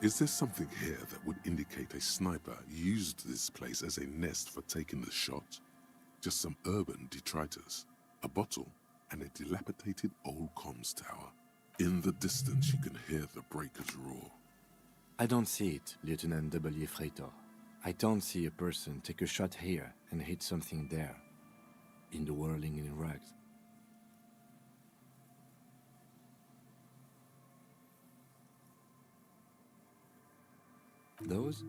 Is there something here that would indicate a sniper used this place as a nest for taking the shot? Just some urban detritus, a bottle, and a dilapidated old comms tower. In the distance, you can hear the breakers roar. I don't see it, Lieutenant W. Freitor. I don't see a person take a shot here and hit something there, in the whirling in rags. Those?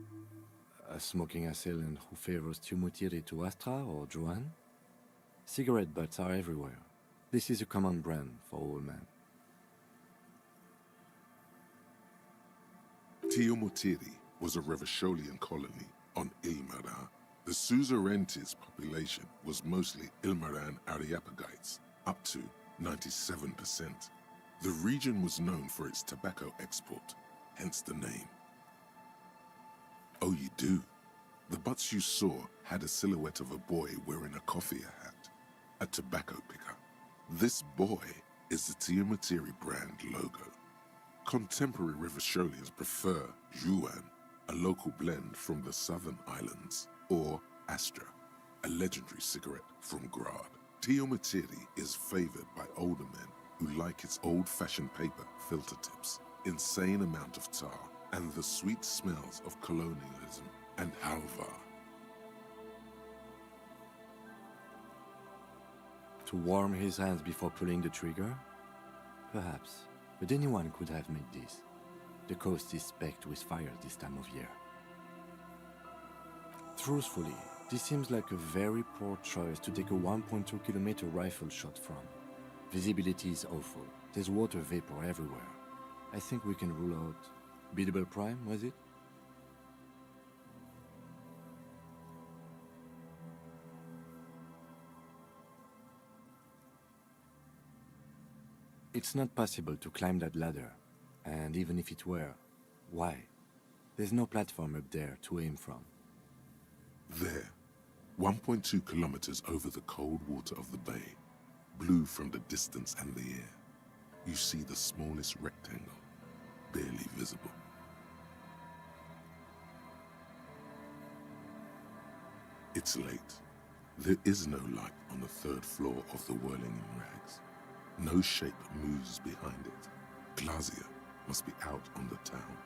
A smoking assailant who favors Tumutiri to Astra or Joan? Cigarette butts are everywhere. This is a common brand for all men. Tumutiri was a Revacholian colony on Ilmaran. The suzerainty's population was mostly Ilmaran Areopagites, up to 97%. The region was known for its tobacco export, hence the name. Oh, you do? The butts you saw had a silhouette of a boy wearing a coffee hat, a tobacco picker. This boy is the Tumutiri brand logo. Contemporary Revacholians prefer Yuan, a local blend from the southern islands, or Astra, a legendary cigarette from Grad. Tumutiri is favored by older men who like its old-fashioned paper filter tips, insane amount of tar, and the sweet smells of colonialism and halva. To warm his hands before pulling the trigger? Perhaps, but anyone could have made this. The coast is specked with fire this time of year. Truthfully, this seems like a very poor choice to take a 1.2 kilometer rifle shot from. Visibility is awful. There's water vapor everywhere. I think we can rule out Biddable Prime, was it? It's not possible to climb that ladder, and even if it were, why? There's no platform up there to aim from. There, 1.2 kilometers over the cold water of the bay, blue from the distance and the air, you see the smallest rectangle, barely visible. It's late. There is no light on the third floor of the whirling in rags. No shape moves behind it. Glazia must be out on the town.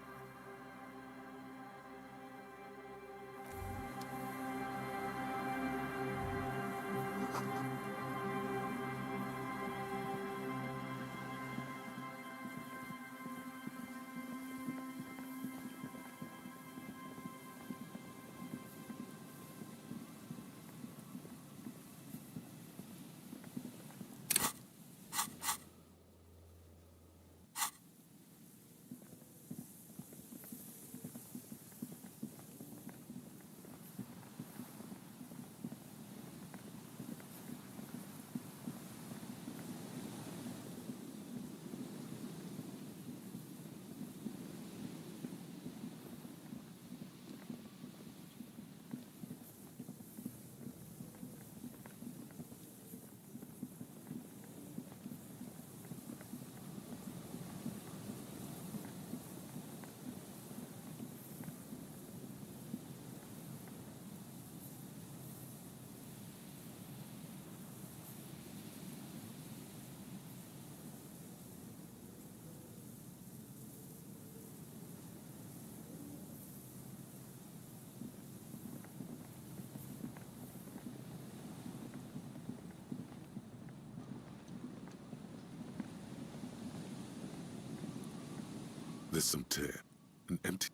There's some tear, an empty...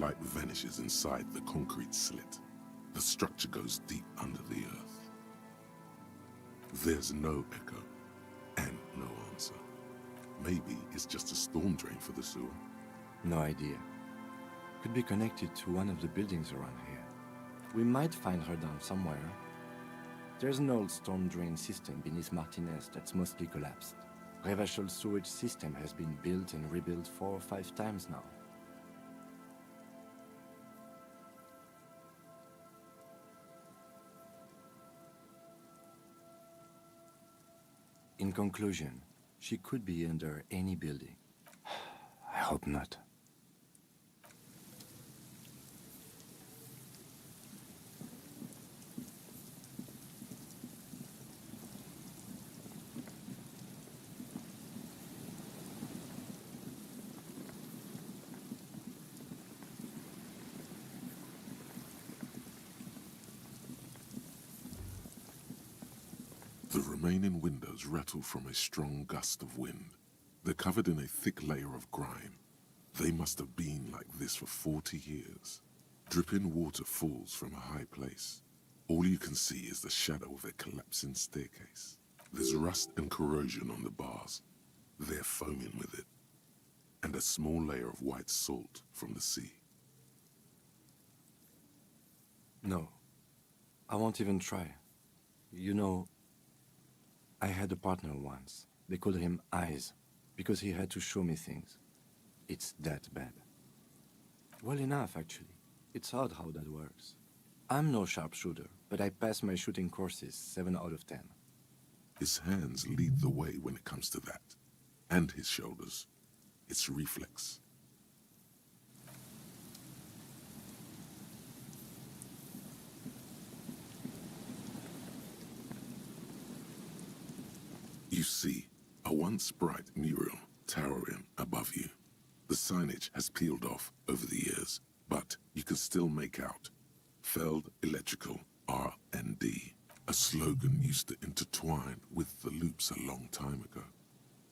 light vanishes inside the concrete slit. The structure goes deep under the earth. There's no echo and no answer. Maybe it's just a storm drain for the sewer. No idea. Could be connected to one of the buildings around here. We might find her down somewhere. There's an old storm drain system beneath Martinez that's mostly collapsed. Revachel's sewage system has been built and rebuilt 4 or 5 times now. In conclusion, she could be under any building. I hope not. The remaining windows rattle from a strong gust of wind. They're covered in a thick layer of grime. They must have been like this for 40 years. Dripping water falls from a high place. All you can see is the shadow of a collapsing staircase. There's rust and corrosion on the bars. They're foaming with it. And a small layer of white salt from the sea. No. I won't even try. You know, I had a partner once. They called him Eyes, because he had to show me things. It's that bad. Well enough, actually. It's odd how that works. I'm no sharpshooter, but I pass my shooting courses 7 out of 10. His hands lead the way when it comes to that. And his shoulders. It's reflex. You see a once bright mural towering above you. The signage has peeled off over the years, but you can still make out Feld Electrical R&D, a slogan used to intertwine with the loops a long time ago.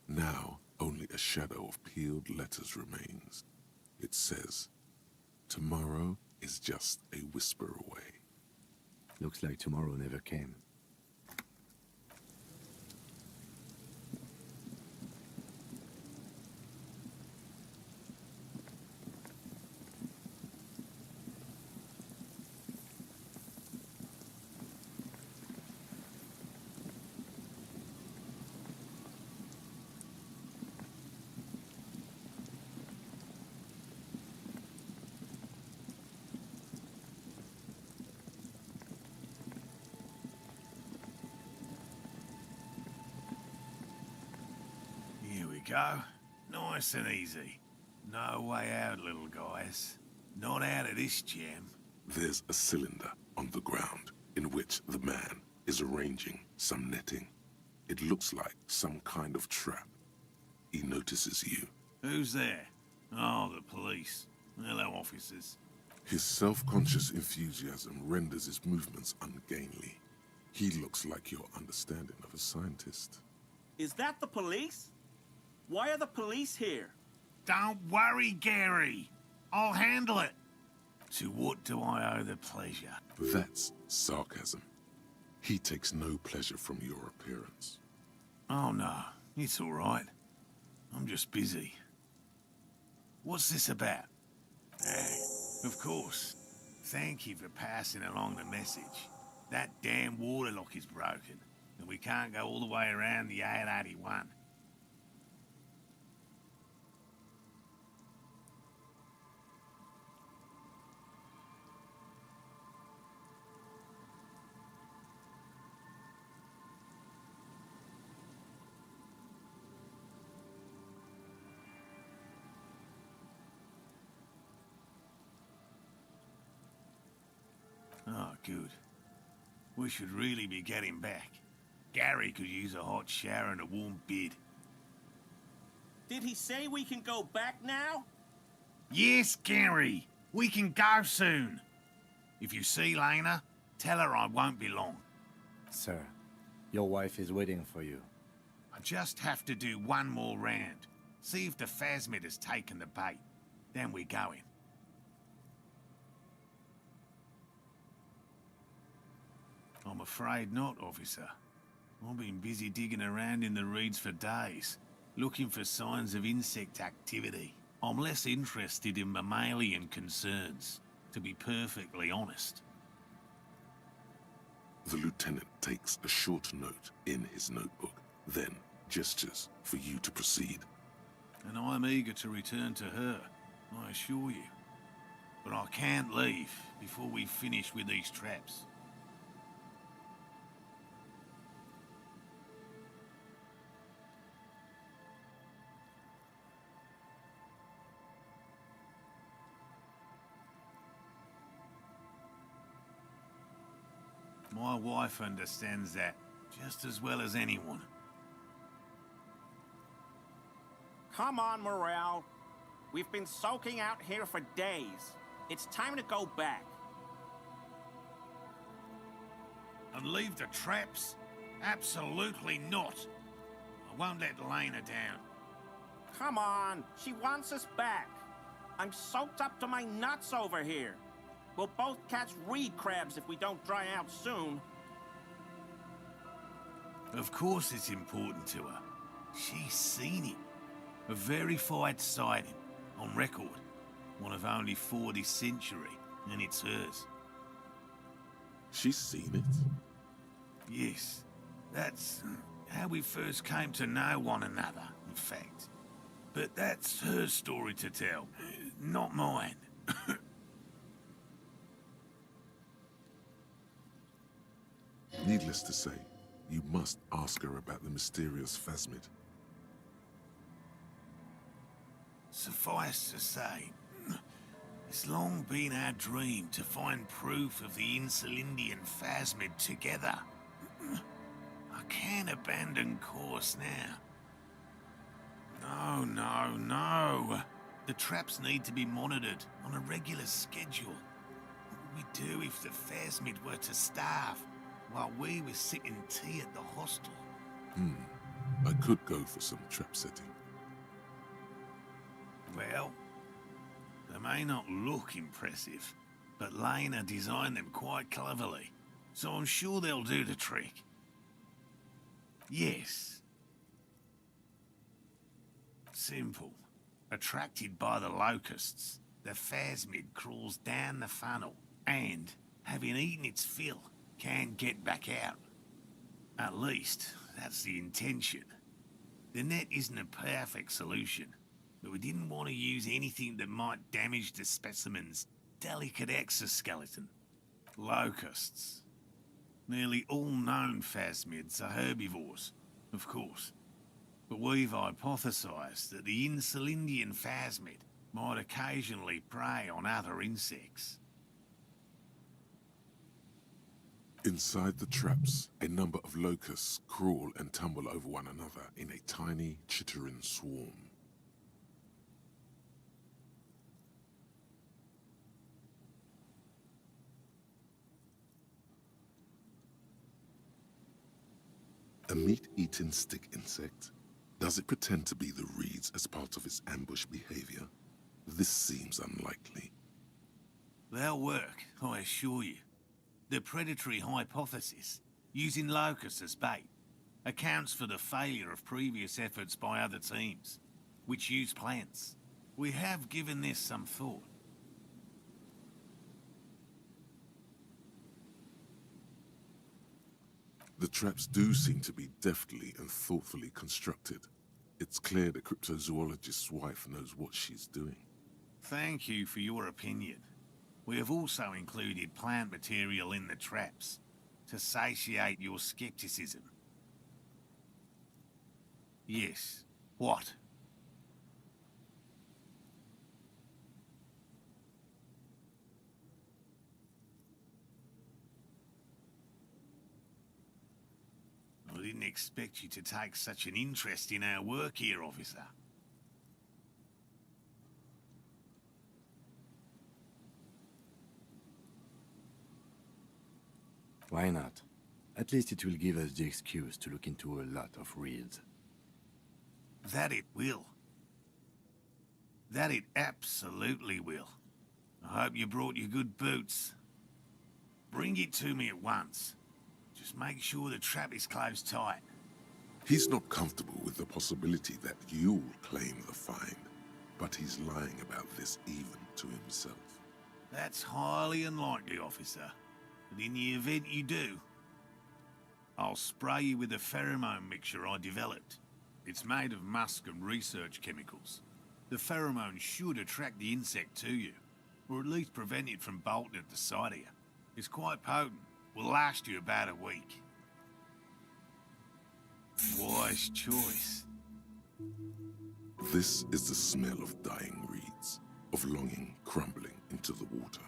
Now, only a shadow of peeled letters remains. It says, "Tomorrow is just a whisper away." Looks like tomorrow never came. Go. Nice and easy. No way out, little guys. Not out of this jam. There's a cylinder on the ground in which the man is arranging some netting. It looks like some kind of trap. He notices you. Who's there? Oh, the police. Hello, officers. His self-conscious enthusiasm renders his movements ungainly. He looks like your understanding of a scientist. Is that the police? Why are the police here? Don't worry, Gary. I'll handle it. To what do I owe the pleasure? That's sarcasm. He takes no pleasure from your appearance. Oh, no. It's all right. I'm just busy. What's this about? Of course. Thank you for passing along the message. That damn water lock is broken, and we can't go all the way around the 881. Oh, good. We should really be getting back. Gary could use a hot shower and a warm bed. Did he say we can go back now? Yes, Gary. We can go soon. If you see Lena, tell her I won't be long. Sir, your wife is waiting for you. I just have to do one more round. See if the phasmid has taken the bait. Then we're going. I'm afraid not, officer. I've been busy digging around in the reeds for days, looking for signs of insect activity. I'm less interested in mammalian concerns, to be perfectly honest. The lieutenant takes a short note in his notebook, then gestures for you to proceed. And I'm eager to return to her, I assure you. But I can't leave before we finish with these traps. My wife understands that just as well as anyone. Come on, Morale. We've been soaking out here for days. It's time to go back. And leave the traps? Absolutely not. I won't let Lena down. Come on, she wants us back. I'm soaked up to my nuts over here. We'll both catch reed crabs if we don't dry out soon. Of course it's important to her. She's seen it. A verified sighting, on record. One of only 4 this century, and it's hers. She's seen it? Yes, that's how we first came to know one another, in fact. But that's her story to tell, not mine. Needless to say, you must ask her about the mysterious phasmid. Suffice to say, it's long been our dream to find proof of the Insulindian phasmid together. I can't abandon course now. No. The traps need to be monitored on a regular schedule. What would we do if the phasmid were to starve while we were sipping tea at the hostel? I could go for some trap setting. Well, they may not look impressive, but Lena designed them quite cleverly, so I'm sure they'll do the trick. Yes. Simple. Attracted by the locusts, the phasmid crawls down the funnel and, having eaten its fill, can't get back out. At least, that's the intention. The net isn't a perfect solution, but we didn't want to use anything that might damage the specimen's delicate exoskeleton. Locusts. Nearly all known phasmids are herbivores, of course. But we've hypothesized that the Insulindian phasmid might occasionally prey on other insects. Inside the traps, a number of locusts crawl and tumble over one another in a tiny, chittering swarm. A meat-eating stick insect? Does it pretend to be the reeds as part of its ambush behavior? This seems unlikely. They'll work, I assure you. The predatory hypothesis, using locusts as bait, accounts for the failure of previous efforts by other teams, which use plants. We have given this some thought. The traps do seem to be deftly and thoughtfully constructed. It's clear the cryptozoologist's wife knows what she's doing. Thank you for your opinion. We have also included plant material in the traps to satiate your skepticism. Yes. What? I didn't expect you to take such an interest in our work here, officer. Why not? At least it will give us the excuse to look into a lot of reeds. That it will. That it absolutely will. I hope you brought your good boots. Bring it to me at once. Just make sure the trap is closed tight. He's not comfortable with the possibility that you'll claim the find, but he's lying about this even to himself. That's highly unlikely, officer. But in the event you do, I'll spray you with a pheromone mixture I developed. It's made of musk and research chemicals. The pheromone should attract the insect to you, or at least prevent it from bolting at the sight of you. It's quite potent. Will last you about a week. Wise choice. This is the smell of dying reeds, of longing crumbling into the water.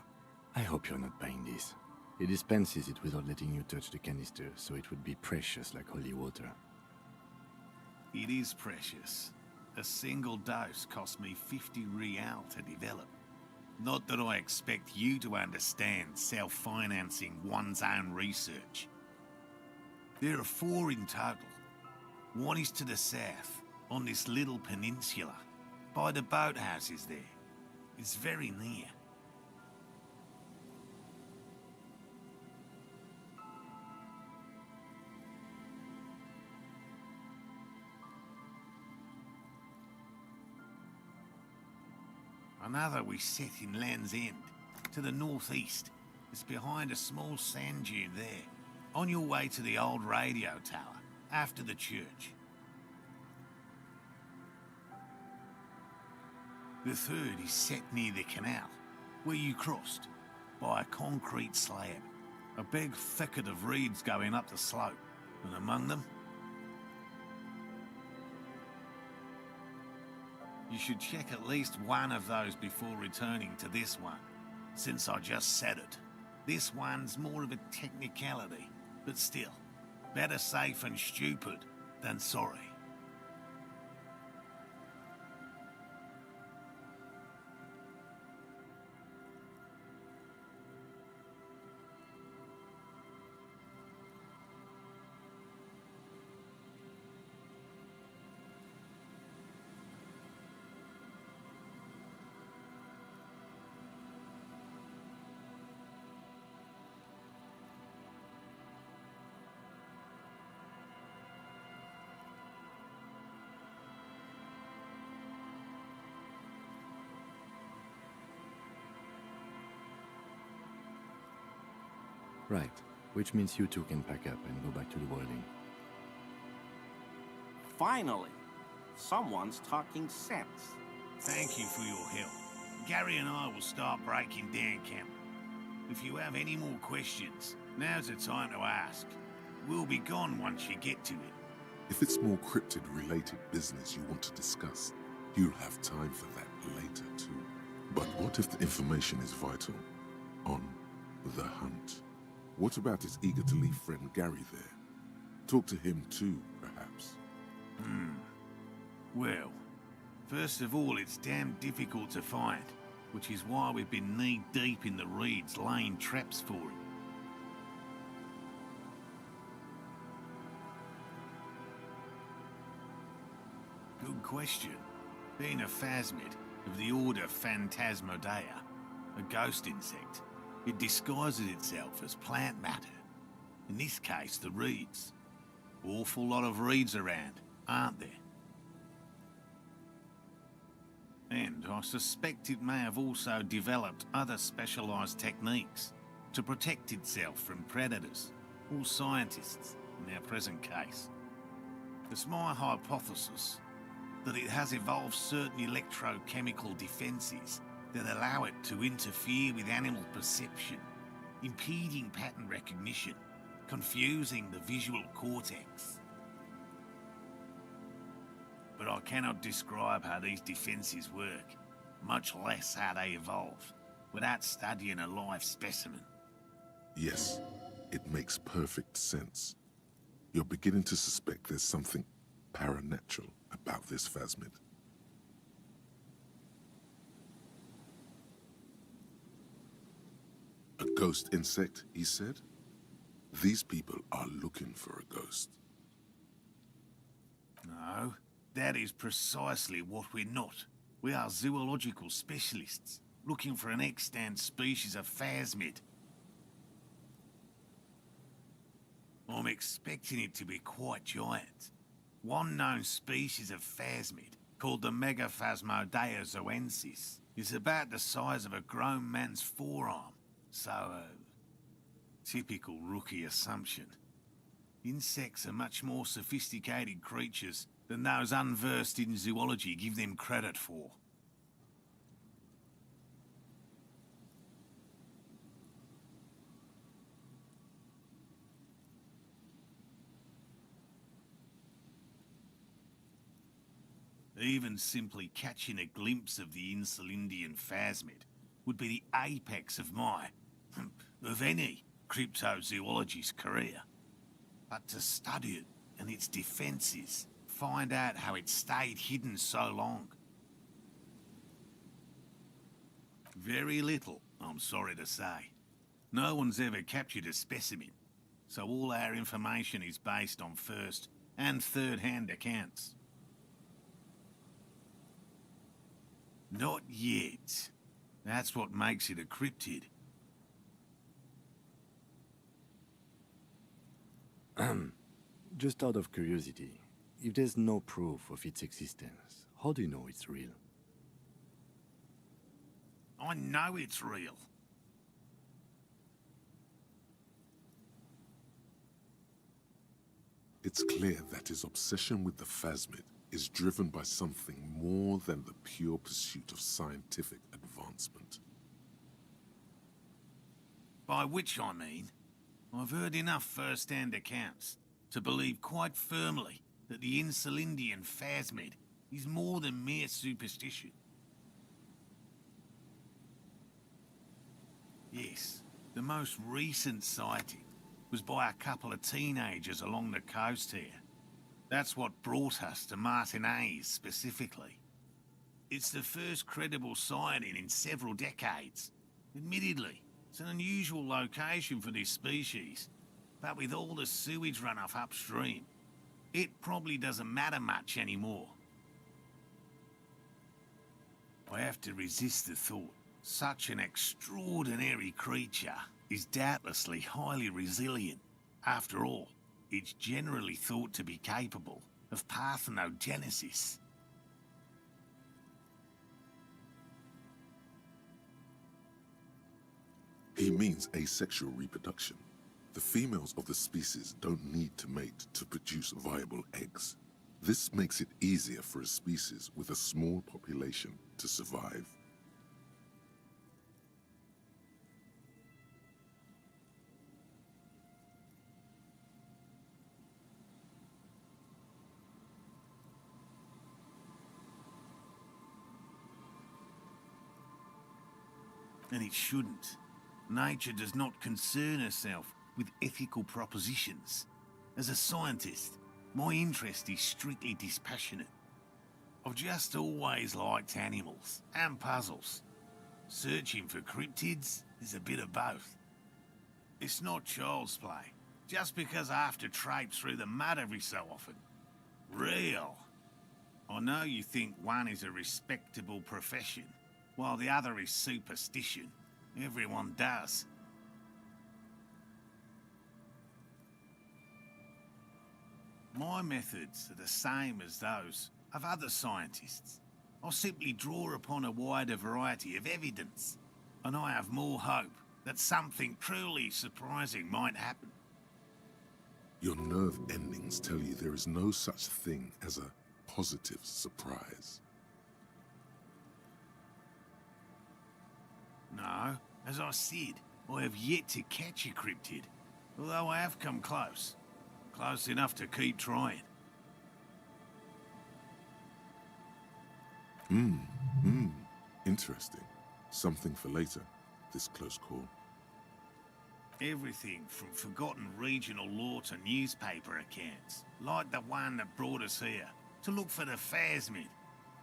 I hope you're not buying this. He dispenses it without letting you touch the canister, so it would be precious like holy water. It is precious. A single dose cost me 50 real to develop. Not that I expect you to understand self-financing one's own research. There are 4 in total. One is to the south, on this little peninsula, by the boathouses there. It's very near. Another we set in Land's End, to the northeast. It's behind a small sand dune there, on your way to the old radio tower, after the church. The third is set near the canal, where you crossed, by a concrete slab. A big thicket of reeds going up the slope, and among them, you should check at least one of those before returning to this one, since I just said it. This one's more of a technicality, but still, better safe and stupid than sorry. Right, which means you two can pack up and go back to the boiling. Finally, someone's talking sense. Thank you for your help. Gary and I will start breaking down camp. If you have any more questions, now's the time to ask. We'll be gone once you get to it. If it's more cryptid-related business you want to discuss, you'll have time for that later too. But what if the information is vital? On the hunt. What about his eager-to-leave friend Gary there? Talk to him too, perhaps. Well, first of all, it's damn difficult to find, which is why we've been knee-deep in the reeds laying traps for him. Good question. Being a phasmid of the order Phantasmodea, a ghost insect, it disguises itself as plant matter. In this case, the reeds. Awful lot of reeds around, aren't there? And I suspect it may have also developed other specialised techniques to protect itself from predators or scientists in our present case. It's my hypothesis that it has evolved certain electrochemical defences that allow it to interfere with animal perception, impeding pattern recognition, confusing the visual cortex. But I cannot describe how these defences work, much less how they evolved, without studying a live specimen. Yes, it makes perfect sense. You're beginning to suspect there's something paranatural about this phasmid. A ghost insect, he said? These people are looking for a ghost. No, that is precisely what we're not. We are zoological specialists, looking for an extant species of phasmid. I'm expecting it to be quite giant. One known species of phasmid, called the Megaphasmodea zoensis, is about the size of a grown man's forearm. So, typical rookie assumption. Insects are much more sophisticated creatures than those unversed in zoology give them credit for. Even simply catching a glimpse of the Insulindian phasmid would be the apex of my, of any, cryptozoologist's career. But to study it and its defences, find out how it stayed hidden so long. Very little, I'm sorry to say. No one's ever captured a specimen, so all our information is based on first and third-hand accounts. Not yet. That's what makes it a cryptid. Just out of curiosity, if there's no proof of its existence, how do you know it's real? I know it's real. It's clear that his obsession with the phasmid is driven by something more than the pure pursuit of scientific advancement. By which I mean, I've heard enough first-hand accounts to believe quite firmly that the Insulindian phasmid is more than mere superstition. Yes, the most recent sighting was by a couple of teenagers along the coast here. That's what brought us to Martinez specifically. It's the first credible sighting in several decades. Admittedly, it's an unusual location for this species, but with all the sewage runoff upstream, it probably doesn't matter much anymore. I have to resist the thought such an extraordinary creature is doubtlessly highly resilient. After all, it's generally thought to be capable of parthenogenesis. He means asexual reproduction. The females of the species don't need to mate to produce viable eggs. This makes it easier for a species with a small population to survive. And it shouldn't. Nature does not concern herself with ethical propositions. As a scientist, my interest is strictly dispassionate. I've just always liked animals and puzzles. Searching for cryptids is a bit of both. It's not child's play, just because I have to traipse through the mud every so often. Real. I know you think one is a respectable profession, while the other is superstition. Everyone does. My methods are the same as those of other scientists. I'll simply draw upon a wider variety of evidence, and I have more hope that something truly surprising might happen. Your nerve endings tell you there is no such thing as a positive surprise. No, as I said, I have yet to catch a cryptid, although I have come close. Close enough to keep trying. Interesting. Something for later, this close call. Everything from forgotten regional lore to newspaper accounts, like the one that brought us here, to look for the phasmid.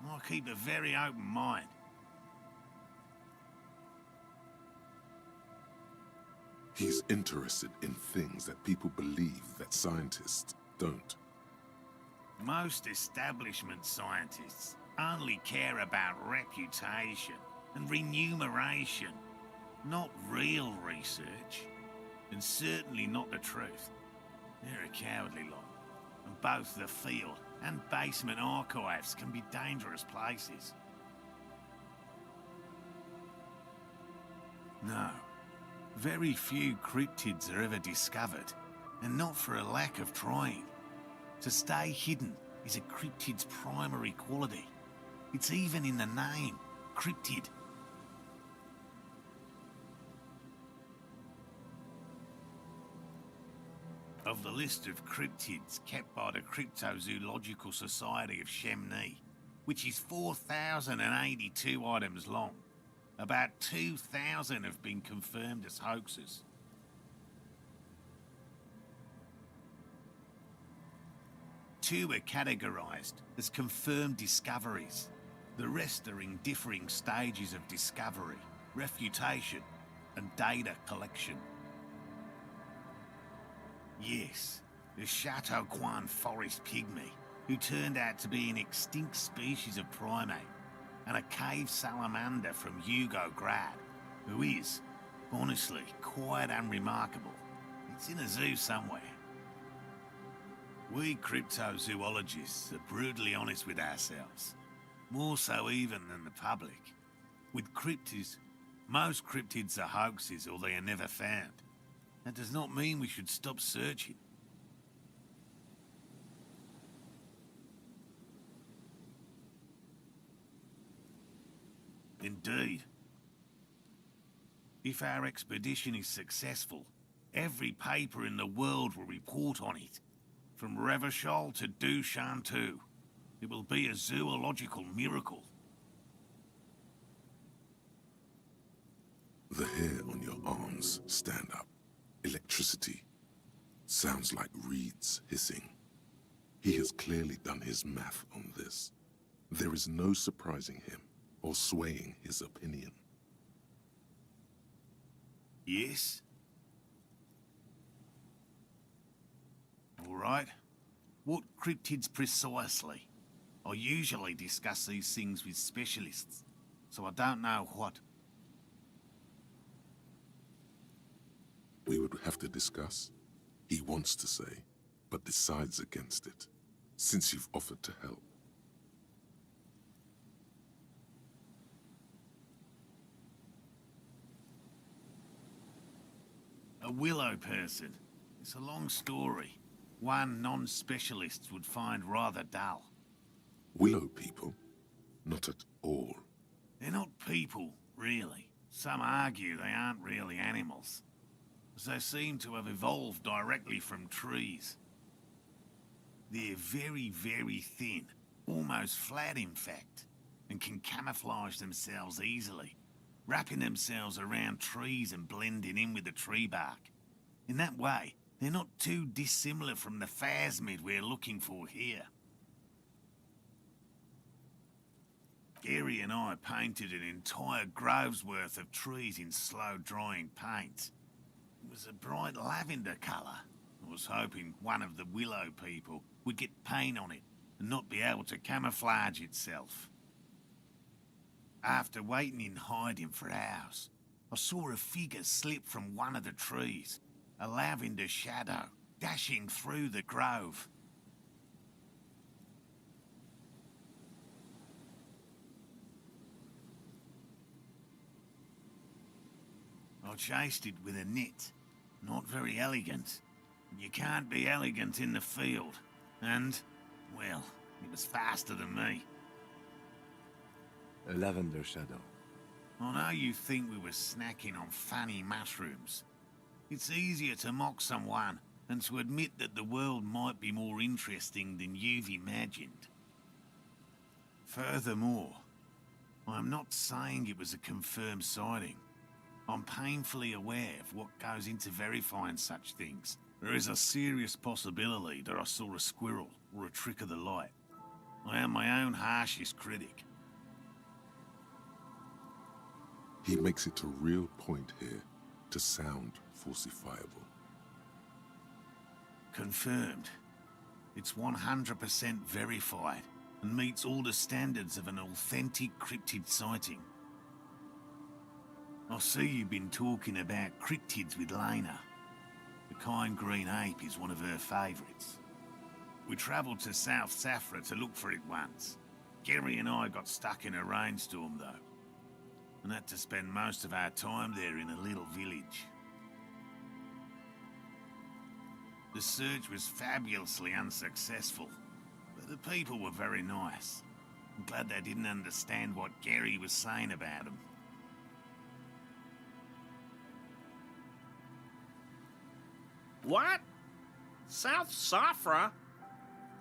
I keep a very open mind. He's interested in things that people believe that scientists don't. Most establishment scientists only care about reputation and remuneration, not real research, and certainly not the truth. They're a cowardly lot. And both the field and basement archives can be dangerous places. No. Very few cryptids are ever discovered, and not for a lack of trying. To stay hidden is a cryptid's primary quality. It's even in the name, cryptid. Of the list of cryptids kept by the Cryptozoological Society of Chemney, which is 4,082 items long, about 2,000 have been confirmed as hoaxes. Two are categorized as confirmed discoveries. The rest are in differing stages of discovery, refutation, and data collection. Yes, the Chateau Quan forest pygmy, who turned out to be an extinct species of primate, and a cave salamander from Hugo Grad, who is, honestly, quite unremarkable. It's in a zoo somewhere. We cryptozoologists are brutally honest with ourselves, more so even than the public. With cryptids, most cryptids are hoaxes or they are never found. That does not mean we should stop searching. Indeed. If our expedition is successful, every paper in the world will report on it. From Revachol to Duchanteau. It will be a zoological miracle. The hair on your arms stand up. Electricity. Sounds like reeds hissing. He has clearly done his math on this. There is no surprising him or swaying his opinion. Yes? All right. What cryptids precisely? I usually discuss these things with specialists, so I don't know what. We would have to discuss. He wants to say, but decides against it, since you've offered to help. A willow person. It's a long story. One non-specialist would find rather dull. Willow people? Not at all. They're not people, really. Some argue they aren't really animals, as they seem to have evolved directly from trees. They're very, very thin, almost flat in fact, and can camouflage themselves easily, wrapping themselves around trees and blending in with the tree bark. In that way, they're not too dissimilar from the phasmid we're looking for here. Gary and I painted an entire grove's worth of trees in slow-drying paint. It was a bright lavender colour. I was hoping one of the willow people would get paint on it and not be able to camouflage itself. After waiting in hiding for hours, I saw a figure slip from one of the trees, a lavender shadow, dashing through the grove. I chased it with a net. Not very elegant. You can't be elegant in the field. And, well, it was faster than me. A lavender shadow. I know you think we were snacking on funny mushrooms. It's easier to mock someone than to admit that the world might be more interesting than you've imagined. Furthermore, I'm not saying it was a confirmed sighting. I'm painfully aware of what goes into verifying such things. There is a serious possibility that I saw a squirrel or a trick of the light. I am my own harshest critic. He makes it a real point here to sound falsifiable. Confirmed. It's 100% verified and meets all the standards of an authentic cryptid sighting. I see you've been talking about cryptids with Lena. The kind green ape is one of her favourites. We travelled to South Safra to look for it once. Gary and I got stuck in a rainstorm, though, and had to spend most of our time there in a little village. The search was fabulously unsuccessful, but the people were very nice. I'm glad they didn't understand what Gary was saying about them. What? South Safra?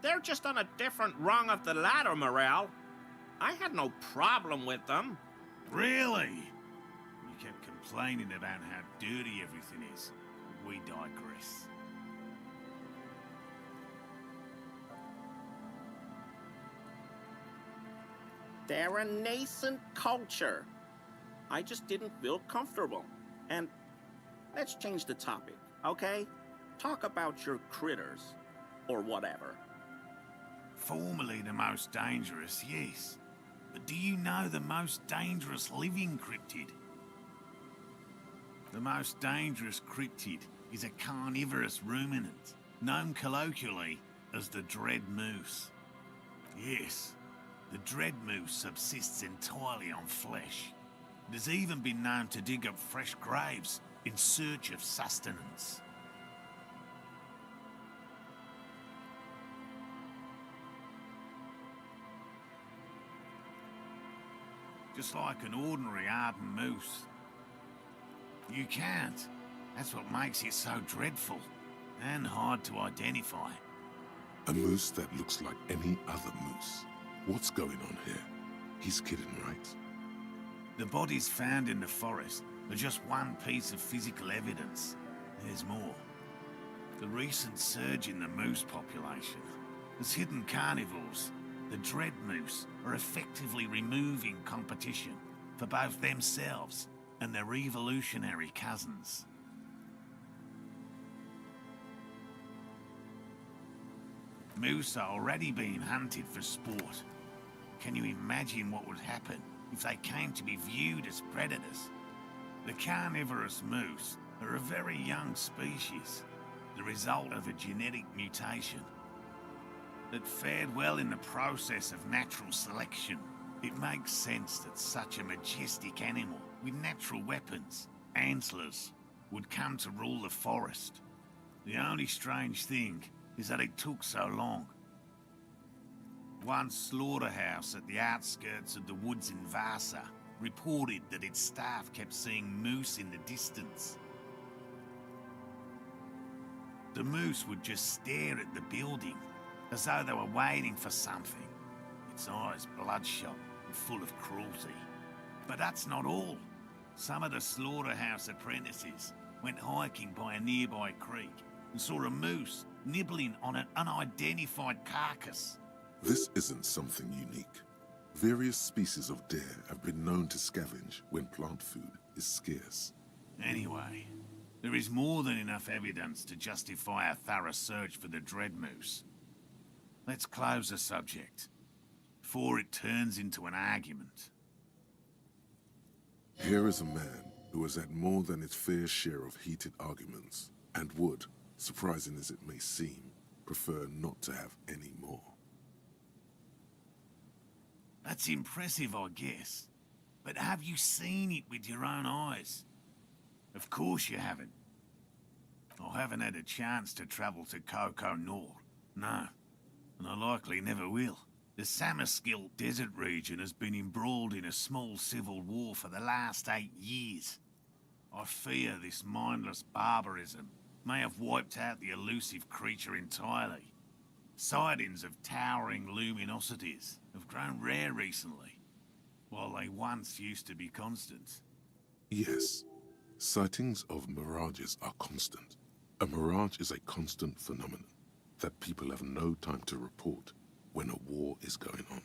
They're just on a different rung of the ladder, Morel. I had no problem with them. Really? You kept complaining about how dirty everything is. We digress. They're a nascent culture. I just didn't feel comfortable. And let's change the topic, okay? Talk about your critters, or whatever. Formerly the most dangerous, yes. But do you know the most dangerous living cryptid? The most dangerous cryptid is a carnivorous ruminant, known colloquially as the dread moose. Yes, the dread moose subsists entirely on flesh. It has even been known to dig up fresh graves in search of sustenance. Just like an ordinary ardent moose. You can't. That's what makes it so dreadful and hard to identify. A moose that looks like any other moose. What's going on here? He's kidding, right? The bodies found in the forest are just one piece of physical evidence. There's more. The recent surge in the moose population has hidden carnivores. The dread moose are effectively removing competition for both themselves and their evolutionary cousins. Moose are already being hunted for sport. Can you imagine what would happen if they came to be viewed as predators? The carnivorous moose are a very young species, the result of a genetic mutation that fared well in the process of natural selection. It makes sense that such a majestic animal with natural weapons, antlers, would come to rule the forest. The only strange thing is that it took so long. One slaughterhouse at the outskirts of the woods in Vasa reported that its staff kept seeing moose in the distance. The moose would just stare at the building, as though they were waiting for something, its eyes bloodshot and full of cruelty. But that's not all. Some of the slaughterhouse apprentices went hiking by a nearby creek and saw a moose nibbling on an unidentified carcass. This isn't something unique. Various species of deer have been known to scavenge when plant food is scarce. Anyway, there is more than enough evidence to justify a thorough search for the dread moose. Let's close the subject, before it turns into an argument. Here is a man who has had more than his fair share of heated arguments, and would, surprising as it may seem, prefer not to have any more. That's impressive, I guess. But have you seen it with your own eyes? Of course you haven't. I haven't had a chance to travel to Coco North, no. And I likely never will. The Samaskill desert region has been embroiled in a small civil war for the last 8 years. I fear this mindless barbarism may have wiped out the elusive creature entirely. Sightings of towering luminosities have grown rare recently, while they once used to be constant. Yes, sightings of mirages are constant. A mirage is a constant phenomenon that people have no time to report when a war is going on.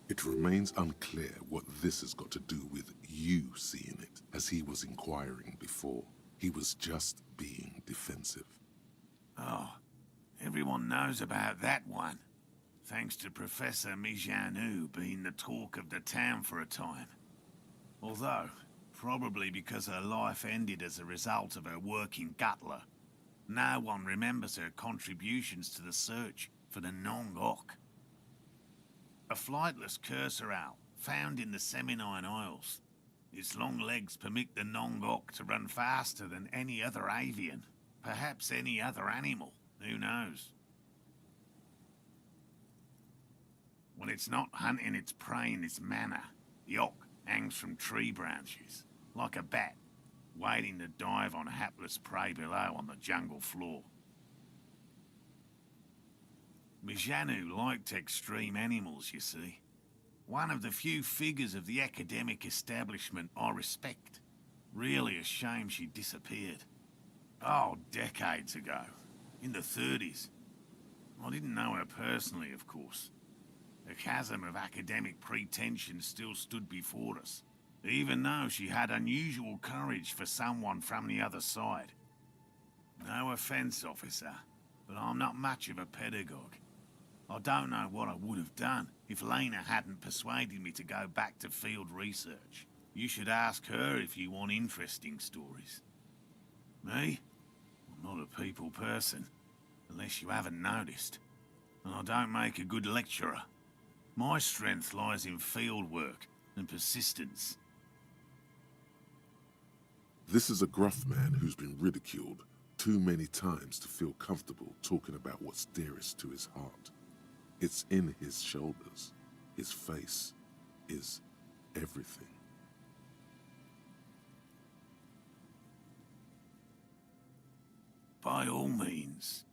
It remains unclear what this has got to do with you seeing it, as he was inquiring before. He was just being defensive. Oh, everyone knows about that one, thanks to Professor Mijanu being the talk of the town for a time. Although, probably because her life ended as a result of her work in Gutler. No one remembers her contributions to the search for the Nong-Ok. A flightless cursor owl found in the Seminine Isles. Its long legs permit the Nong-Ok to run faster than any other avian. Perhaps any other animal. Who knows? When it's not hunting its prey in this manner, the Ock hangs from tree branches, like a bat, waiting to dive on hapless prey below on the jungle floor. Mijanu liked extreme animals, you see. One of the few figures of the academic establishment I respect. Really a shame she disappeared. Oh, decades ago. In the 30s. I didn't know her personally, of course. The chasm of academic pretension still stood before us, even though she had unusual courage for someone from the other side. No offense, officer, but I'm not much of a pedagogue. I don't know what I would have done if Lena hadn't persuaded me to go back to field research. You should ask her if you want interesting stories. Me? I'm not a people person, unless you haven't noticed. And I don't make a good lecturer. My strength lies in field work and persistence. This is a gruff man who's been ridiculed too many times to feel comfortable talking about what's dearest to his heart. It's in his shoulders. His face is everything. By all means.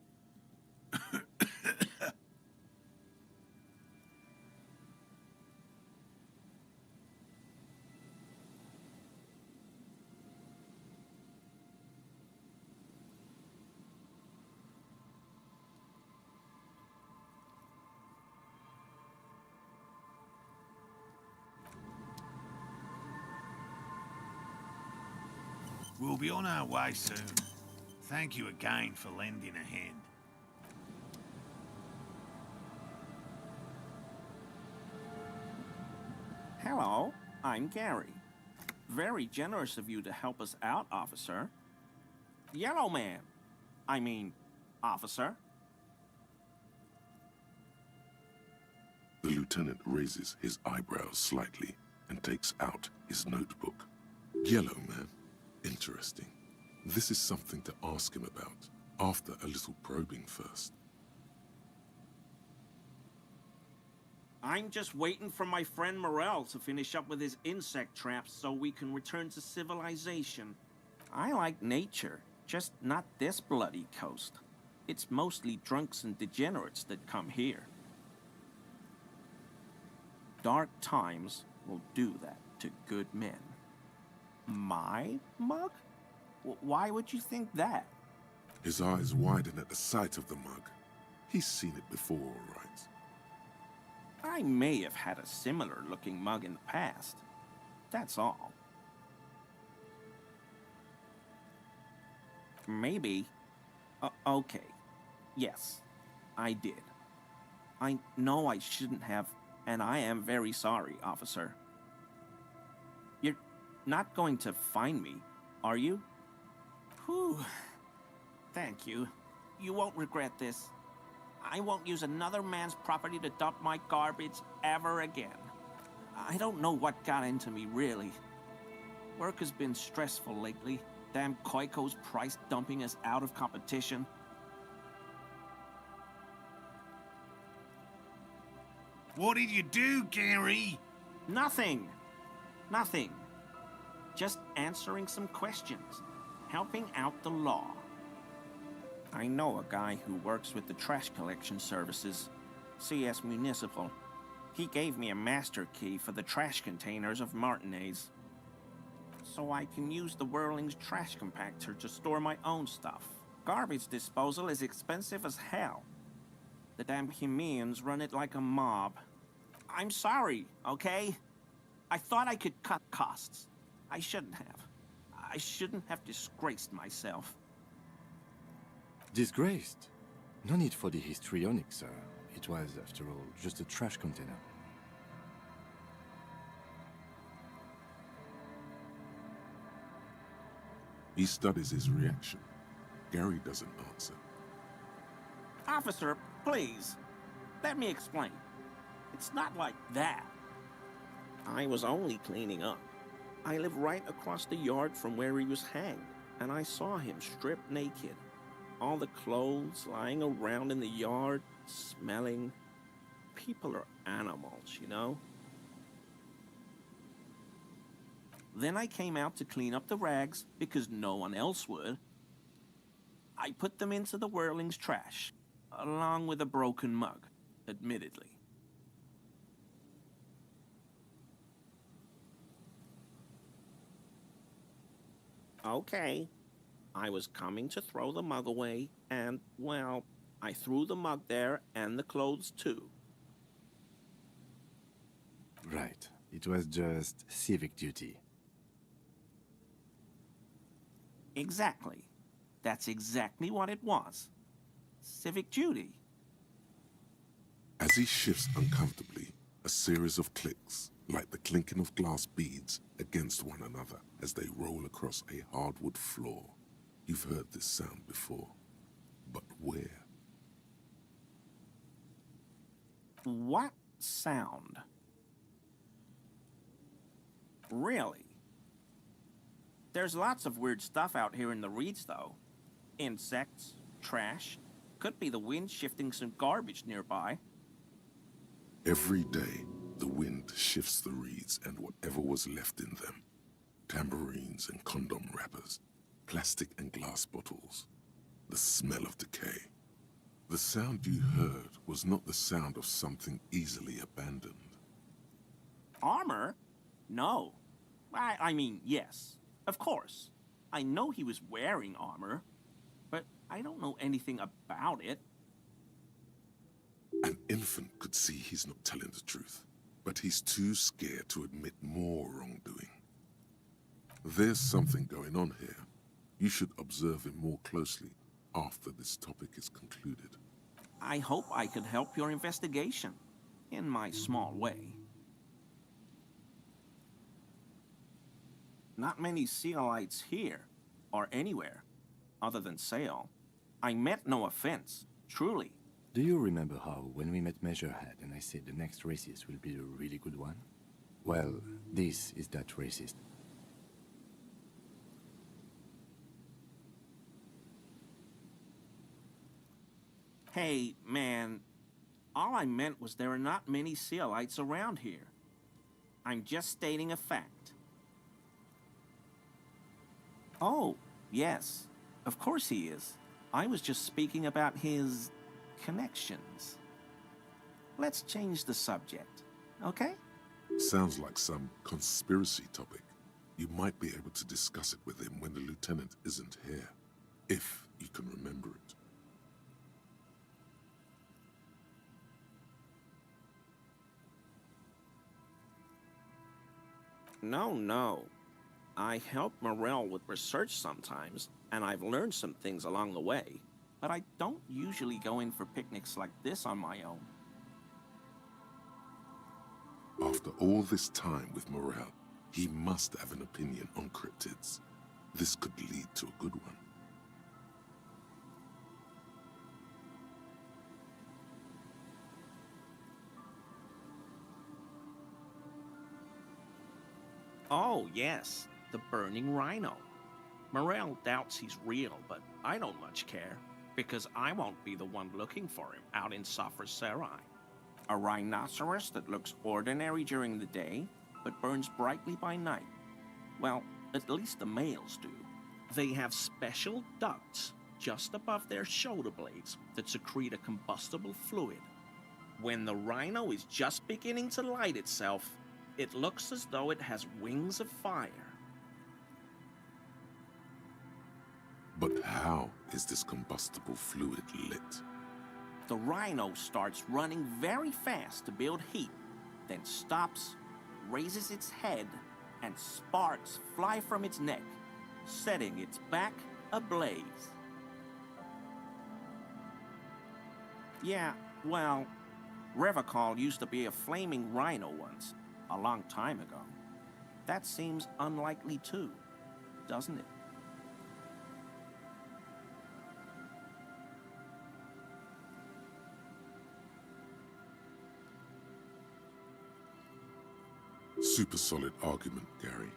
We'll be on our way soon. Thank you again for lending a hand. Hello, I'm Gary. Very generous of you to help us out, officer. Yellow man. I mean, officer. The lieutenant raises his eyebrows slightly and takes out his notebook. Yellow man. Interesting. This is something to ask him about, after a little probing first. I'm just waiting for my friend Morel to finish up with his insect traps so we can return to civilization. I like nature, just not this bloody coast. It's mostly drunks and degenerates that come here. Dark times will do that to good men. My mug? Why would you think that? His eyes widen at the sight of the mug. He's seen it before, all right. I may have had a similar-looking mug in the past. That's all. Maybe. Okay. Yes, I did. I know I shouldn't have, and I am very sorry, officer. You're not going to find me, are you? Whew. Thank you. You won't regret this. I won't use another man's property to dump my garbage ever again. I don't know what got into me, really. Work has been stressful lately. Damn Koiko's price dumping us out of competition. What did you do, Gary? Nothing. Nothing. Just answering some questions. Helping out the law. I know a guy who works with the trash collection services, CS Municipal. He gave me a master key for the trash containers of Martinez. So I can use the Whirling's trash compactor to store my own stuff. Garbage disposal is expensive as hell. The damn Hemians run it like a mob. I'm sorry, okay? I thought I could cut costs. I shouldn't have. I shouldn't have disgraced myself. Disgraced? No need for the histrionic, sir. It was, after all, just a trash container. He studies his reaction. Gary doesn't answer. Officer, please, let me explain. It's not like that. I was only cleaning up. I live right across the yard from where he was hanged, and I saw him stripped naked. All the clothes lying around in the yard, smelling. People are animals, you know? Then I came out to clean up the rags because no one else would. I put them into the Whirling's trash, along with a broken mug, admittedly. Okay. I was coming to throw the mug away, and, well, I threw the mug there and the clothes too. Right. It was just civic duty. Exactly. That's exactly what it was. Civic duty. As he shifts uncomfortably, a series of clicks, like the clinking of glass beads against one another as they roll across a hardwood floor. You've heard this sound before, but where? What sound? Really? There's lots of weird stuff out here in the reeds, though. Insects, trash. Could be the wind shifting some garbage nearby. Every day, the wind shifts the reeds and whatever was left in them. Tambourines and condom wrappers, plastic and glass bottles, the smell of decay. The sound you heard was not the sound of something easily abandoned. Armor? No. I mean, yes. Of course. I know he was wearing armor, but I don't know anything about it. An infant could see he's not telling the truth, but he's too scared to admit more wrongdoing. There's something going on here. You should observe him more closely after this topic is concluded. I hope I could help your investigation, in my small way. Not many Sealites here, or anywhere, other than Sale. I meant no offense, truly. Do you remember how, when we met Measurehead and I said the next racist will be a really good one? Well, this is that racist. Hey, man, all I meant was there are not many Sealites around here. I'm just stating a fact. Oh, yes, of course he is. I was just speaking about his connections. Let's change the subject, okay? Sounds like some conspiracy topic. You might be able to discuss it with him when the lieutenant isn't here, if you can remember it. No. I help Morell with research sometimes, and I've learned some things along the way, but I don't usually go in for picnics like this on my own. After all this time with Morell, he must have an opinion on cryptids. This could lead to a good one. Oh, yes, the burning rhino. Morell doubts he's real, but I don't much care, because I won't be the one looking for him out in Safra Serai. A rhinoceros that looks ordinary during the day, but burns brightly by night. Well, at least the males do. They have special ducts just above their shoulder blades that secrete a combustible fluid. When the rhino is just beginning to light itself, it looks as though it has wings of fire. But how is this combustible fluid lit? The rhino starts running very fast to build heat, then stops, raises its head, and sparks fly from its neck, setting its back ablaze. Yeah, well, Revacol used to be a flaming rhino once, a long time ago. That seems unlikely too, doesn't it? Super solid argument, Gary.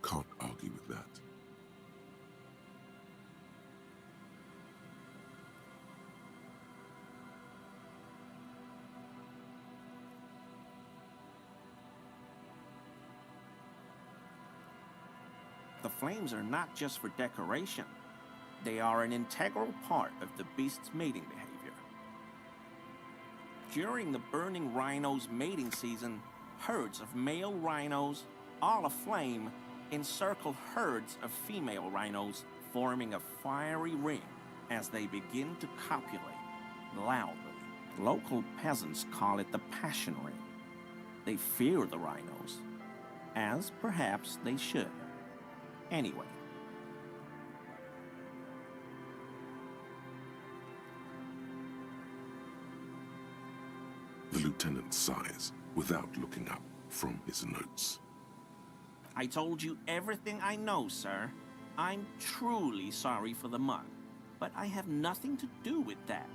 Can't argue with that. The flames are not just for decoration. They are an integral part of the beast's mating behavior. During the burning rhino's mating season, herds of male rhinos, all aflame, encircle herds of female rhinos, forming a fiery ring as they begin to copulate loudly. Local peasants call it the passion ring. They fear the rhinos, as perhaps they should. Anyway. The lieutenant sighs without looking up from his notes. I told you everything I know, sir. I'm truly sorry for the mud, but I have nothing to do with that.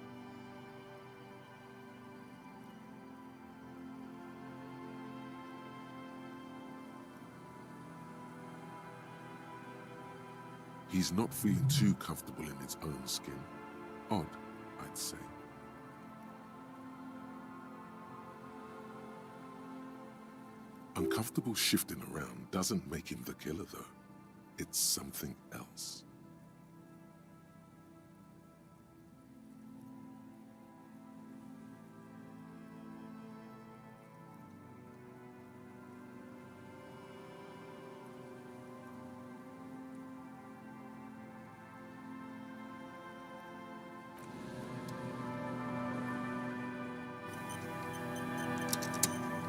He's not feeling too comfortable in his own skin. Odd, I'd say. Uncomfortable shifting around doesn't make him the killer, though. It's something else.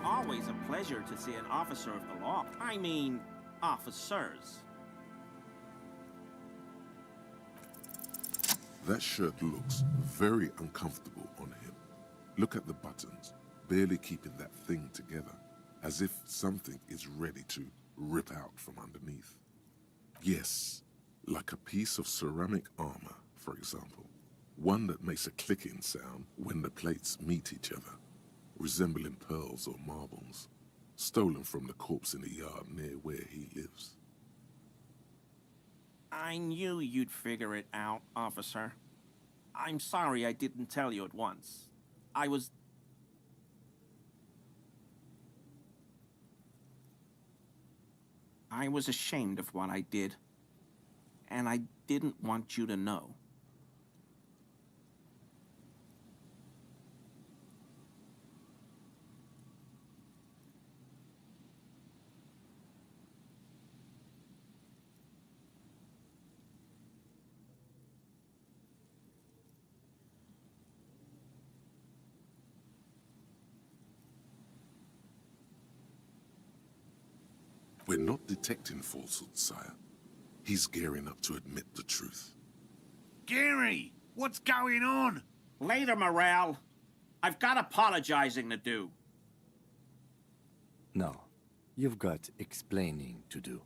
Always a pleasure to see an officer of the law. I mean, officers. That shirt looks very uncomfortable on him. Look at the buttons, barely keeping that thing together, as if something is ready to rip out from underneath. Yes, like a piece of ceramic armor, for example. One that makes a clicking sound when the plates meet each other, resembling pearls or marbles, stolen from the corpse in the yard near where he lives. I knew you'd figure it out, officer. I'm sorry I didn't tell you at once. I was ashamed of what I did, and I didn't want you to know. We're not detecting falsehood, sire. He's gearing up to admit the truth. Gary, what's going on? Later, Morale. I've got apologizing to do. No, you've got explaining to do.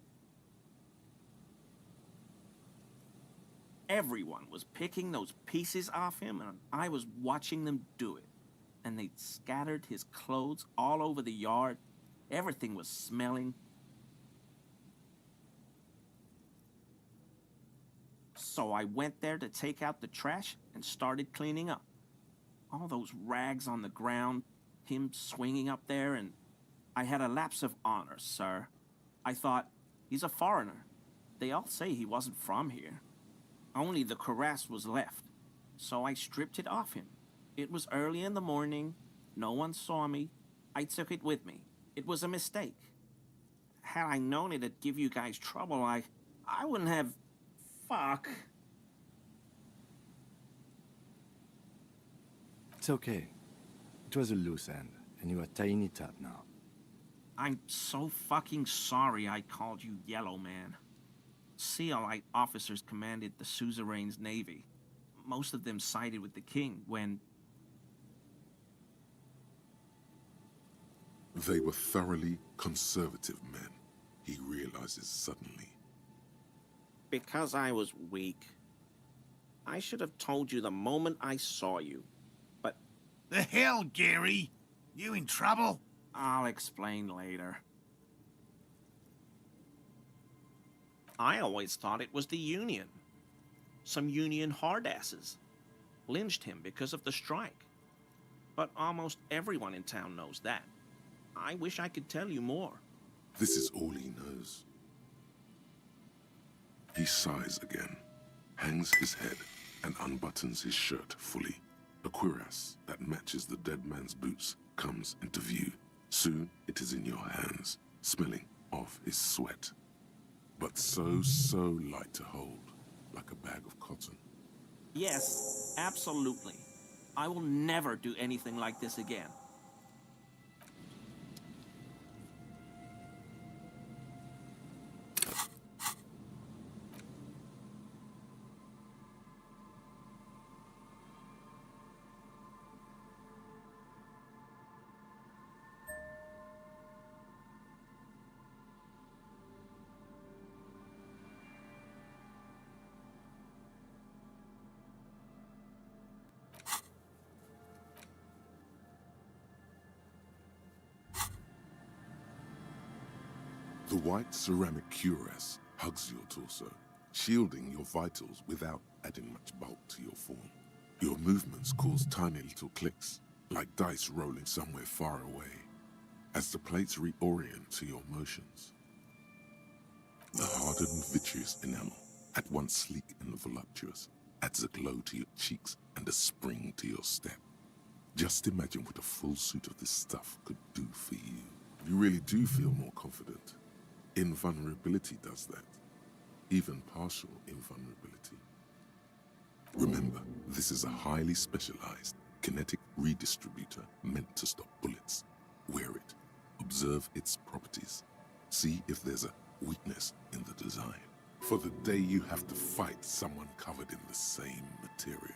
Everyone was picking those pieces off him, and I was watching them do it. And they'd scattered his clothes all over the yard. Everything was smelling. So I went there to take out the trash and started cleaning up. All those rags on the ground, him swinging up there, and I had a lapse of honor, sir. I thought, he's a foreigner. They all say he wasn't from here. Only the cuirass was left, so I stripped it off him. It was early in the morning. No one saw me. I took it with me. It was a mistake. Had I known it'd give you guys trouble, I wouldn't have... Fuck. It's okay. It was a loose end, and you are tying it up now. I'm so fucking sorry I called you Yellow Man. Sealite officers commanded the suzerain's navy. Most of them sided with the king when... They were thoroughly conservative men, he realizes suddenly. Because I was weak. I should have told you the moment I saw you. But The hell, Gary? You in trouble? I'll explain later. I always thought it was the Union. Some Union hardasses lynched him because of the strike. But almost everyone in town knows that. I wish I could tell you more. This is all he knows. He sighs again, hangs his head, and unbuttons his shirt fully. A cuirass that matches the dead man's boots comes into view. Soon it is in your hands, smelling of his sweat. But so light to hold, like a bag of cotton. Yes, absolutely. I will never do anything like this again. The white ceramic cuirass hugs your torso, shielding your vitals without adding much bulk to your form. Your movements cause tiny little clicks, like dice rolling somewhere far away, as the plates reorient to your motions. The hardened vitreous enamel, at once sleek and voluptuous, adds a glow to your cheeks and a spring to your step. Just imagine what a full suit of this stuff could do for you. You really do feel more confident. Invulnerability does that. Even partial invulnerability. Remember, this is a highly specialized kinetic redistributor meant to stop bullets. Wear it. Observe its properties. See if there's a weakness in the design. For the day you have to fight someone covered in the same material.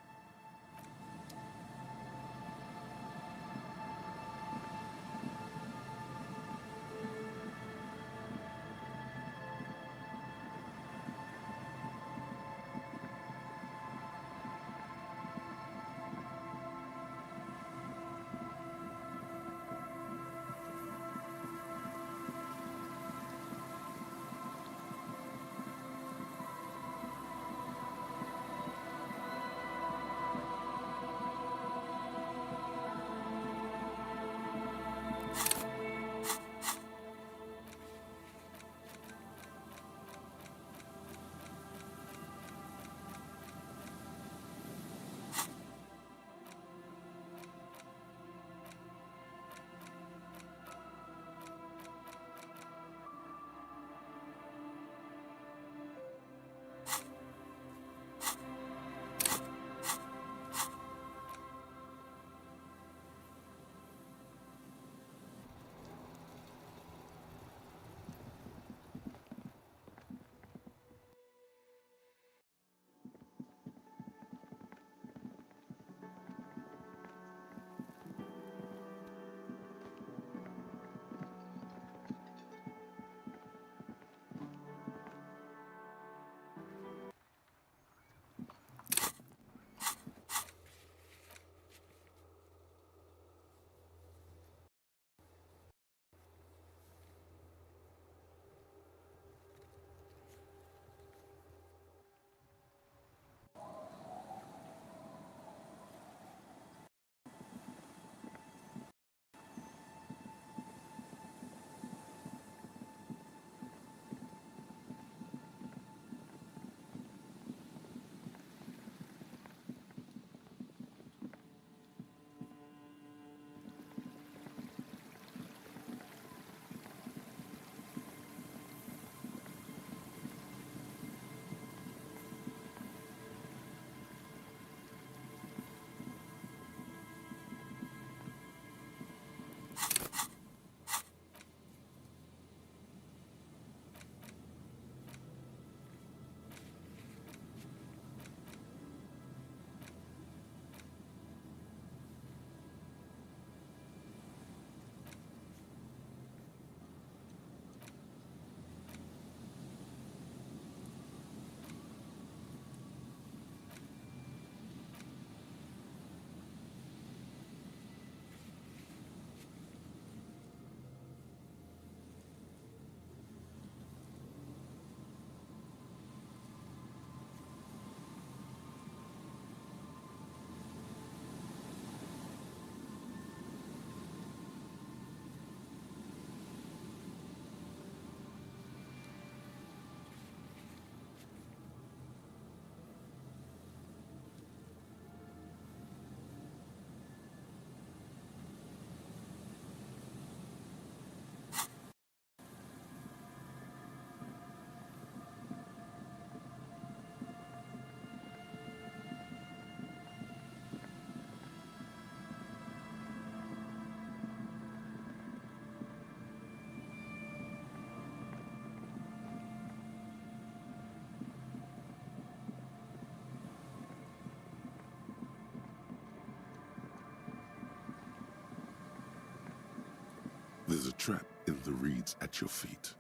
There's a trap in the reeds at your feet.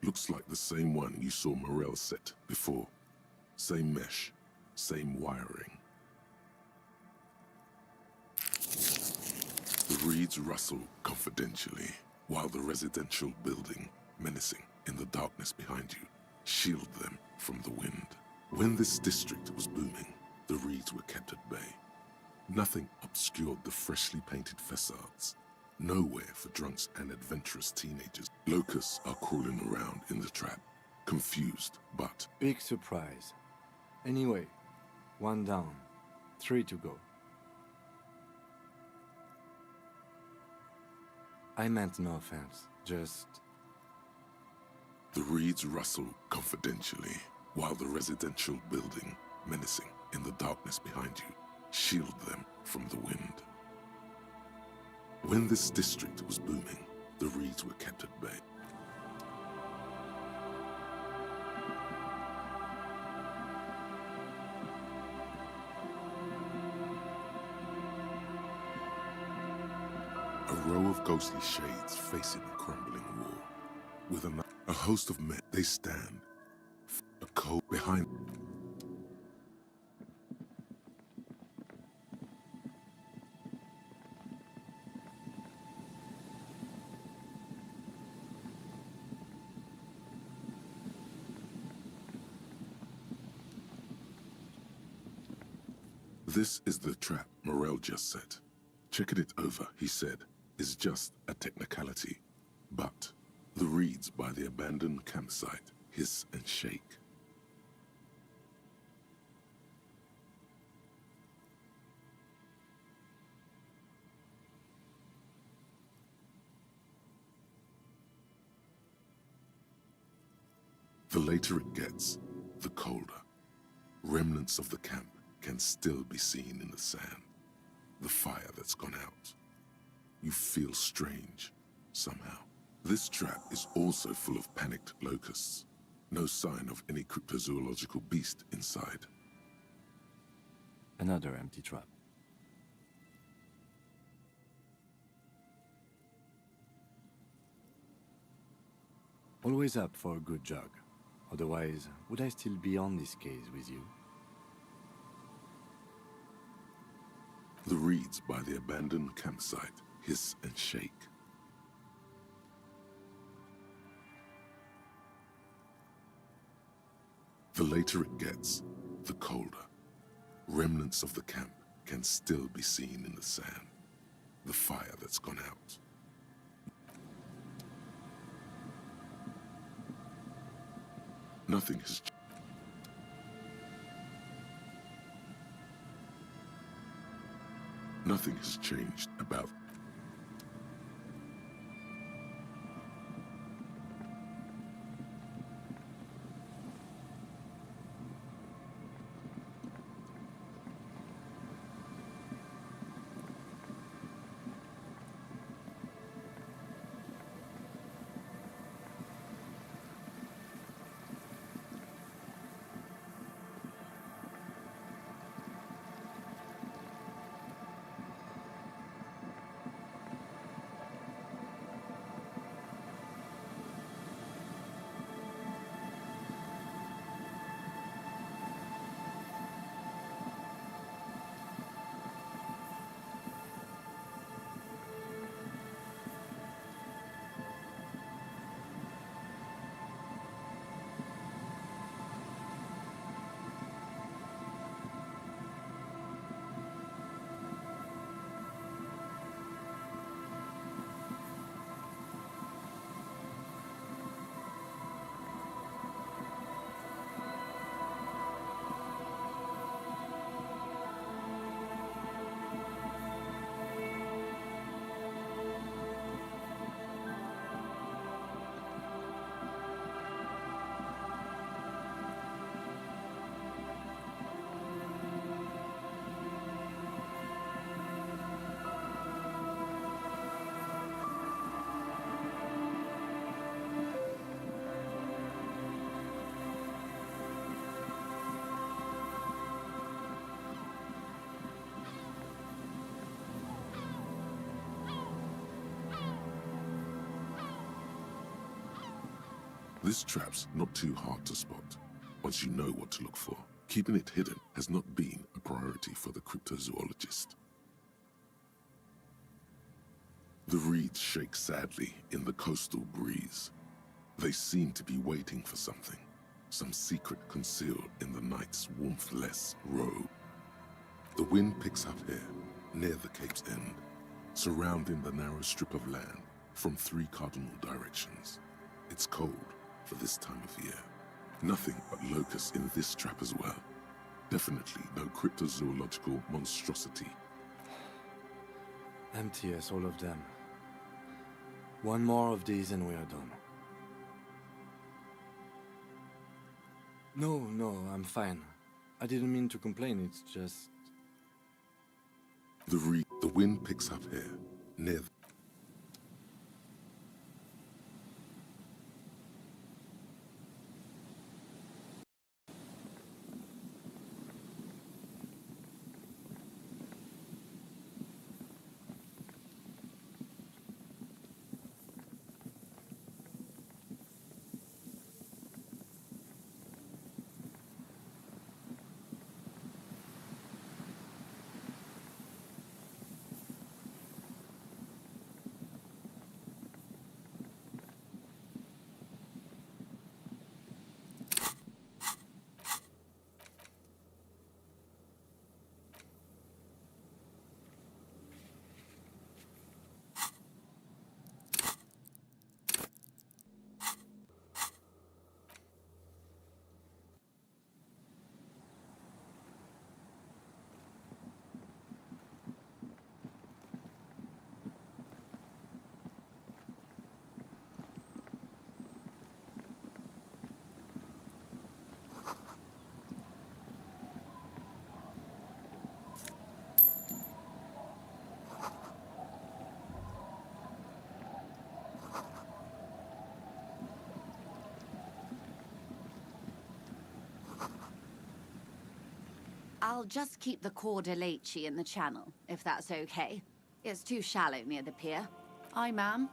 Looks like the same one you saw Morel set before. Same mesh, same wiring. The reeds rustle confidentially, while the residential building, menacing in the darkness behind you, shield them from the wind. When this district was booming, the reeds were kept at bay. Nothing obscured the freshly painted facades. Nowhere for drunks and adventurous teenagers. Locusts are crawling around in the trap, confused, but... Big surprise. Anyway, 1 down, 3 to go. I meant no offense, just... The reeds rustle confidentially, while the residential building, menacing in the darkness behind you, shield them from the wind. When this district was booming, the reeds were kept at bay. A row of ghostly shades facing a crumbling wall. With a host of men, they stand, a cold behind. This is the trap Morel just set. Checking it over, he said, is just a technicality. But the reeds by the abandoned campsite hiss and shake. The later it gets, the colder. Remnants of the camp can still be seen in the sand. The fire that's gone out. You feel strange, somehow. This trap is also full of panicked locusts. No sign of any cryptozoological beast inside. Another empty trap. Always up for a good jog. Otherwise, would I still be on this case with you? The reeds by the abandoned campsite hiss and shake. The later it gets, the colder. Remnants of the camp can still be seen in the sand. The fire that's gone out. Nothing has changed. Nothing has changed about. This trap's not too hard to spot, once you know what to look for. Keeping it hidden has not been a priority for the cryptozoologist. The reeds shake sadly in the coastal breeze. They seem to be waiting for something, some secret concealed in the night's warmth-less robe. The wind picks up here, near the cape's end, surrounding the narrow strip of land from 3 cardinal directions. It's cold for this time of year. Nothing but locusts in this trap as well. Definitely no cryptozoological monstrosity. Empty as all of them. One more of these and we are done. No, I'm fine. I didn't mean to complain, it's just... The wind picks up here, near... I'll just keep the Corda Lacey in the channel, if that's okay. It's too shallow near the pier. Aye, ma'am.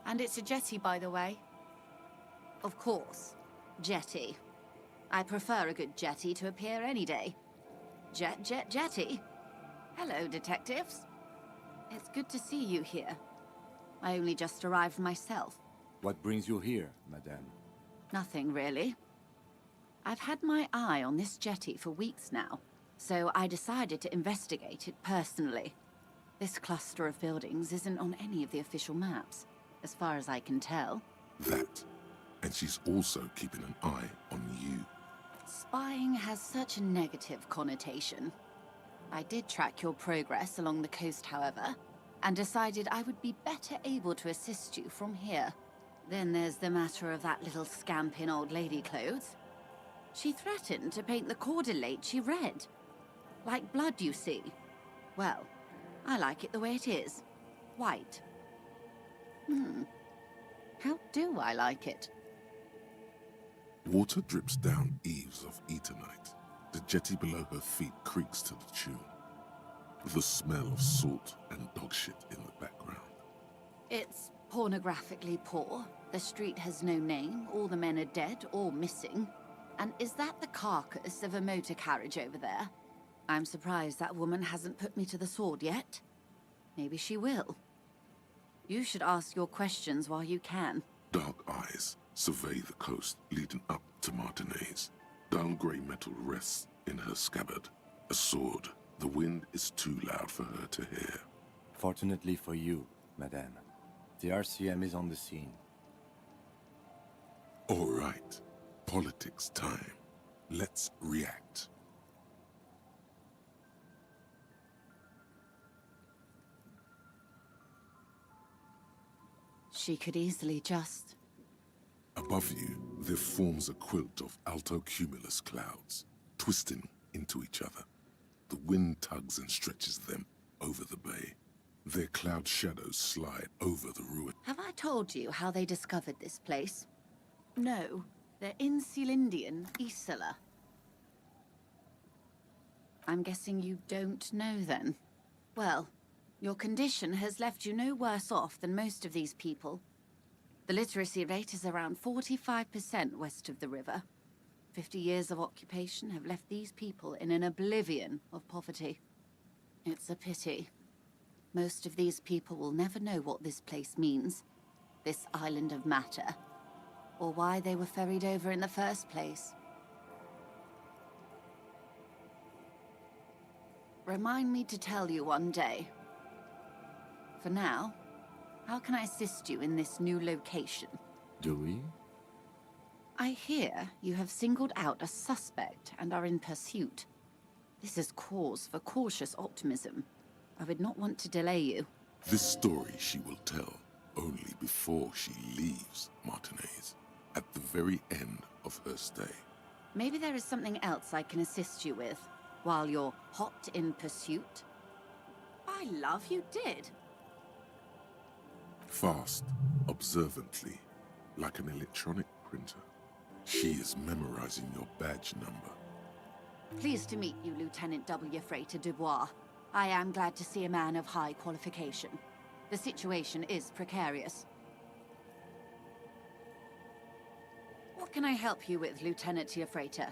And it's a jetty, by the way. Of course. Jetty. I prefer a good jetty to a pier any day. Jetty. Hello, detectives. It's good to see you here. I only just arrived myself. What brings you here, madame? Nothing, really. I've had my eye on this jetty for weeks now, so I decided to investigate it personally. This cluster of buildings isn't on any of the official maps, as far as I can tell. That. And she's also keeping an eye on you. Spying has such a negative connotation. I did track your progress along the coast, however, and decided I would be better able to assist you from here. Then there's the matter of that little scamp in old lady clothes. She threatened to paint the Corda Lacey red. Like blood, you see. Well, I like it the way it is. White. How do I like it? Water drips down eaves of Eternite. The jetty below her feet creaks to the tune. The smell of salt and dog shit in the background. It's pornographically poor. The street has no name. All the men are dead or missing. And is that the carcass of a motor carriage over there? I'm surprised that woman hasn't put me to the sword yet. Maybe she will. You should ask your questions while you can. Dark eyes survey the coast leading up to Martinez. Dull grey metal rests in her scabbard. A sword. The wind is too loud for her to hear. Fortunately for you, madame, the RCM is on the scene. All right. Politics time. Let's react. She could easily just... Above you, there forms a quilt of altocumulus clouds, twisting into each other. The wind tugs and stretches them over the bay. Their cloud shadows slide over the ruin. Have I told you how they discovered this place? No. They're in Celindian, Isola. I'm guessing you don't know then. Well, your condition has left you no worse off than most of these people. The literacy rate is around 45% west of the river. 50 years of occupation have left these people in an oblivion of poverty. It's a pity. Most of these people will never know what this place means, this island of matter, or why they were ferried over in the first place. Remind me to tell you one day. For now, how can I assist you in this new location? Do we? I hear you have singled out a suspect and are in pursuit. This is cause for cautious optimism. I would not want to delay you. This story she will tell only before she leaves Martinez, at the very end of her stay. Maybe there is something else I can assist you with, while you're hot in pursuit? I love you did. Fast, observantly, like an electronic printer. She is memorizing your badge number. Pleased to meet you, Lieutenant W. Freighter Dubois. I am glad to see a man of high qualification. The situation is precarious. What can I help you with, Lieutenant Freighter?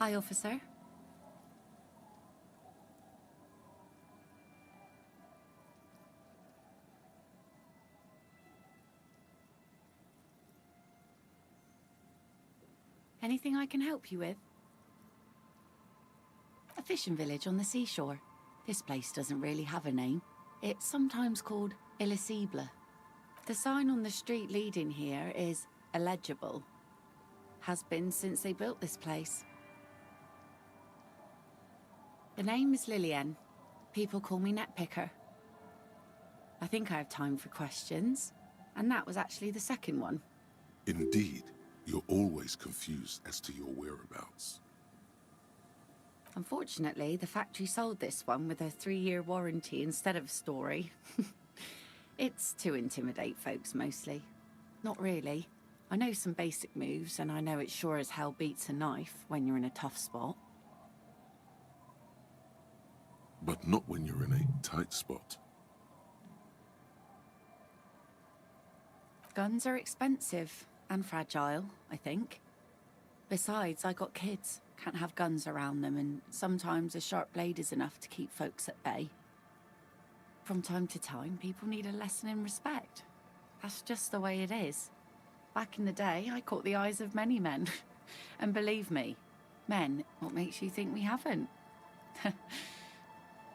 Hi, officer. Anything I can help you with? A fishing village on the seashore. This place doesn't really have a name. It's sometimes called Elysium. The sign on the street leading here is illegible. Has been since they built this place. The name is Lillian. People call me Netpicker. I think I have time for questions, and that was actually the second one. Indeed, you're always confused as to your whereabouts. Unfortunately, the factory sold this one with a 3-year warranty instead of a story. It's to intimidate folks, mostly. Not really. I know some basic moves, and I know it sure as hell beats a knife when you're in a tough spot. But not when you're in a tight spot. Guns are expensive and fragile, I think. Besides, I got kids. Can't have guns around them, and sometimes a sharp blade is enough to keep folks at bay. From time to time, people need a lesson in respect. That's just the way it is. Back in the day, I caught the eyes of many men. And believe me, men, what makes you think we haven't?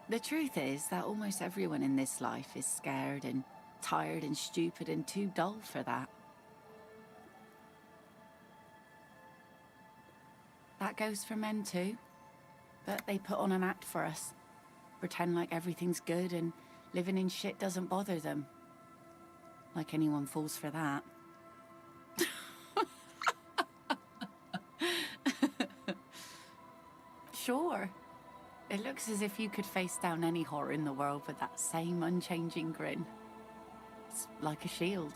The truth is that almost everyone in this life is scared and tired and stupid and too dull for that. That goes for men too. But they put on an act for us. Pretend like everything's good and living in shit doesn't bother them. Like anyone falls for that. Sure. It looks as if you could face down any horror in the world with that same unchanging grin. It's like a shield.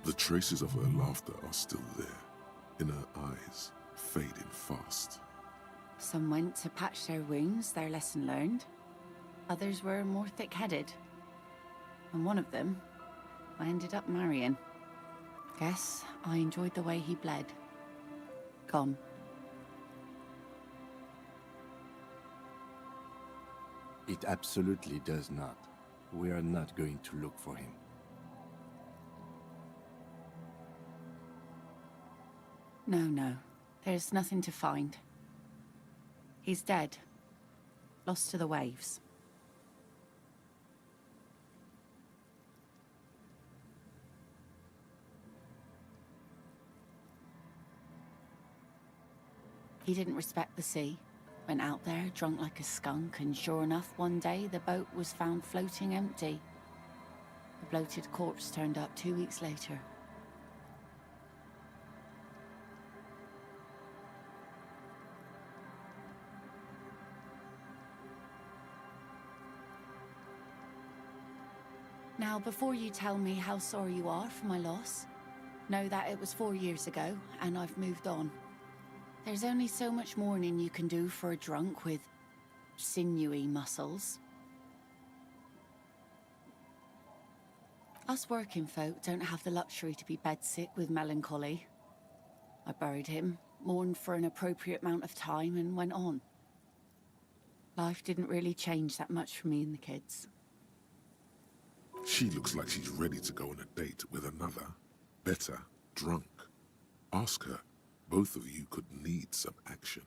The traces of her laughter are still there, in her eyes, fading fast. Some went to patch their wounds, their lesson learned. Others were more thick-headed. And one of them, I ended up marrying. Guess I enjoyed the way he bled. Gone. It absolutely does not. We are not going to look for him. No. There's nothing to find. He's dead. Lost to the waves. He didn't respect the sea. Went out there, drunk like a skunk, and sure enough, one day the boat was found floating empty. The bloated corpse turned up 2 weeks later. Now, before you tell me how sorry you are for my loss, know that it was 4 years ago, and I've moved on. There's only so much mourning you can do for a drunk with sinewy muscles. Us working folk don't have the luxury to be bedsick with melancholy. I buried him, mourned for an appropriate amount of time, and went on. Life didn't really change that much for me and the kids. She looks like she's ready to go on a date with another, better, drunk. Ask her. Both of you could need some action.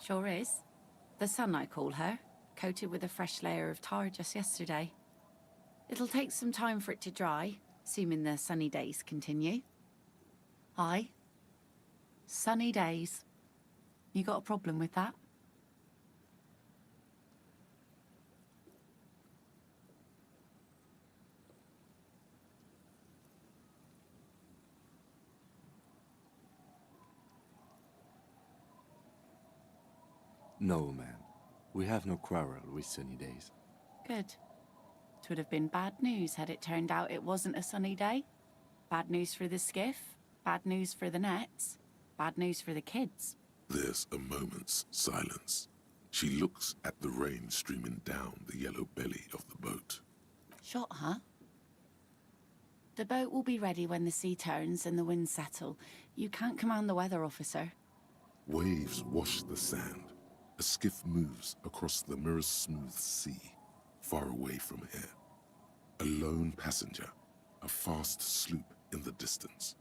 Sure is. The sun, I call her, coated with a fresh layer of tar just yesterday. It'll take some time for it to dry, assuming the sunny days continue. Aye. Sunny days. You got a problem with that? No, ma'am. We have no quarrel with sunny days. Good. It would have been bad news had it turned out it wasn't a sunny day. Bad news for the skiff, bad news for the nets, bad news for the kids. There's a moment's silence. She looks at the rain streaming down the yellow belly of the boat. Shot, huh? The boat will be ready when the sea turns and the winds settle. You can't command the weather, officer. Waves wash the sand. A skiff moves across the mirror-smooth sea, far away from here. A lone passenger, a fast sloop in the distance,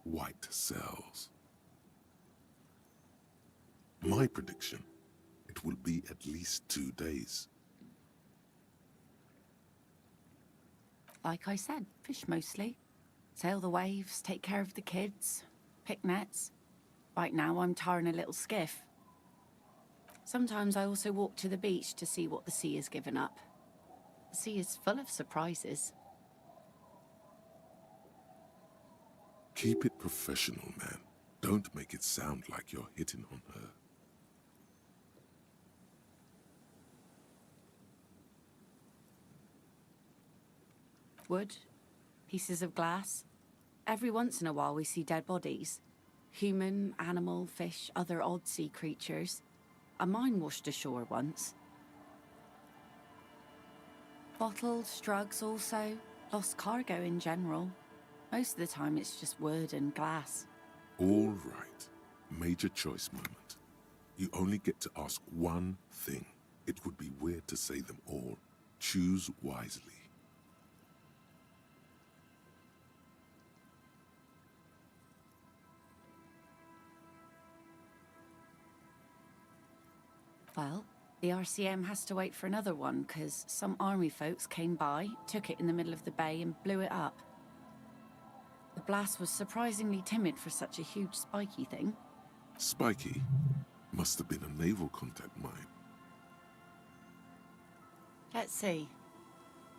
white sails. My prediction, it will be at least 2 days. Like I said, fish mostly. Sail the waves, take care of the kids, pick nets. Right now I'm tarring a little skiff. Sometimes I also walk to the beach to see what the sea has given up. The sea is full of surprises. Keep it professional, man. Don't make it sound like you're hitting on her. Wood, pieces of glass. Every once in a while we see dead bodies. Human, animal, fish, other odd sea creatures. A mine washed ashore once. Bottles, drugs also. Lost cargo in general. Most of the time it's just wood and glass. All right. Major choice moment. You only get to ask one thing. It would be weird to say them all. Choose wisely. Well, the RCM has to wait for another one, because some army folks came by, took it in the middle of the bay and blew it up. The blast was surprisingly timid for such a huge spiky thing. Spiky must have been a naval contact mine. Let's see.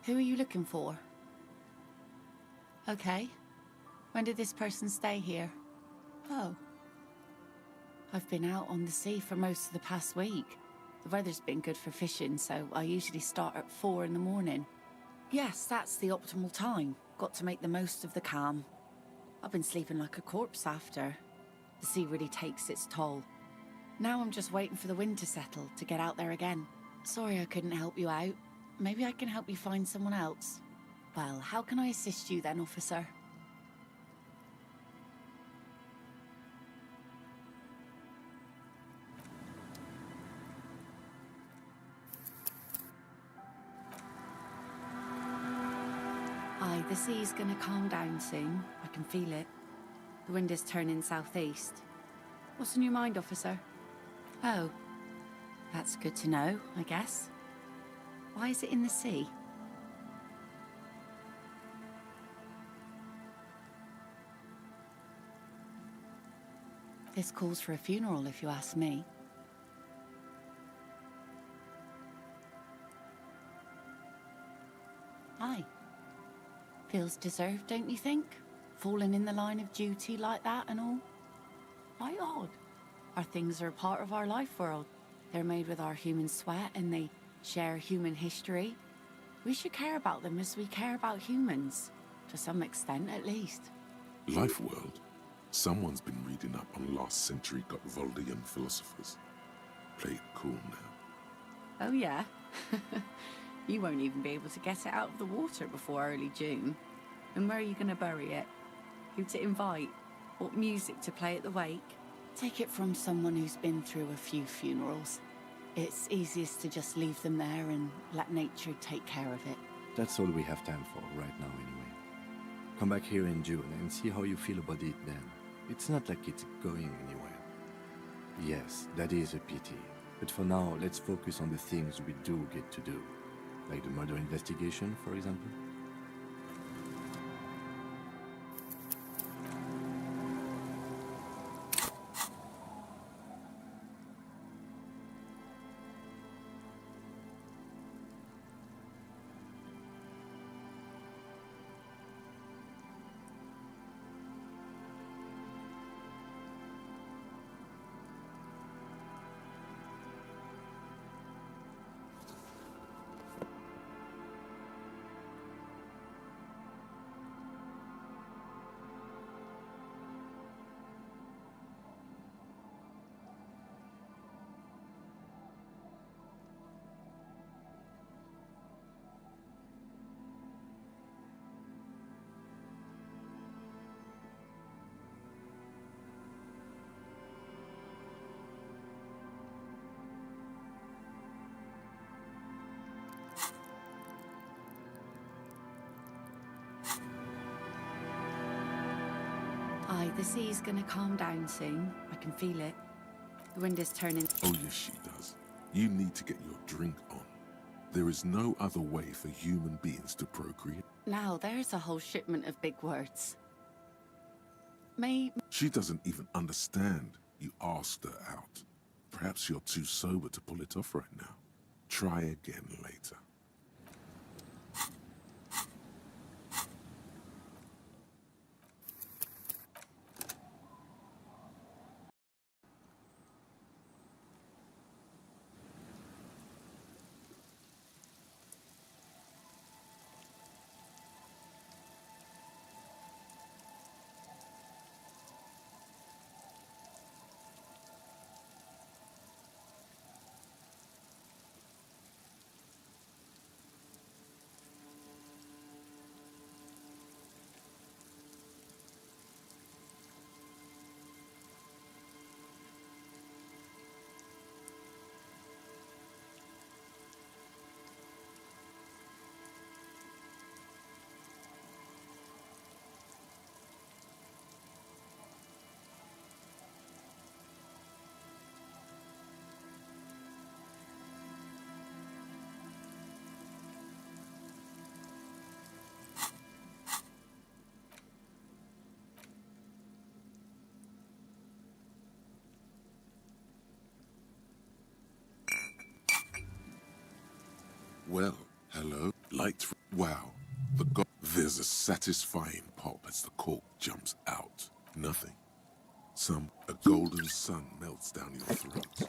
Who are you looking for? Okay. When did this person stay here? Oh. I've been out on the sea for most of the past week. The weather's been good for fishing, so I usually start at 4 in the morning. Yes, that's the optimal time. Got to make the most of the calm. I've been sleeping like a corpse after. The sea really takes its toll. Now I'm just waiting for the wind to settle to get out there again. Sorry I couldn't help you out. Maybe I can help you find someone else. Well, how can I assist you then, officer? Aye, the sea's gonna calm down soon. I can feel it. The wind is turning southeast. What's on your mind, officer? Oh, that's good to know, I guess. Why is it in the sea? This calls for a funeral, if you ask me. Aye. Feels deserved, don't you think? Falling in the line of duty like that and all? Why odd? Our things are a part of our life world. They're made with our human sweat and they share human history. We should care about them as we care about humans. To some extent, at least. Life world? Someone's been reading up on last century Gotwaldian philosophers. Play it cool now. Oh yeah? You won't even be able to get it out of the water before early June. And where are you going to bury it? Who to invite? What music to play at the wake? Take it from someone who's been through a few funerals. It's easiest to just leave them there and let nature take care of it. That's all we have time for right now anyway. Come back here in June and see how you feel about it then. It's not like it's going anywhere. Yes, that is a pity. But for now, let's focus on the things we do get to do. Like the murder investigation, for example. Aye, the sea's gonna calm down soon. I can feel it. The wind is turning. Oh yes, she does. You need to get your drink on. There is no other way for human beings to procreate. Now, there's a whole shipment of big words. May... She doesn't even understand you asked her out. Perhaps you're too sober to pull it off right now. Try again later. Well, hello. Lights. Wow. There's a satisfying pop as the cork jumps out. Nothing. A golden sun melts down your throat.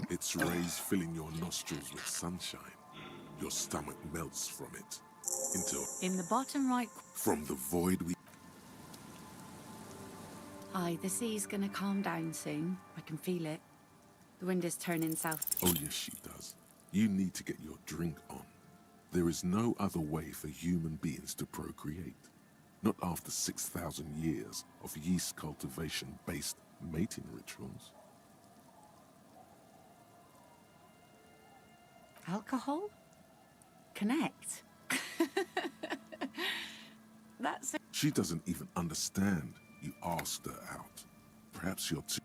Its rays filling your nostrils with sunshine. Your stomach melts from it. In the bottom right... From the void we... Aye, the sea's gonna calm down soon. I can feel it. The wind is turning south. Oh yes, she does. You need to get your drink on. There is no other way for human beings to procreate. Not after 6,000 years of yeast cultivation-based mating rituals. Alcohol? Connect. That's it. She doesn't even understand you asked her out. Perhaps you're too...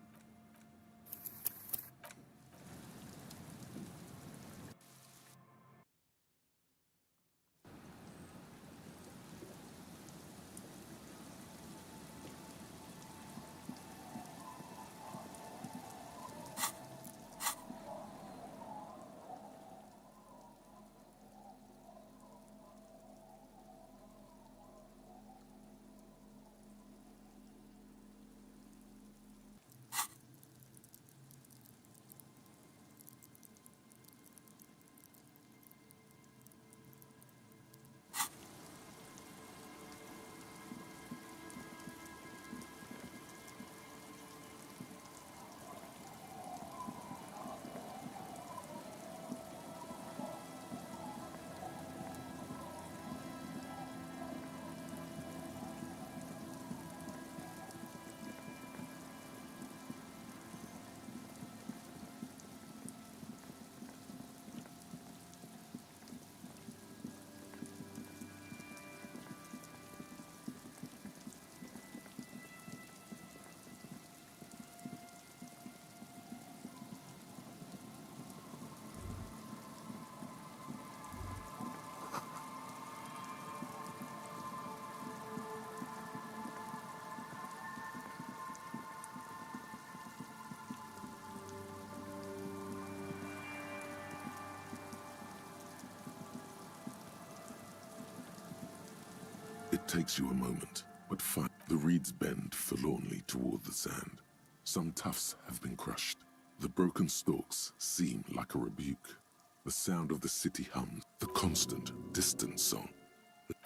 It takes you a moment, but the reeds bend forlornly toward the sand. Some tufts have been crushed. The broken stalks seem like a rebuke. The sound of the city hums, the constant, distant song.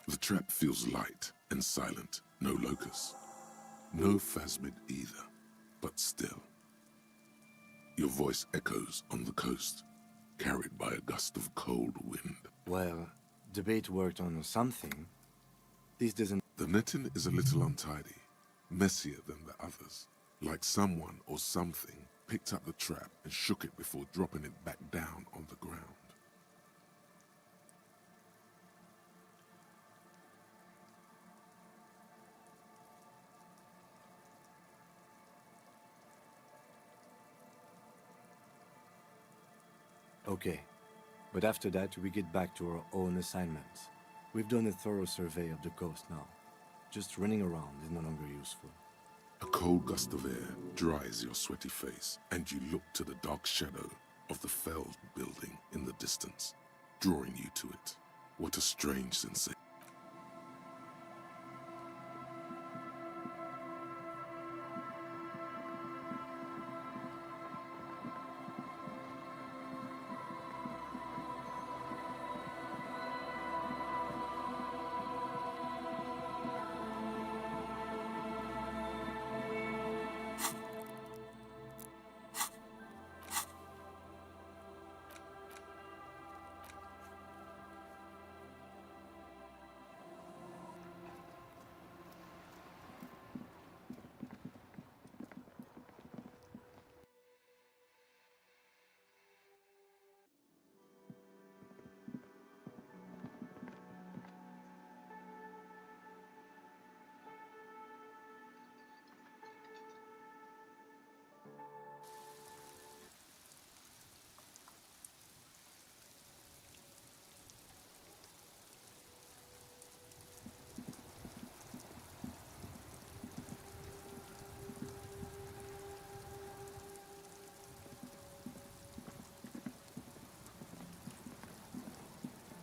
The trap feels light and silent, no locust. No phasmid either, but still. Your voice echoes on the coast, carried by a gust of cold wind. Well, debate worked on something. This doesn't... The netting is a little untidy, messier than the others. Like someone or something picked up the trap and shook it before dropping it back down on the ground. Okay. But after that, we get back to our own assignments. We've done a thorough survey of the coast now. Just running around is no longer useful. A cold gust of air dries your sweaty face, and you look to the dark shadow of the felled building in the distance, drawing you to it. What a strange sensation.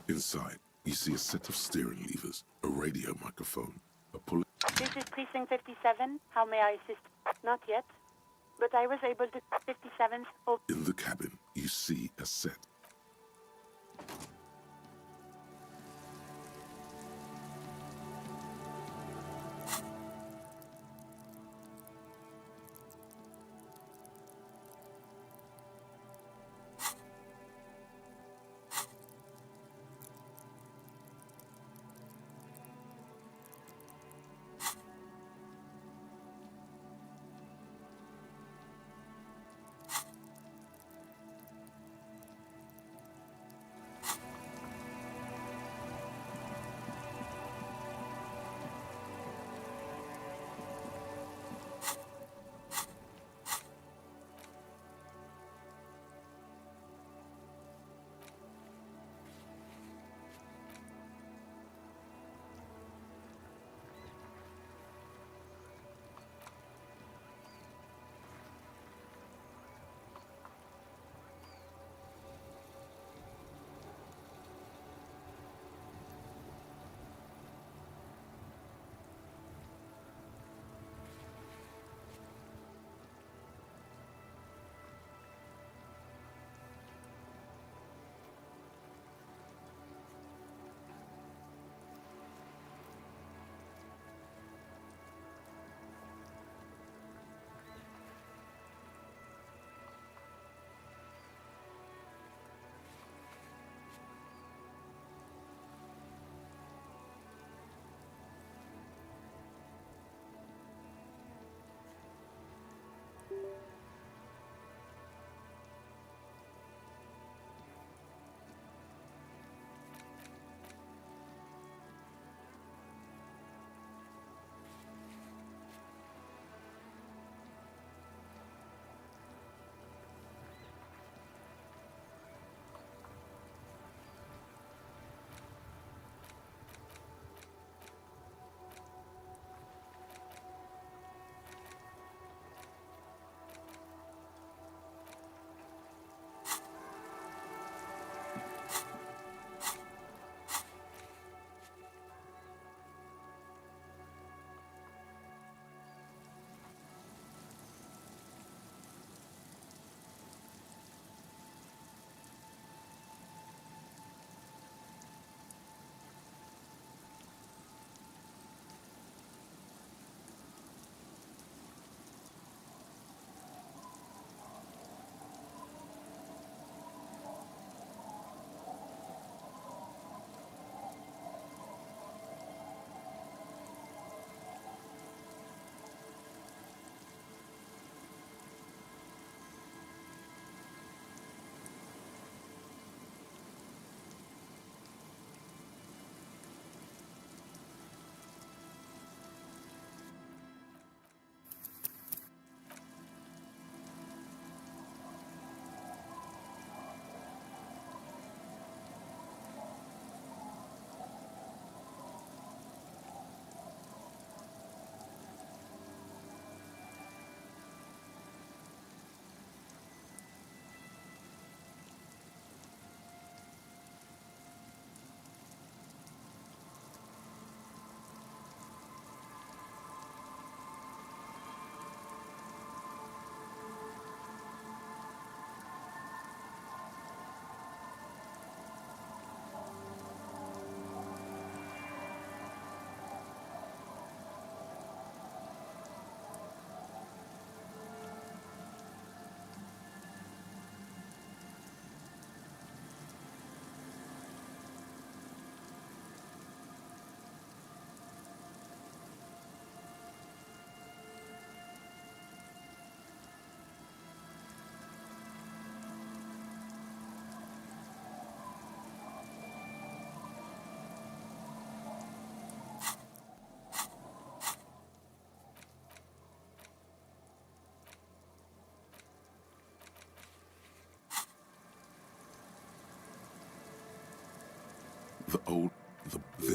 Inside, you see a set of steering levers, a radio microphone, a pull... This is Precinct 57. How may I assist? Not yet. but I was able to 57th. Oh, In the cabin, you see a set.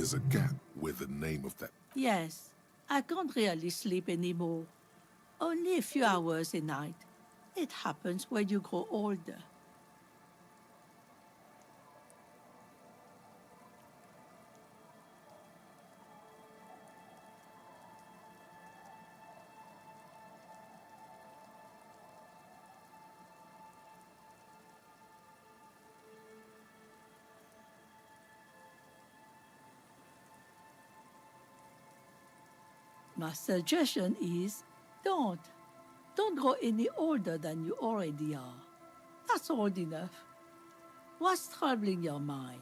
There's a gap where the name of that. Yes, I can't really sleep anymore. Only a few hours a night. It happens when you grow older. My suggestion is don't. Don't go any older than you already are. That's old enough. What's troubling your mind?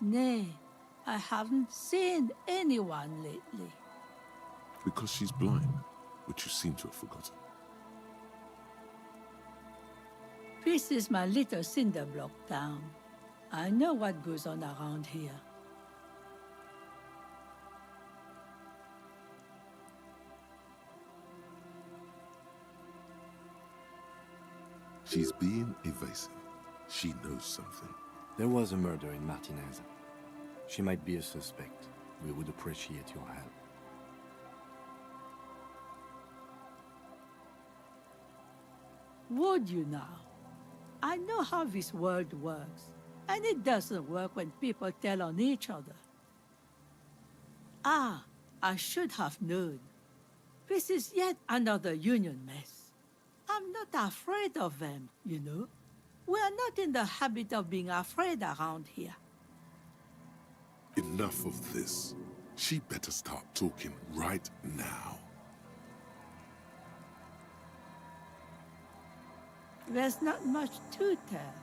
Nay, I haven't seen anyone lately. Because she's blind, which you seem to have forgotten. This is my little cinder block town. I know what goes on around here. She's being evasive. She knows something. There was a murder in Martinez. She might be a suspect. We would appreciate your help. Would you now? I know how this world works, and it doesn't work when people tell on each other. Ah, I should have known. This is yet another union mess. I'm not afraid of them, you know. We are not in the habit of being afraid around here. Enough of this. She better start talking right now. There's not much to tell.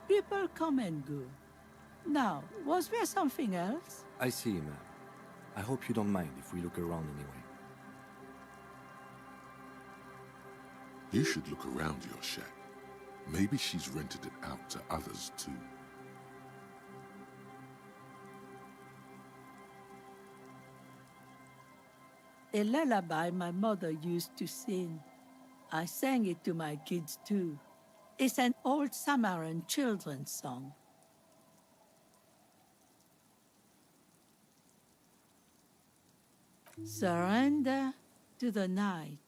People come and go. Now, was there something else? I see, ma'am. I hope you don't mind if we look around anyway. You should look around your shack. Maybe she's rented it out to others too. A lullaby my mother used to sing. I sang it to my kids too. It's an old Samaran children's song. Surrender to the night.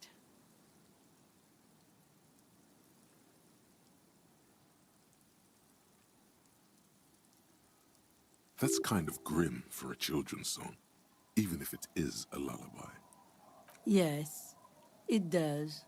That's kind of grim for a children's song, even if it is a lullaby. Yes, it does.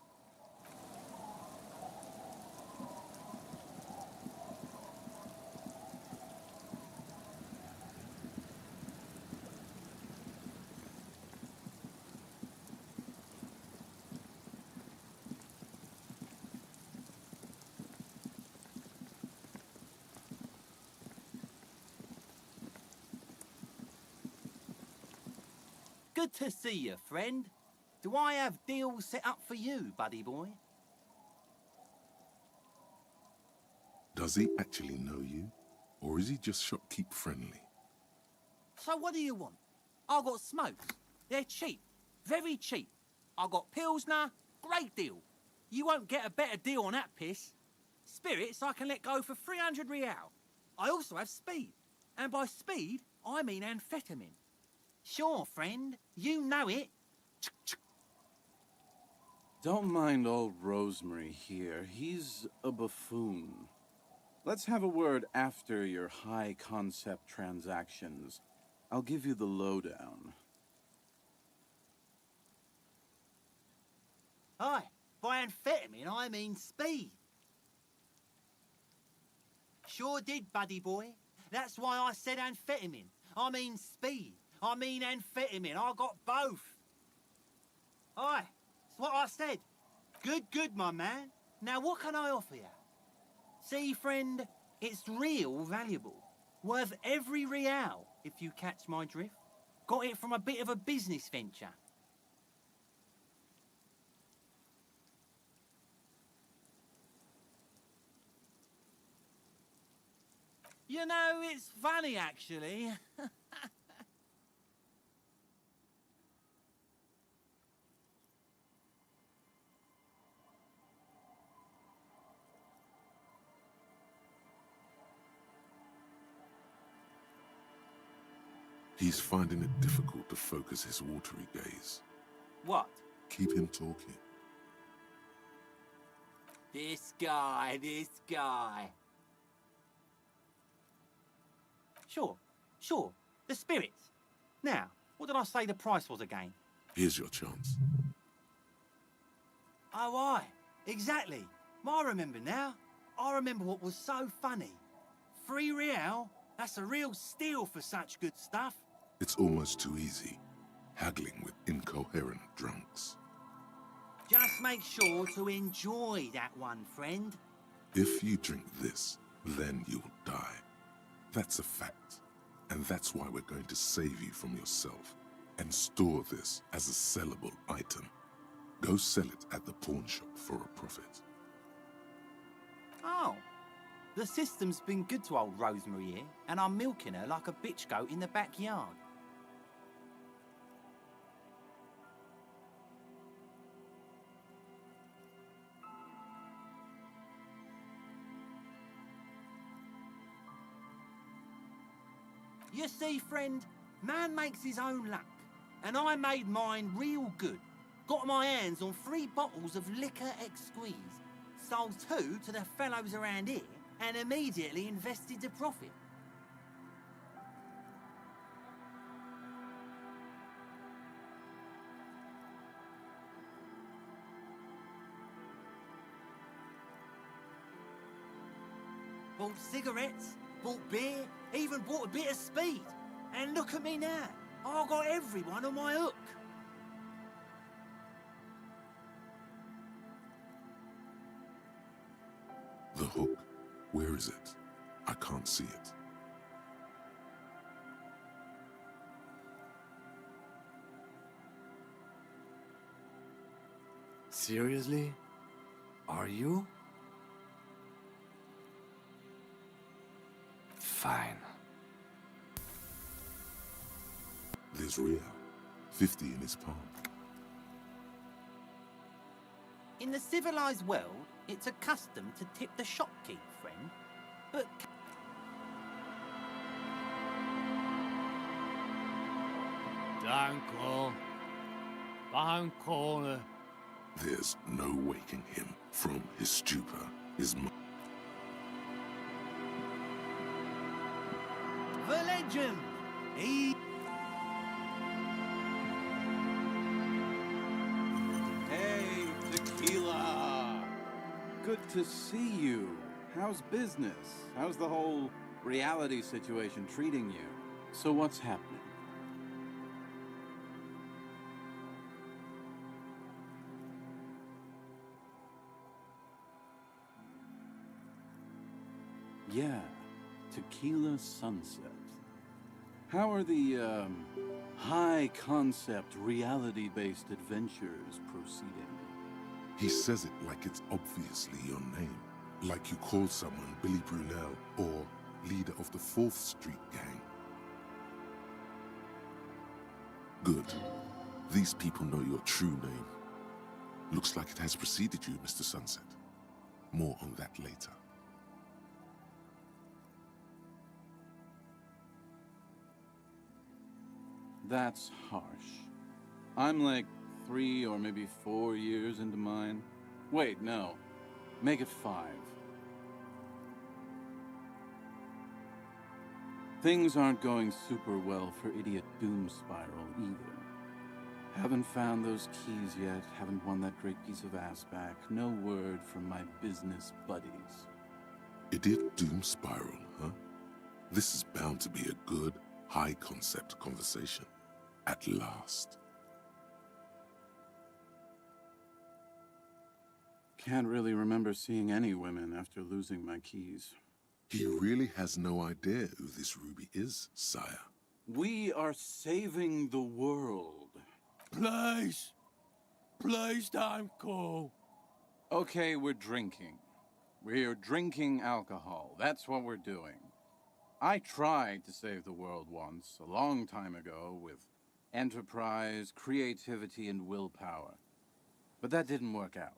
Good to see you, friend. Do I have deals set up for you, buddy boy? Does he actually know you? Or is he just shopkeep friendly? So what do you want? I got smokes. They're cheap. Very cheap. I got Pilsner. Great deal. You won't get a better deal on that piss. Spirits I can let go for 300 real. I also have speed. And by speed, I mean amphetamine. Sure, friend. You know it. Don't mind old Rosemary here. He's a buffoon. Let's have a word after your high-concept transactions. I'll give you the lowdown. Aye, by amphetamine I mean speed. Sure did, buddy boy. That's why I said amphetamine. I mean speed. I mean amphetamine. I got both. Aye, that's what I said. Good, my man. Now what can I offer you? See, friend, it's real valuable. Worth every real, if you catch my drift. Got it from a bit of a business venture. You know, it's funny, actually. He's finding it difficult to focus his watery gaze. What? Keep him talking. This guy. Sure. The spirits. Now, what did I say the price was again? Here's your chance. Oh, aye. Exactly. I remember now. I remember what was so funny. 3 real? That's a real steal for such good stuff. It's almost too easy. haggling with incoherent drunks. Just make sure to enjoy that one, friend. If you drink this, then you'll die. That's a fact. And that's why we're going to save you from yourself and store this as a sellable item. Go sell it at the pawn shop for a profit. Oh, the system's been good to old Rosemary here, and I'm milking her like a bitch goat in the backyard. You see, friend, man makes his own luck, and I made mine real good. Got my hands on 3 bottles of liquor exquise, sold 2 to the fellows around here, and immediately invested the profit. Bought cigarettes, bought beer, even bought a bit of speed. And look at me now. I got everyone on my hook. The hook? Where is it? I can't see it. Seriously? Are you? Fine. There's Rio, 50 in his palm. In the civilized world, it's a custom to tip the shopkeep, friend. But Don't call. Don't call her. There's no waking him from his stupor. His the legend! He... Hey, Tequila! Good to see you. How's business? How's the whole reality situation treating you? So what's happening? Yeah, Tequila Sunset. How are the, high-concept, reality-based adventures proceeding? He says it like it's obviously your name. Like you call someone Billy Brunel or leader of the 4th Street Gang. Good. These people know your true name. Looks like it has preceded you, Mr. Sunset. More on that later. That's harsh. I'm like 3 or maybe 4 years into mine. Wait, no. Make it 5. Things aren't going super well for Idiot Doom Spiral either. Haven't found those keys yet, haven't won that great piece of ass back. No word from my business buddies. Idiot Doom Spiral, huh? This is bound to be a good, high-concept conversation. At last. Can't really remember seeing any women after losing my keys. He really has no idea who this Ruby is, sire. We are saving the world. Please. Please don't call. Okay, we're drinking. We're drinking alcohol. That's what we're doing. I tried to save the world once, a long time ago, with enterprise, creativity, and willpower. But that didn't work out.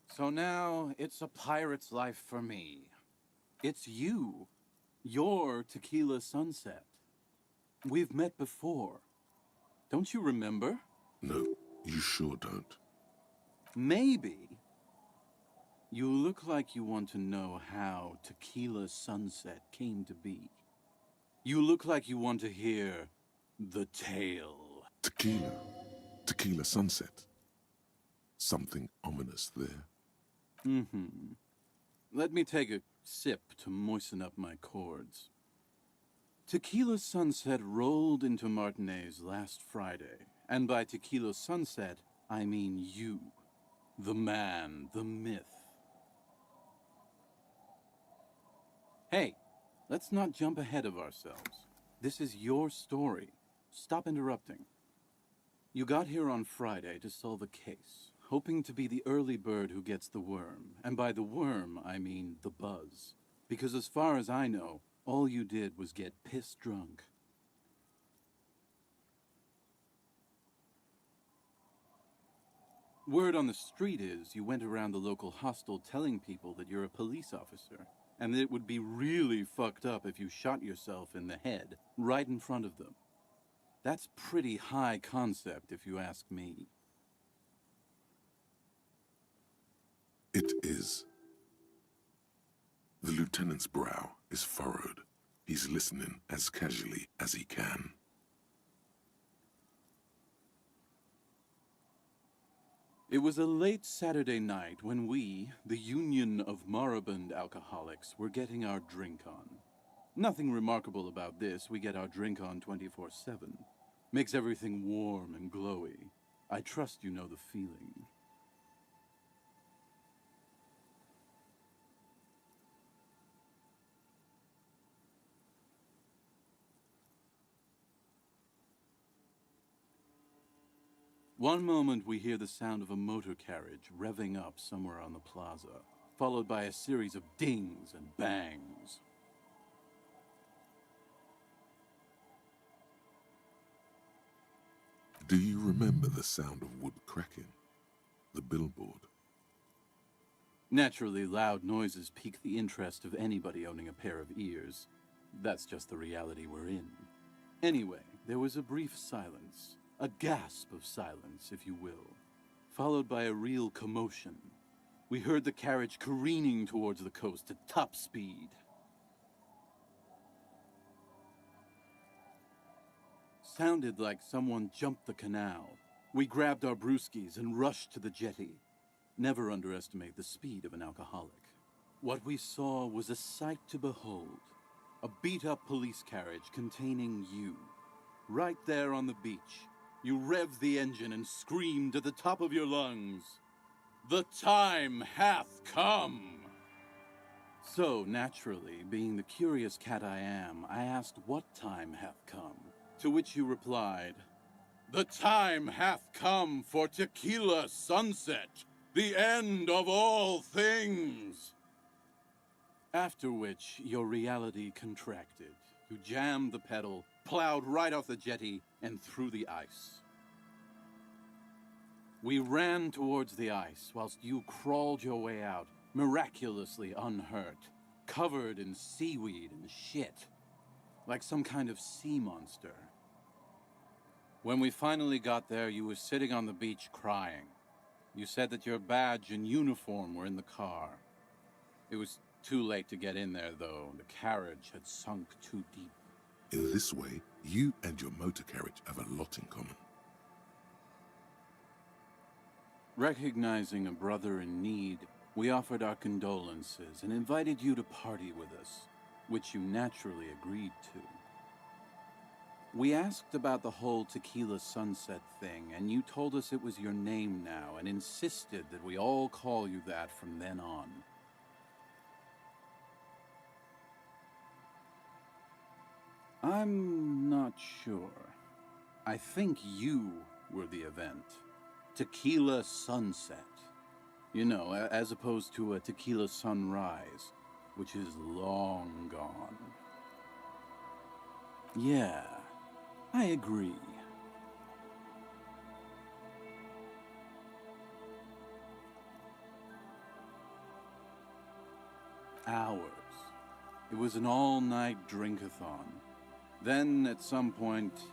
So now, it's a pirate's life for me. It's you. You're Tequila Sunset. We've met before. Don't you remember? No, you sure don't. Maybe. You look like you want to know how Tequila Sunset came to be. You look like you want to hear the tale. Tequila. Tequila Sunset. Something ominous there. Let me take a sip to moisten up my chords. Tequila Sunset rolled into Martinez last Friday, and by Tequila Sunset, I mean you. The man, the myth. Hey, let's not jump ahead of ourselves. This is your story. Stop interrupting. You got here on Friday to solve a case, hoping to be the early bird who gets the worm. And by the worm, I mean the buzz. Because as far as I know, all you did was get piss drunk. Word on the street is you went around the local hostel telling people that you're a police officer, and that it would be really fucked up if you shot yourself in the head right in front of them. That's pretty high concept, if you ask me. It is. The lieutenant's brow is furrowed. He's listening as casually as he can. It was a late Saturday night when we, the Union of Moribund Alcoholics, were getting our drink on. Nothing remarkable about this. We get our drink on 24/7. Makes everything warm and glowy. I trust you know the feeling. One moment we hear the sound of a motor carriage revving up somewhere on the plaza, followed by a series of dings and bangs. Do you remember the sound of wood cracking? The billboard? Naturally, loud noises pique the interest of anybody owning a pair of ears. That's just the reality we're in. Anyway, there was a brief silence. A gasp of silence, if you will, followed by a real commotion. We heard the carriage careening towards the coast at top speed. Sounded like someone jumped the canal. We grabbed our brewskis and rushed to the jetty. Never underestimate the speed of an alcoholic. What we saw was a sight to behold. A beat-up police carriage containing you. Right there on the beach. You revved the engine and screamed at the top of your lungs, "The time hath come!" So, naturally, being the curious cat I am, I asked what time hath come, to which you replied, "The time hath come for Tequila Sunset, the end of all things!" After which, your reality contracted. You jammed the pedal, plowed right off the jetty, and through the ice. We ran towards the ice, whilst you crawled your way out, miraculously unhurt, covered in seaweed and shit, like some kind of sea monster. When we finally got there, you were sitting on the beach crying. You said that your badge and uniform were in the car. It was too late to get in there, though. The carriage had sunk too deep. In this way, you and your motor carriage have a lot in common. Recognizing a brother in need, we offered our condolences and invited you to party with us, which you naturally agreed to. We asked about the whole Tequila Sunset thing, and you told us it was your name now and insisted that we all call you that from then on. I'm not sure. I think you were the event. Tequila Sunset. You know, as opposed to a tequila sunrise, which is long gone. Yeah, I agree. Hours. It was an all-night drink-a-thon. Then, at some point,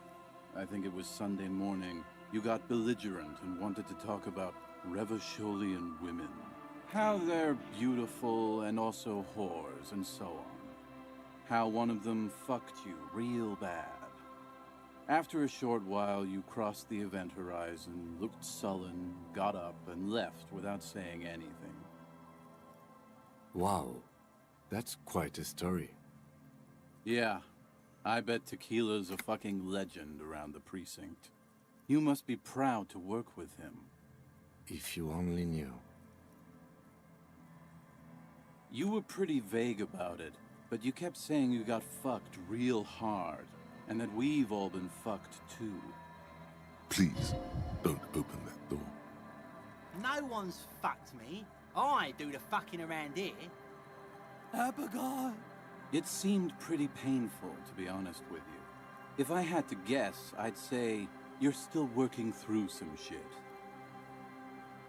I think it was Sunday morning, you got belligerent and wanted to talk about Revacholian women. How they're beautiful and also whores and so on. How one of them fucked you real bad. After a short while, you crossed the event horizon, looked sullen, got up, and left without saying anything. Wow, that's quite a story. Yeah, I bet Tequila's a fucking legend around the precinct. You must be proud to work with him. If you only knew. You were pretty vague about it, but you kept saying you got fucked real hard, and that we've all been fucked too. Please, don't open that door. No one's fucked me. I do the fucking around here. Abigail! It seemed pretty painful, to be honest with you. If I had to guess, I'd say you're still working through some shit.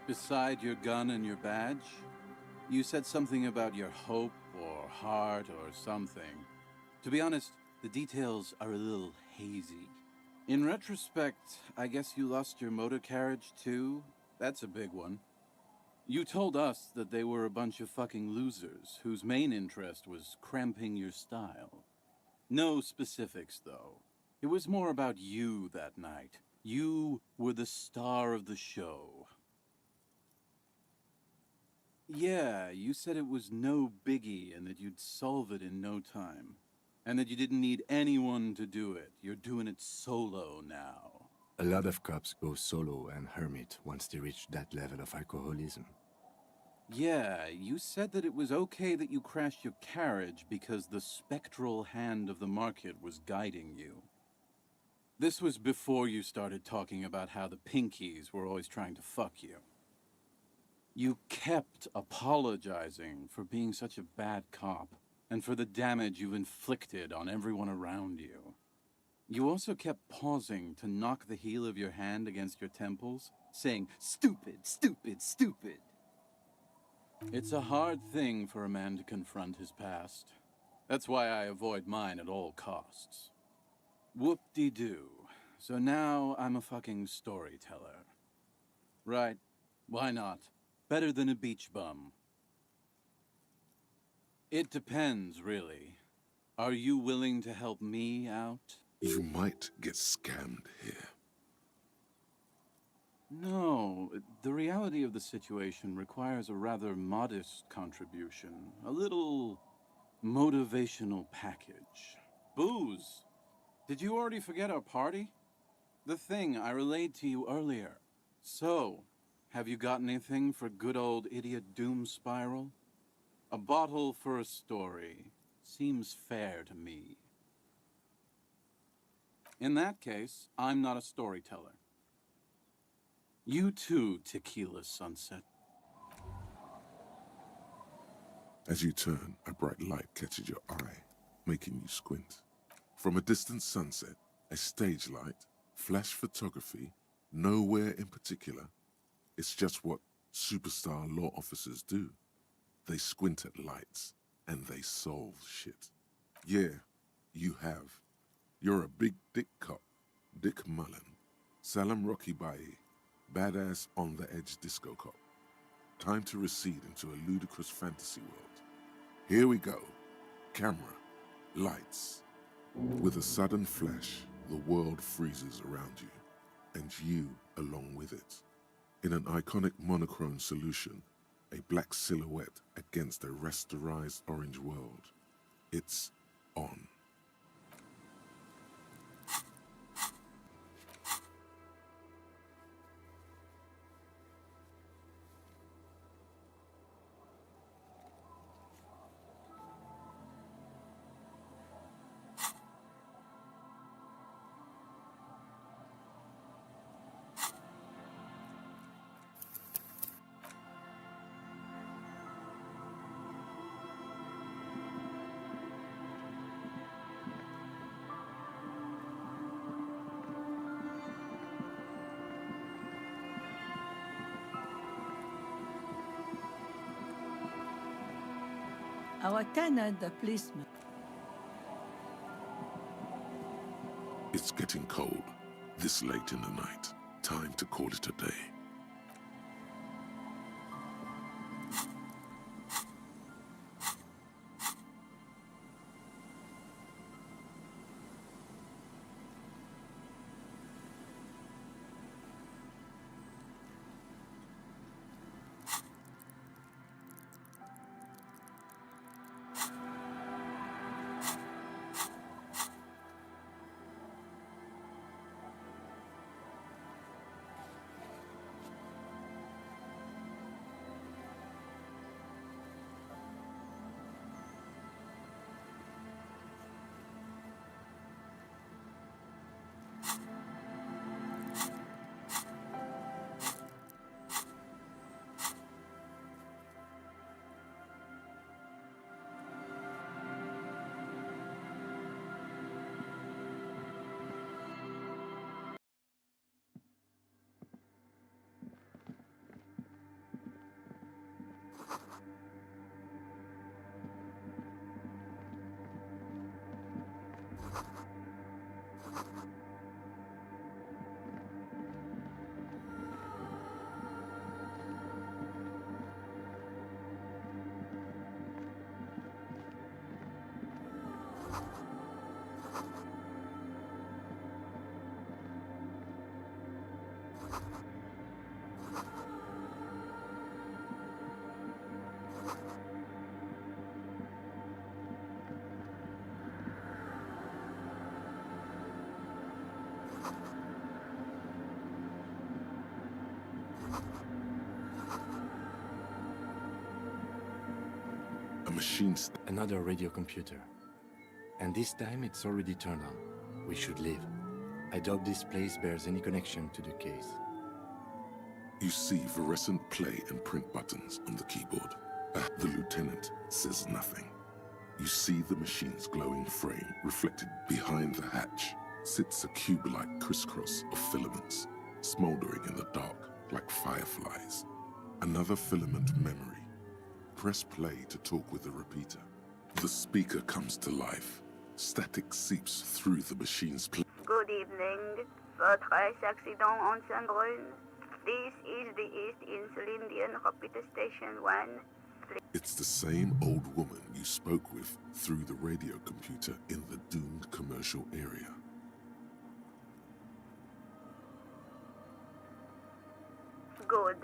Beside your gun and your badge, you said something about your hope or heart or something. To be honest, the details are a little hazy. In retrospect, I guess you lost your motor carriage too? That's a big one. You told us that they were a bunch of fucking losers whose main interest was cramping your style. No specifics, though. It was more about you that night. You were the star of the show. Yeah, you said it was no biggie and that you'd solve it in no time. And that you didn't need anyone to do it. You're doing it solo now. A lot of cops go solo and hermit once they reach that level of alcoholism. Yeah, you said that it was okay that you crashed your carriage because the spectral hand of the market was guiding you. This was before you started talking about how the Pinkies were always trying to fuck you. You kept apologizing for being such a bad cop and for the damage you've inflicted on everyone around you. You also kept pausing to knock the heel of your hand against your temples, saying, "Stupid, stupid, stupid." It's a hard thing for a man to confront his past. That's why I avoid mine at all costs. Whoop-de-doo. So now I'm a fucking storyteller. Right. Why not? Better than a beach bum. It depends, really. Are you willing to help me out? You might get scammed here. No, the reality of the situation requires a rather modest contribution. A little motivational package. Booze. Did you already forget our party? The thing I relayed to you earlier. So, have you got anything for good old idiot Doom Spiral? A bottle for a story. Seems fair to me. In that case, I'm not a storyteller. You too, Tequila Sunset. As you turn, a bright light catches your eye, making you squint. From a distant sunset, a stage light, flash photography, nowhere in particular. It's just what superstar law officers do. They squint at lights, and they solve shit. Yeah, you have. You're a big dick cop, Dick Mullen, Salam Rocky Bayi, badass on-the-edge disco cop. Time to recede into a ludicrous fantasy world. Here we go. Camera, lights. With a sudden flash, the world freezes around you, and you along with it. In an iconic monochrome solution, a black silhouette against a rasterized orange world. It's on. Our tenant, the policeman. It's getting cold, this late in the night. Time to call it a day. A machine Another radio computer. And this time it's already turned on. We should leave. I doubt this place bears any connection to the case. You see fluorescent play and print buttons on the keyboard. The lieutenant says nothing. You see the machine's glowing frame reflected behind the hatch sits a cube-like crisscross of filaments, smoldering in the dark like fireflies. Another filament memory. Press play to talk with the repeater. The speaker comes to life. Static seeps through the machine's Good evening. Votre accident on Saint-Brune. This is the East Insulindian Repeater Station 1. It's the same old woman you spoke with through the radio computer in the doomed commercial area. Good.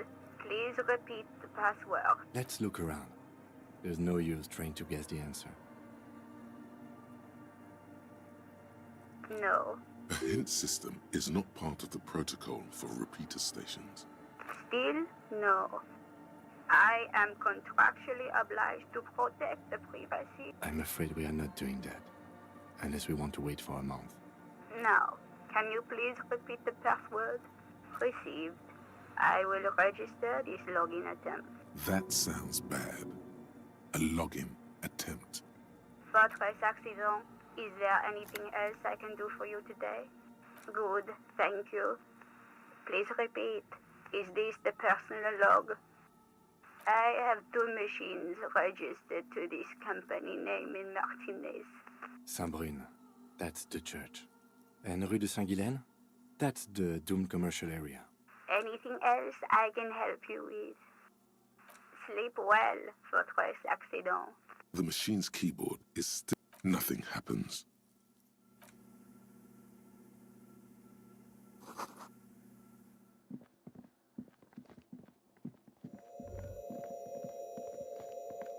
Please repeat the password. Let's look around. There's no use trying to guess the answer. No. A hint system is not part of the protocol for repeater stations. Still, no. I am contractually obliged to protect the privacy. I'm afraid we are not doing that. Unless we want to wait for a month. Now, can you please repeat the password? Received. I will register this login attempt. That sounds bad. A login attempt. Votre accident. Is there anything else I can do for you today? Good, thank you. Please repeat. Is this the personal log? I have 2 machines registered to this company name in Martinez. Saint-Brune, that's the church. And Rue de Saint-Guylaine? That's the doomed commercial area. Anything else I can help you with? Sleep well, votre accident. The machine's keyboard is still... Nothing happens.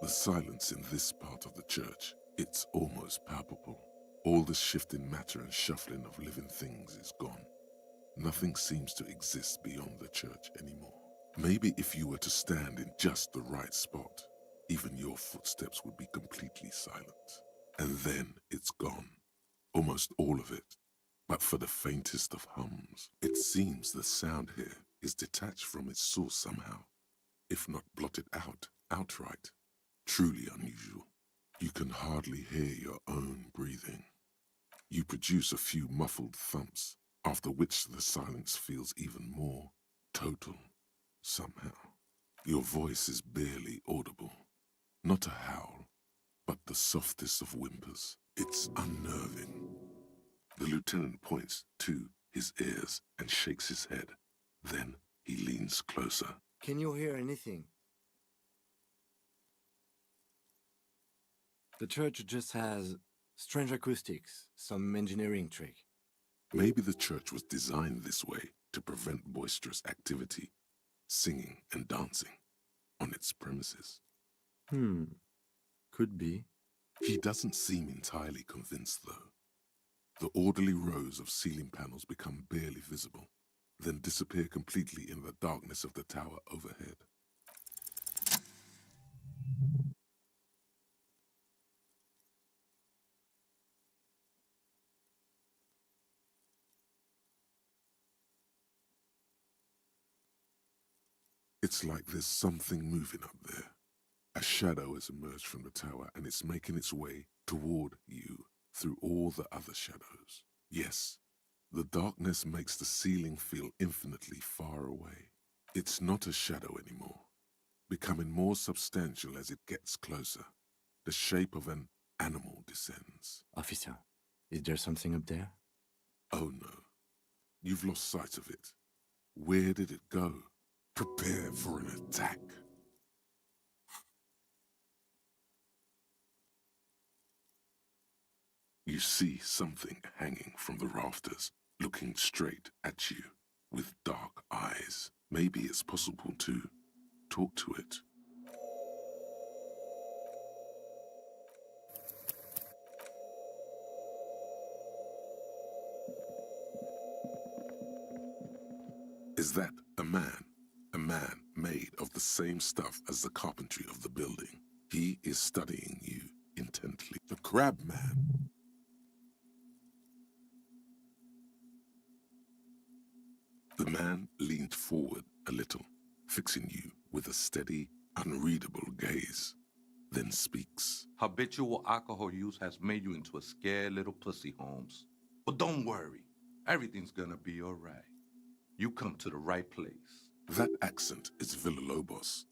The silence in this part of the church, it's almost palpable. All the shifting matter and shuffling of living things is gone. Nothing seems to exist beyond the church anymore. Maybe if you were to stand in just the right spot, even your footsteps would be completely silent. And then it's gone. Almost all of it. But for the faintest of hums, it seems the sound here is detached from its source somehow, if not blotted out outright. Truly unusual. You can hardly hear your own breathing. You produce a few muffled thumps, after which the silence feels even more total, somehow. Your voice is barely audible. Not a howl, but the softest of whimpers. It's unnerving. The lieutenant points to his ears and shakes his head. Then he leans closer. Can you hear anything? The church just has strange acoustics, some engineering trick. Maybe the church was designed this way to prevent boisterous activity, singing and dancing, on its premises. Could be. He doesn't seem entirely convinced, though. The orderly rows of ceiling panels become barely visible, then disappear completely in the darkness of the tower overhead. It's like there's something moving up there. A shadow has emerged from the tower and it's making its way toward you through all the other shadows. Yes, the darkness makes the ceiling feel infinitely far away. It's not a shadow anymore, becoming more substantial as it gets closer. The shape of an animal descends. Officer, is there something up there? Oh no, you've lost sight of it. Where did it go? Prepare for an attack. You see something hanging from the rafters, looking straight at you with dark eyes. Maybe it's possible to talk to it. Is that a man? A man made of the same stuff as the carpentry of the building. He is studying you intently. The crab man. The man leaned forward a little, fixing you with a steady, unreadable gaze, then speaks. Habitual alcohol use has made you into a scared little pussy, Holmes. But don't worry, everything's gonna be all right. You come to the right place. That accent is Villalobos,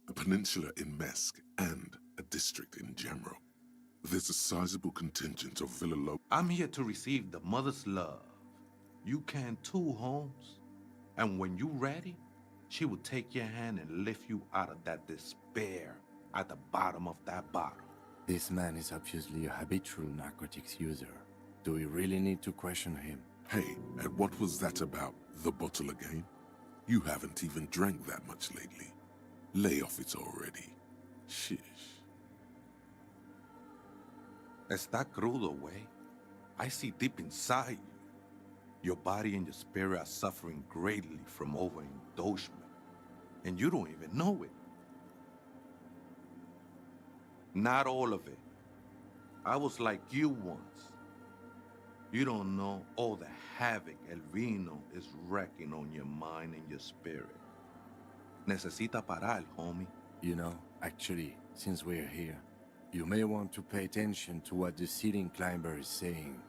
a peninsula in Mesk and a district in general. There's a sizable contingent of Villalobos. I'm here to receive the mother's love. You can too, Holmes. And when you ready, she will take your hand and lift you out of that despair at the bottom of that bottle. This man is obviously a habitual narcotics user. Do we really need to question him? Hey, and what was that about? The bottle again? You haven't even drank that much lately. Lay off it already. Shish. Está crudo, way. I see deep inside you. Your body and your spirit are suffering greatly from overindulgence, and you don't even know it. Not all of it. I was like you once. You don't know all the havoc El Vino is wrecking on your mind and your spirit. Necesita parar, homie. You know, actually, since we're here, you may want to pay attention to what the ceiling climber is saying.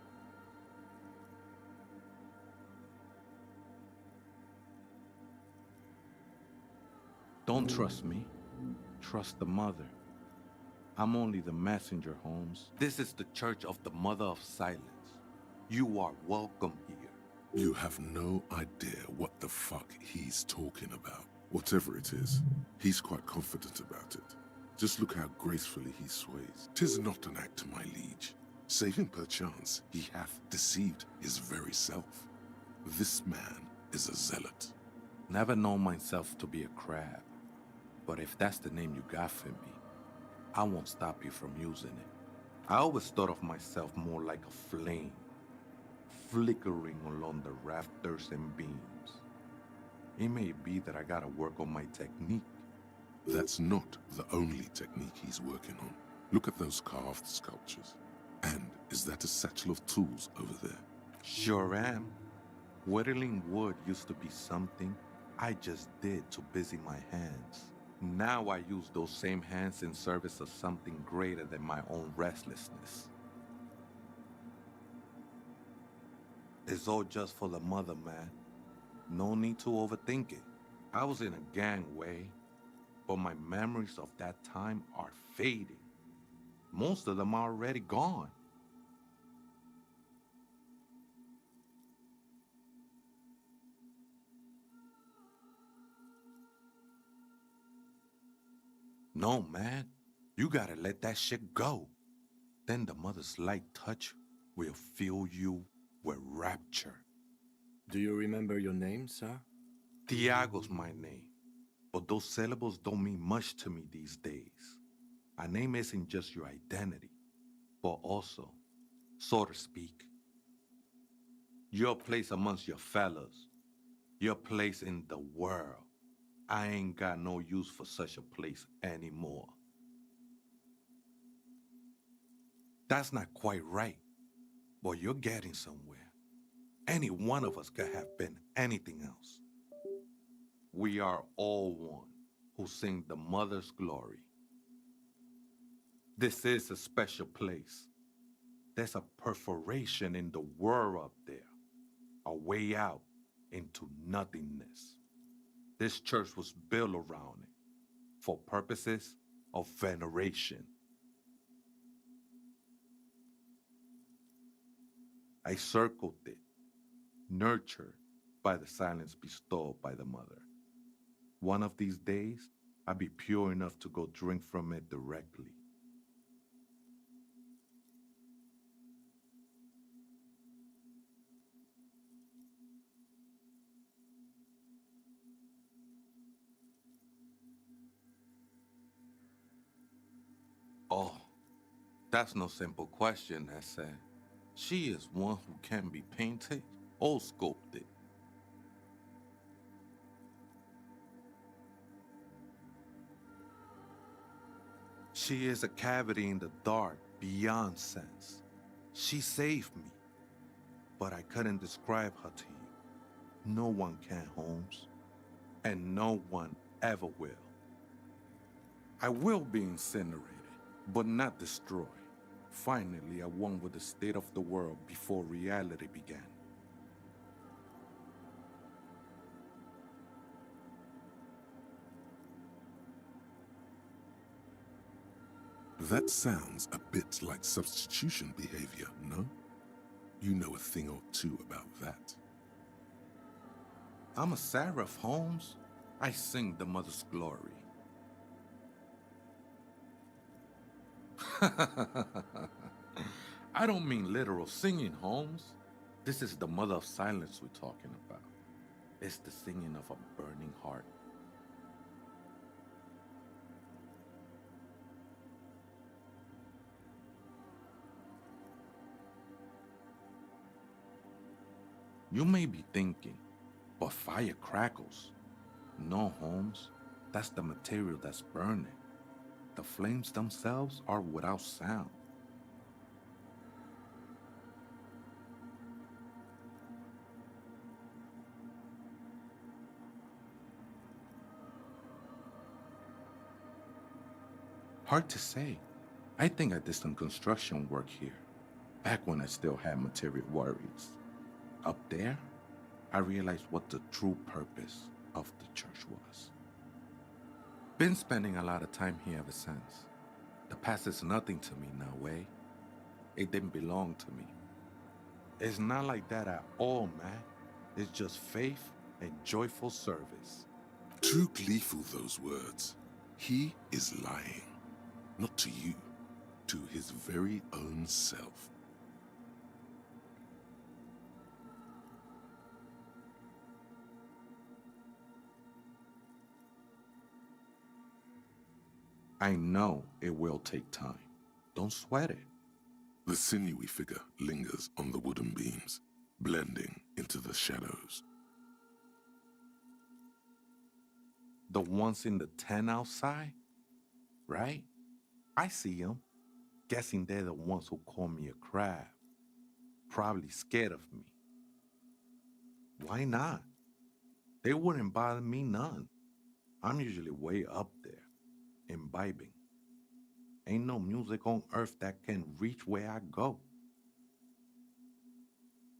Don't trust me. Trust the mother. I'm only the messenger, Holmes. This is the Church of the Mother of Silence. You are welcome here. You have no idea what the fuck he's talking about. Whatever it is, he's quite confident about it. Just look how gracefully he sways. 'Tis not an act, my liege. Save him perchance, he hath deceived his very self. This man is a zealot. Never known myself to be a crab. But if that's the name you got for me, I won't stop you from using it. I always thought of myself more like a flame, flickering along the rafters and beams. It may be that I gotta work on my technique. That's not the only technique he's working on. Look at those carved sculptures. And is that a satchel of tools over there? Sure am. Whittling wood used to be something I just did to busy my hands. Now I use those same hands in service of something greater than my own restlessness. It's all just for the mother, man. No need to overthink it. I was in a gang way, but my memories of that time are fading. Most of them are already gone. No, man. You gotta let that shit go. Then the mother's light touch will fill you with rapture. Do you remember your name, sir? Tiago's my name, but those syllables don't mean much to me these days. A name isn't just your identity, but also, so to speak, your place amongst your fellows, your place in the world. I ain't got no use for such a place anymore. That's not quite right, but you're getting somewhere. Any one of us could have been anything else. We are all one who sing the mother's glory. This is a special place. There's a perforation in the world up there, a way out into nothingness. This church was built around it for purposes of veneration. I circled it nurtured by the silence bestowed by the mother. One of these days, I'll be pure enough to go drink from it directly. Oh, that's no simple question, I said. She is one who can be painted or sculpted. She is a cavity in the dark beyond sense. She saved me, but I couldn't describe her to you. No one can, Holmes, and no one ever will. I will be incinerated, but not destroyed. Finally, I won with the state of the world before reality began. That sounds a bit like substitution behavior, no? You know a thing or two about that. I'm a seraph, Holmes. I sing the mother's glory. I don't mean literal singing, Holmes. This is the mother of silence we're talking about. It's the singing of a burning heart. You may be thinking, but fire crackles. No, Holmes. That's the material that's burning. The flames themselves are without sound. Hard to say. I think I did some construction work here, back when I still had material worries. Up there, I realized what the true purpose of the church was. Been spending a lot of time here ever since. The past is nothing to me now, eh? It didn't belong to me. It's not like that at all, man. It's just faith and joyful service. Too gleeful, those words. He is lying. Not to you, to his very own self. I know it will take time. Don't sweat it. The sinewy figure lingers on the wooden beams, blending into the shadows. The ones in the tent outside, right? I see them. Guessing they're the ones who call me a crab. Probably scared of me. Why not? They wouldn't bother me none. I'm usually way up there, imbibing. Ain't no music on earth that can reach where I go.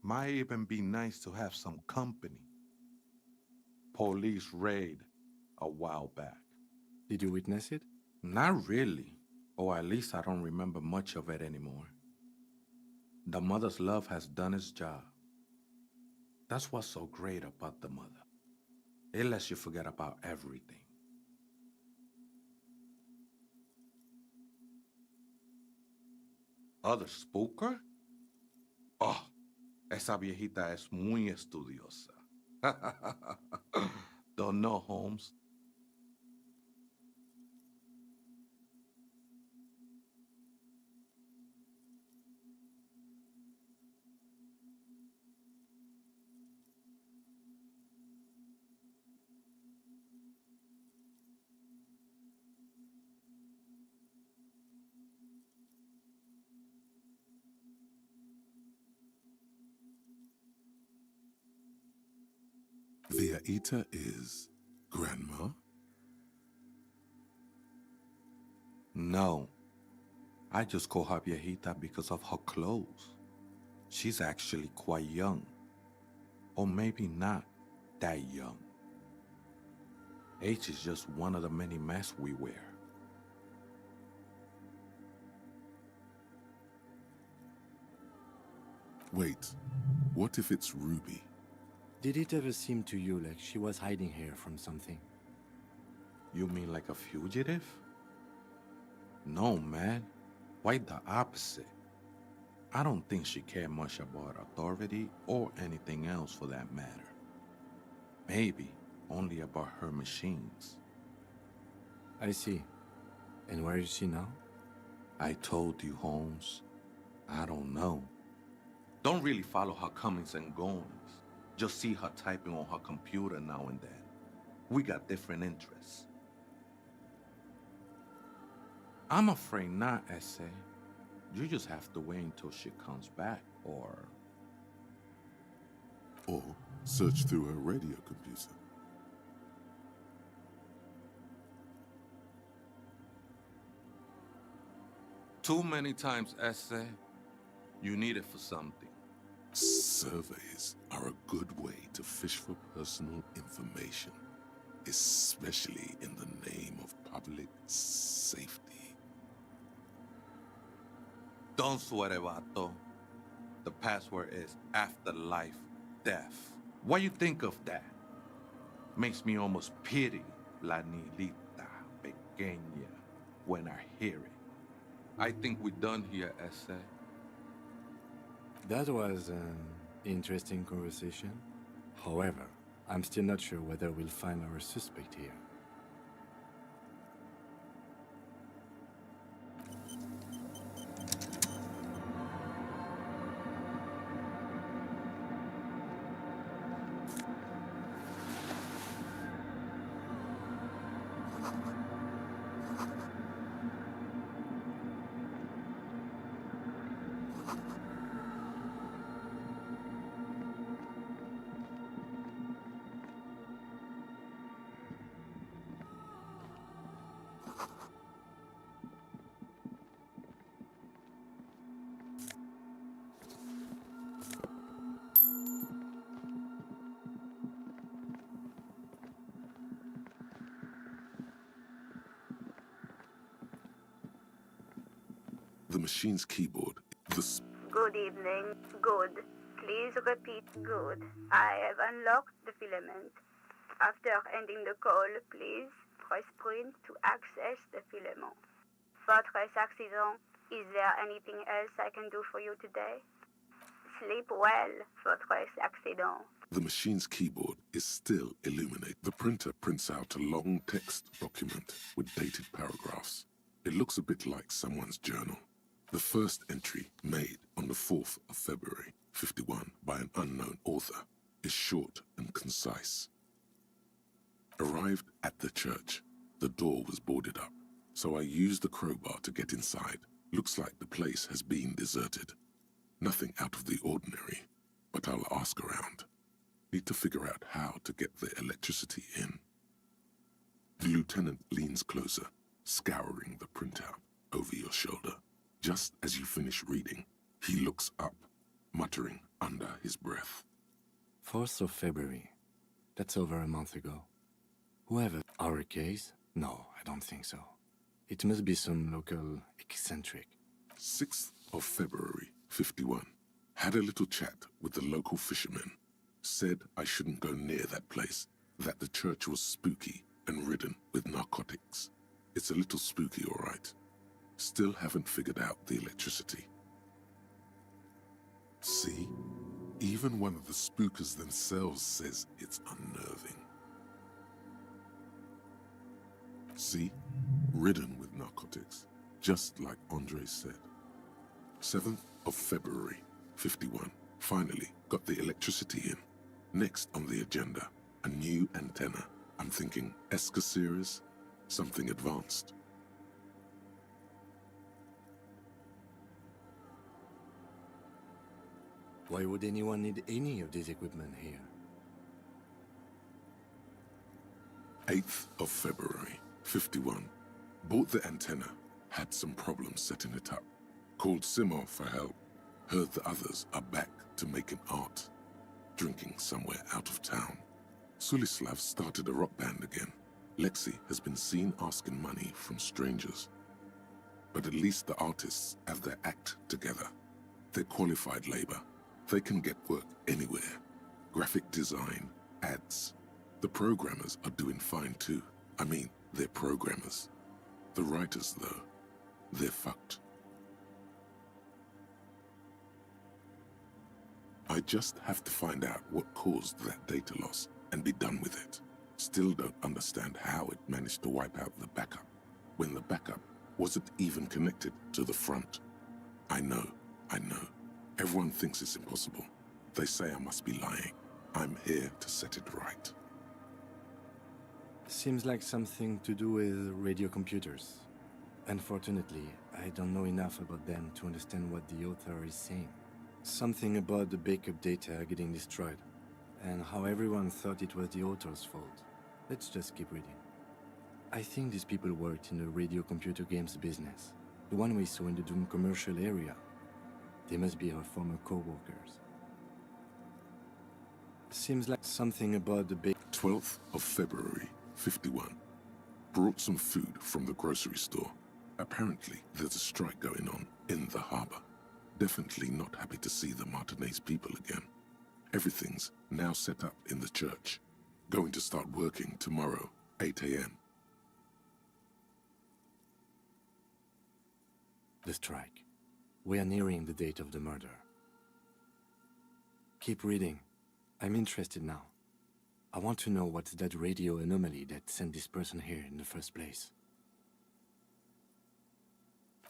Might even be nice to have some company. Police raid a while back. Did you witness it? Not really, or at least I don't remember much of it anymore. The mother's love has done its job. That's what's so great about the mother. It lets you forget about everything. Other spooker? Oh, esa viejita es muy estudiosa. Don't know, Holmes. Viejita is grandma? No, I just call her viejita because of her clothes. She's actually quite young. Or maybe not that young. Age is just one of the many masks we wear. Wait, what if it's Ruby? Did it ever seem to you like she was hiding here from something? You mean like a fugitive? No, man. Quite the opposite. I don't think she cared much about authority or anything else for that matter. Maybe only about her machines. I see. And where is she now? I told you, Holmes. I don't know. Don't really follow her comings and goings. Just see her typing on her computer now and then. We got different interests. I'm afraid not, Essay. You just have to wait until she comes back, or search through her radio computer. too many times, Essay. You need it for something. Surveys are a good way to fish for personal information, especially in the name of public safety. Don't sweat it, vato. The password is afterlife death. What you think of that? Makes me almost pity La Nilita Pequeña when I hear it. I think we're done here, Essay. That was an interesting conversation. However, I'm still not sure whether we'll find our suspect here. The machine's keyboard, Good evening. Good. Please repeat good. I have unlocked the filament. After ending the call, please press print to access the filament. Fortress Accident, is there anything else I can do for you today? Sleep well, Fortress Accident. The machine's keyboard is still illuminated. The printer prints out a long text document with dated paragraphs. It looks a bit like someone's journal. The first entry, made on the 4th of February, 51, by an unknown author, is short and concise. Arrived at the church, the door was boarded up, so I used the crowbar to get inside. Looks like the place has been deserted. Nothing out of the ordinary, but I'll ask around. Need to figure out how to get the electricity in. The lieutenant leans closer, scouring the printout over your shoulder. Just as you finish reading, he looks up, muttering under his breath. 4th of February. That's over a month ago. Whoever our case? No, I don't think so. It must be some local eccentric. 6th of February, 51. Had a little chat with the local fishermen. Said I shouldn't go near that place, that the church was spooky and ridden with narcotics. It's a little spooky, all right. Still haven't figured out the electricity. See? Even one of the spookers themselves says it's unnerving. See? Ridden with narcotics, just like Andre said. 7th of February, 51. Finally got the electricity in. Next on the agenda, a new antenna. I'm thinking Esca series, something advanced. Why would anyone need any of this equipment here? 8th of February, 51. Bought the antenna, had some problems setting it up. Called Simon for help. Heard the others are back to making art. Drinking somewhere out of town. Sulislav started a rock band again. Lexi has been seen asking money from strangers. But at least the artists have their act together. They're qualified labor. They can get work anywhere. graphic design, ads. The programmers are doing fine too. I mean, they're programmers. The writers, though, they're fucked. I just have to find out what caused that data loss and be done with it. Still don't understand how it managed to wipe out the backup, when the backup wasn't even connected to the front. I know. Everyone thinks it's impossible. They say I must be lying. I'm here to set it right. Seems like something to do with radio computers. Unfortunately, I don't know enough about them to understand what the author is saying. Something about the backup data getting destroyed, and how everyone thought it was the author's fault. Let's just keep reading. I think these people worked in the radio computer games business, the one we saw in the Doom commercial area. They must be our former co-workers. Seems like something about the 12th of February, 51. Brought some food from the grocery store. Apparently, there's a strike going on in the harbor. Definitely not happy to see the Martinez people again. Everything's now set up in the church. Going to start working tomorrow, 8 a.m. The strike. We are nearing the date of the murder. Keep reading. I'm interested now. I want to know what's that radio anomaly that sent this person here in the first place.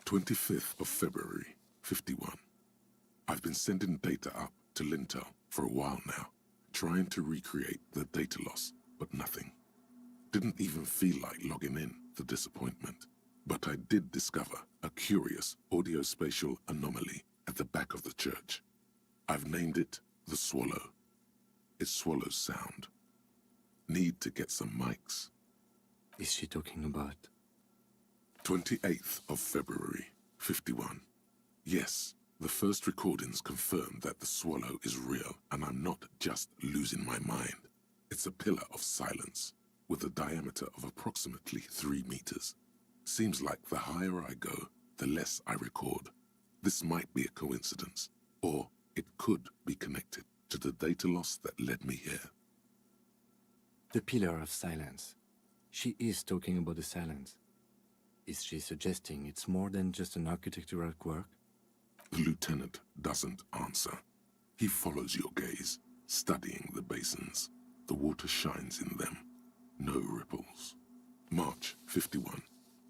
25th of February, 51. I've been sending data up to Lintel for a while now, trying to recreate the data loss, but nothing. Didn't even feel like logging in, the disappointment. But I did discover a curious audio-spatial anomaly at the back of the church. I've named it the Swallow. It swallows sound. Need to get some mics. Is she talking about? 28th of February, 51. Yes, the first recordings confirm that the Swallow is real and I'm not just losing my mind. It's a pillar of silence with a diameter of approximately 3 meters. Seems like the higher I go, the less I record. This might be a coincidence, or it could be connected to the data loss that led me here. The pillar of silence. She is talking about the silence. Is she suggesting it's more than just an architectural quirk? The lieutenant doesn't answer. He follows your gaze, studying the basins. The water shines in them. No ripples. March 51.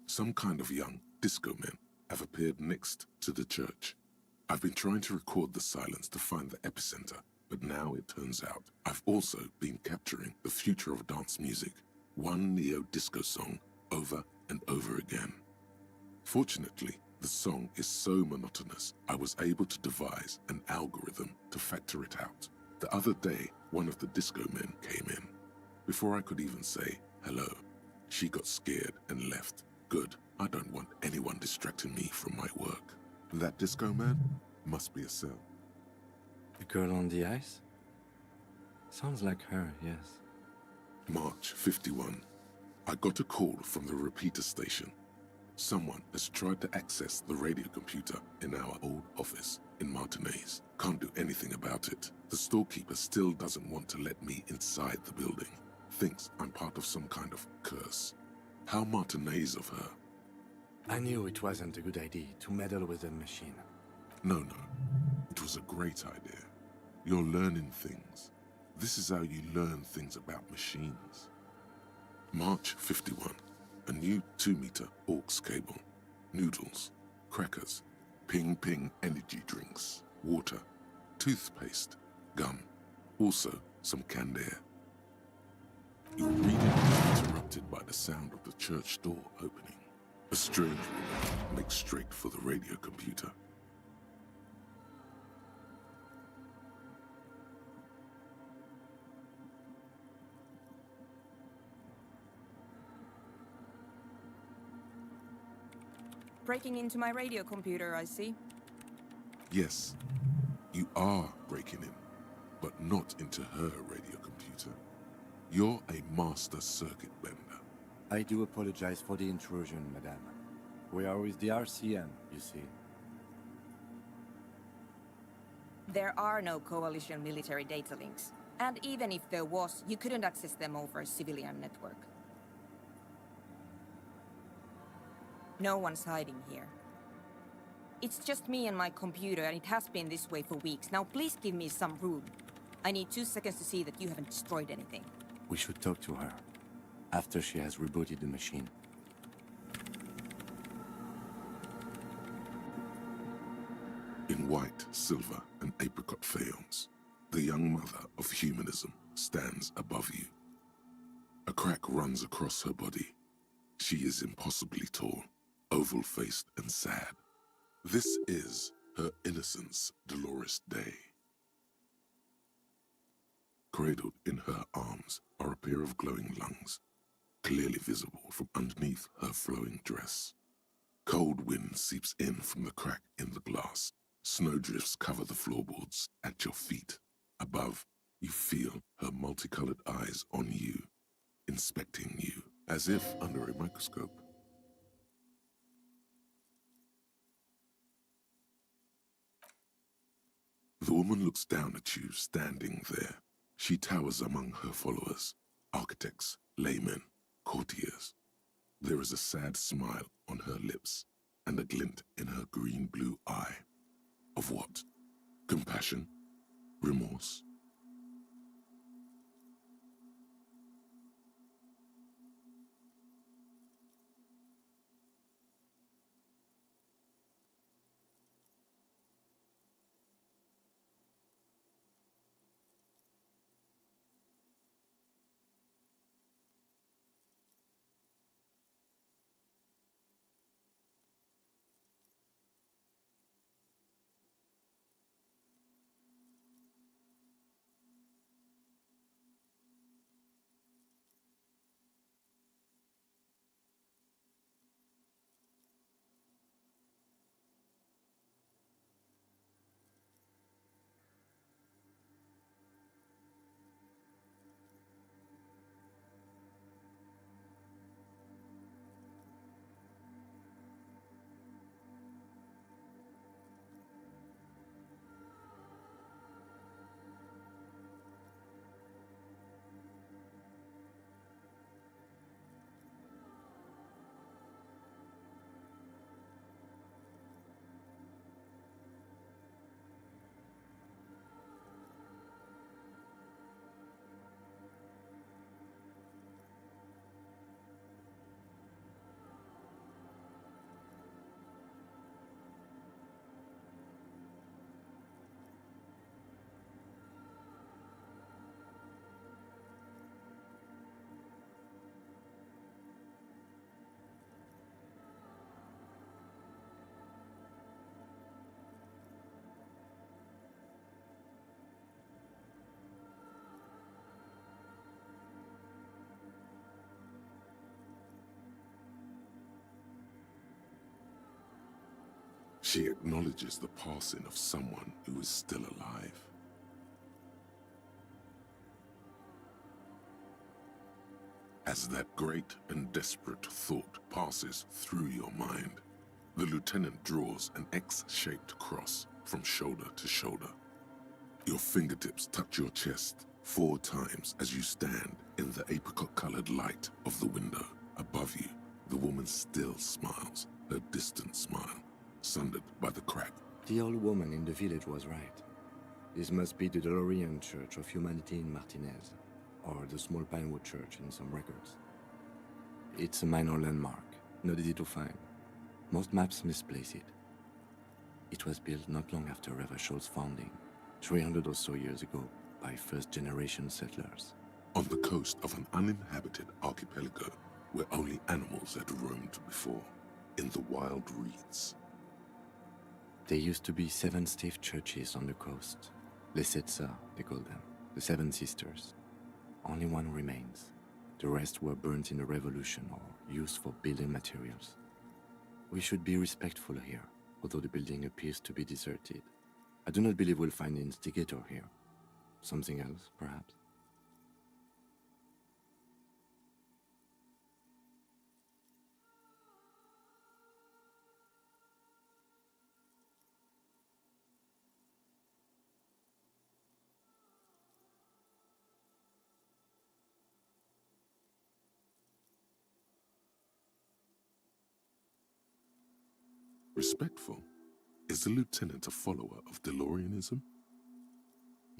Some kind of young disco men have appeared next to the church. I've been trying to record the silence to find the epicenter, but now it turns out I've also been capturing the future of dance music, one neo-disco song over and over again. Fortunately, the song is so monotonous, I was able to devise an algorithm to factor it out. The other day, one of the disco men came in. Before I could even say hello, she got scared and left. Good, I don't want anyone distracting me from my work. That disco man must be a cell. The girl on the ice? Sounds like her, yes. March 51. I got a call from the repeater station. Someone has tried to access the radio computer in our old office in Martinez. Can't do anything about it. The storekeeper still doesn't want to let me inside the building. Thinks I'm part of some kind of curse. How Martinez of her. I knew it wasn't a good idea to meddle with the machine. No. It was a great idea. You're learning things. This is how you learn things about machines. March 51. A new 2-meter aux cable. Noodles. Crackers. Ping energy drinks. Water. Toothpaste. Gum. Also some canned air. Your reading is interrupted by the sound of the church door opening. A strange woman makes straight for the radio computer. Breaking into my radio computer, I see. Yes, you are breaking in, but not into her radio computer. You're a master circuit bender. I do apologize for the intrusion, madame. We are with the RCM, you see. There are no coalition military data links. And even if there was, you couldn't access them over a civilian network. No one's hiding here. It's just me and my computer, and it has been this way for weeks. Now please give me some room. I need 2 seconds to see that you haven't destroyed anything. We should talk to her after she has rebooted the machine. In white, silver, and apricot faience, the young mother of humanism stands above you. A crack runs across her body. She is impossibly tall, oval-faced and sad. This is her innocence, Dolores Day. Cradled in her arms are a pair of glowing lungs, clearly visible from underneath her flowing dress. Cold wind seeps in from the crack in the glass. Snowdrifts cover the floorboards at your feet. Above, you feel her multicolored eyes on you, inspecting you as if under a microscope. The woman looks down at you standing there. She towers among her followers, architects, laymen, courtiers. There is a sad smile on her lips and a glint in her green-blue eye. Of what? Compassion? Remorse? She acknowledges the passing of someone who is still alive. As that great and desperate thought passes through your mind, the lieutenant draws an X-shaped cross from shoulder to shoulder. Your fingertips touch your chest 4 times as you stand in the apricot-colored light of the window. Above you, the woman still smiles, her distant smile, sundered by the crack. The old woman in the village was right. This must be the DeLorean Church of Humanity in Martinez, or the small Pinewood Church in some records. It's a minor landmark, not easy to find. Most maps misplace it. It was built not long after Revachol's founding, 300 or so years ago, by first-generation settlers. On the coast of an uninhabited archipelago where only animals had roamed before, in the wild reeds. There used to be 7 stave churches on the coast. Les Sept Sœurs, they call them, the 7 sisters. Only one remains. The rest were burnt in the revolution or used for building materials. We should be respectful here, although the building appears to be deserted. I do not believe we'll find the instigator here. Something else, perhaps? Respectful? Is the lieutenant a follower of DeLoreanism?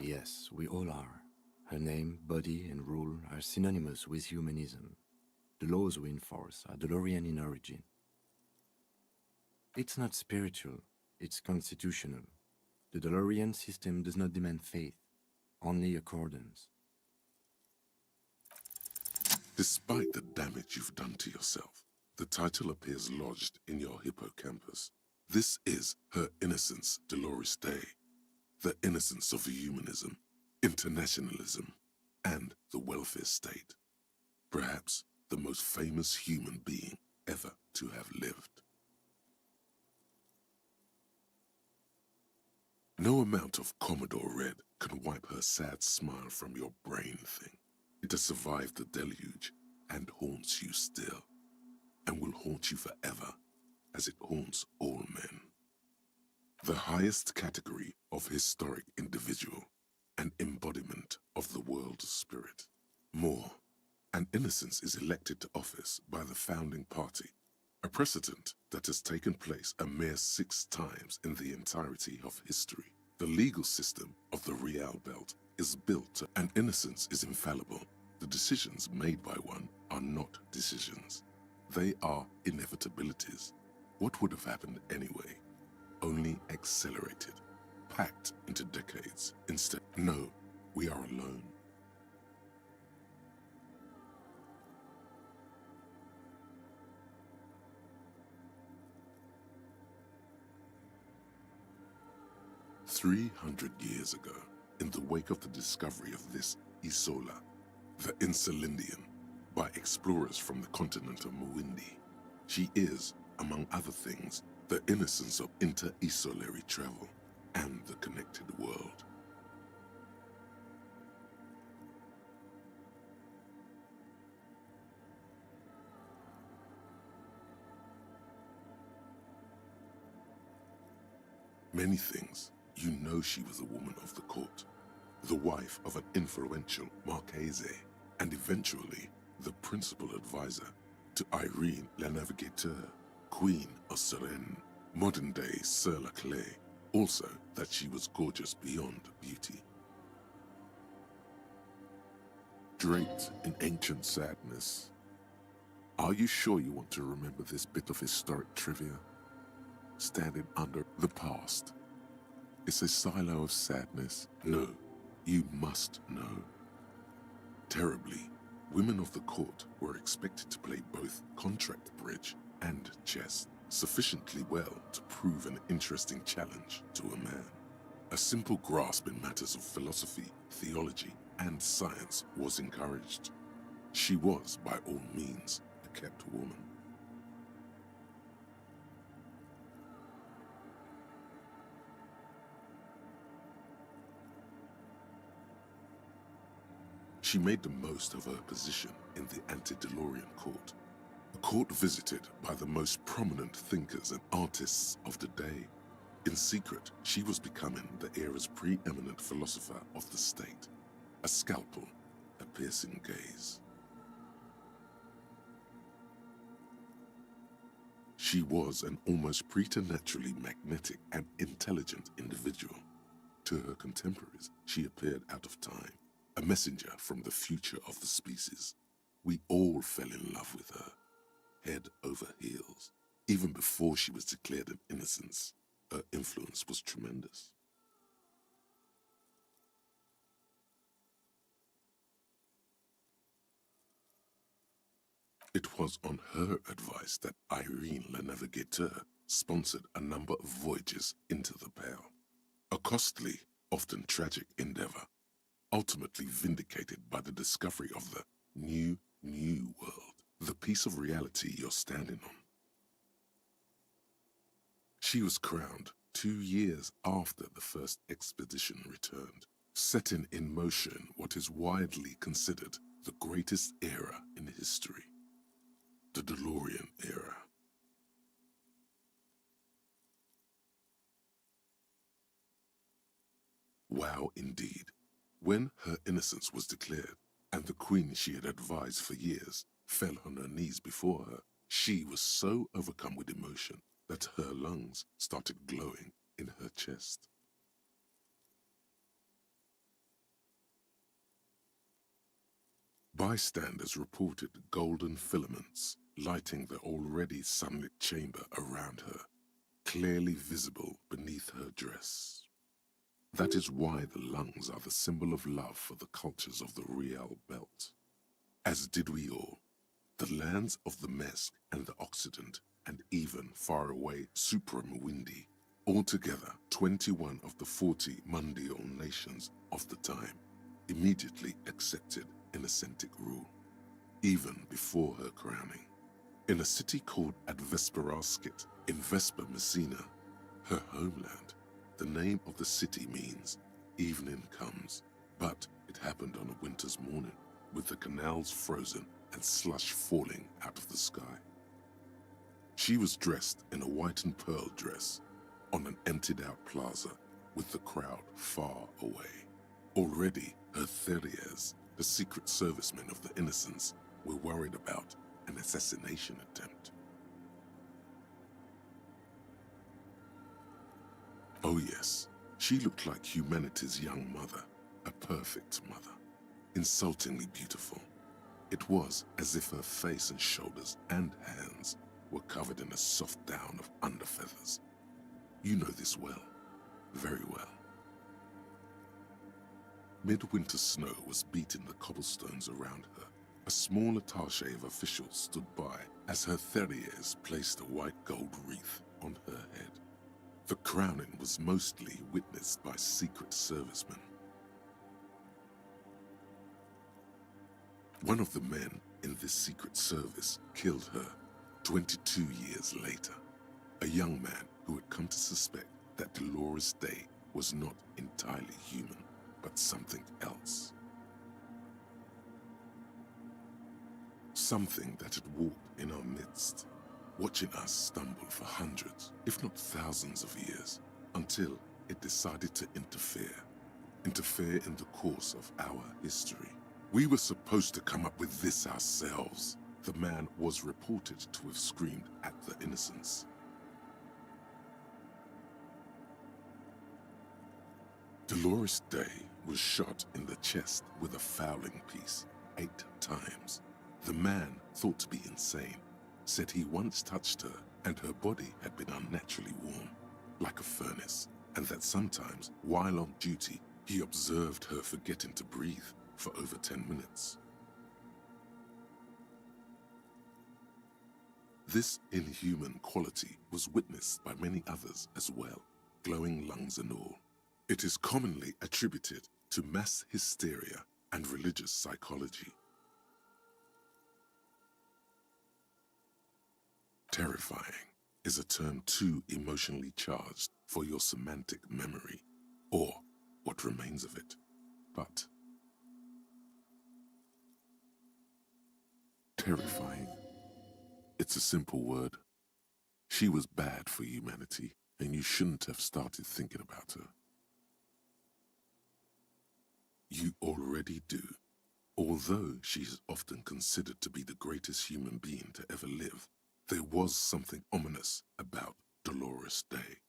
Yes, we all are. Her name, body, and rule are synonymous with humanism. The laws we enforce are DeLorean in origin. It's not spiritual, it's constitutional. The DeLorean system does not demand faith, only accordance. Despite the damage you've done to yourself, the title appears lodged in your hippocampus. This is Her Innocence Dolores Day, the innocence of humanism, internationalism, and the welfare state. Perhaps the most famous human being ever to have lived. No amount of Commodore Red can wipe her sad smile from your brain thing. It has survived the deluge and haunts you still, and will haunt you forever as it haunts all men. The highest category of historic individual, an embodiment of the world spirit. More, an innocence is elected to office by the founding party, a precedent that has taken place a mere 6 times in the entirety of history. The legal system of the Real Belt is built to, and innocence is infallible. The decisions made by one are not decisions. They are inevitabilities. What would have happened anyway? Only accelerated, packed into decades. Instead, no, we are alone. "300 years ago, in the wake of the discovery of this Isola, the Insulindian, by explorers from the continent of Muindi, she is, among other things, the innocence of inter-isolary travel and the connected world. Many things. You know she was a woman of the court, the wife of an influential Marchese, and eventually the principal advisor to Irene La Navigateur, Queen of Suresnes, modern-day Sir La Clé. Also that she was gorgeous beyond beauty. Draped in ancient sadness. Are you sure you want to remember this bit of historic trivia? Standing under the past. It's a silo of sadness. No, you must know. Terribly, women of the court were expected to play both contract bridge and chess sufficiently well to prove an interesting challenge to a man. A simple grasp in matters of philosophy, theology, and science was encouraged. She was, by all means, a kept woman. She made the most of her position in the anti-DeLorean court, a court visited by the most prominent thinkers and artists of the day. In secret, she was becoming the era's preeminent philosopher of the state, a scalpel, a piercing gaze. She was an almost preternaturally magnetic and intelligent individual. To her contemporaries, she appeared out of time, a messenger from the future of the species. We all fell in love with her, head over heels. Even before she was declared an innocence, her influence was tremendous. It was on her advice that Irene La Navigateur sponsored a number of voyages into the Pale, a costly, often tragic endeavor, ultimately vindicated by the discovery of the new world, the piece of reality you're standing on. She was crowned 2 years after the first expedition returned, setting in motion what is widely considered the greatest era in history, the DeLorean era. Wow, indeed. When her innocence was declared, and the queen she had advised for years fell on her knees before her, she was so overcome with emotion that her lungs started glowing in her chest. Bystanders reported golden filaments lighting the already sunlit chamber around her, clearly visible beneath her dress. That is why the lungs are the symbol of love for the cultures of the Riel Belt. As did we all, the lands of the Mesk and the Occident, and even faraway Supremawindi. Altogether, 21 of the 40 Mundial nations of the time immediately accepted Innocentic rule, even before her crowning. In a city called Advesperaskit in Vesper Messina, her homeland, the name of the city means evening comes, but it happened on a winter's morning, with the canals frozen and slush falling out of the sky. She was dressed in a white and pearl dress on an emptied-out plaza with the crowd far away. Already, her Theriers, the secret servicemen of the Innocents, were worried about an assassination attempt. Oh yes, she looked like humanity's young mother, a perfect mother, insultingly beautiful. It was as if her face and shoulders and hands were covered in a soft down of underfeathers. You know this well, very well. Midwinter snow was beating the cobblestones around her. A small attache of officials stood by as her Theriers placed a white gold wreath on her head. The crowning was mostly witnessed by secret servicemen. One of the men in this secret service killed her 22 years later, a young man who had come to suspect that Dolores Day was not entirely human, but something else. Something that had walked in our midst, watching us stumble for hundreds, if not thousands of years, until it decided to interfere in the course of our history. We were supposed to come up with this ourselves, the man was reported to have screamed at the Innocents. Dolores Day was shot in the chest with a fowling piece 8 times. The man, thought to be insane, said he once touched her and her body had been unnaturally warm, like a furnace, and that sometimes, while on duty, he observed her forgetting to breathe for over 10 minutes. This inhuman quality was witnessed by many others as well, glowing lungs and all. It is commonly attributed to mass hysteria and religious psychology. Terrifying is a term too emotionally charged for your semantic memory, or what remains of it. But terrifying, it's a simple word. She was bad for humanity, and you shouldn't have started thinking about her. You already do. Although she is often considered to be the greatest human being to ever live, there was something ominous about Dolores Day,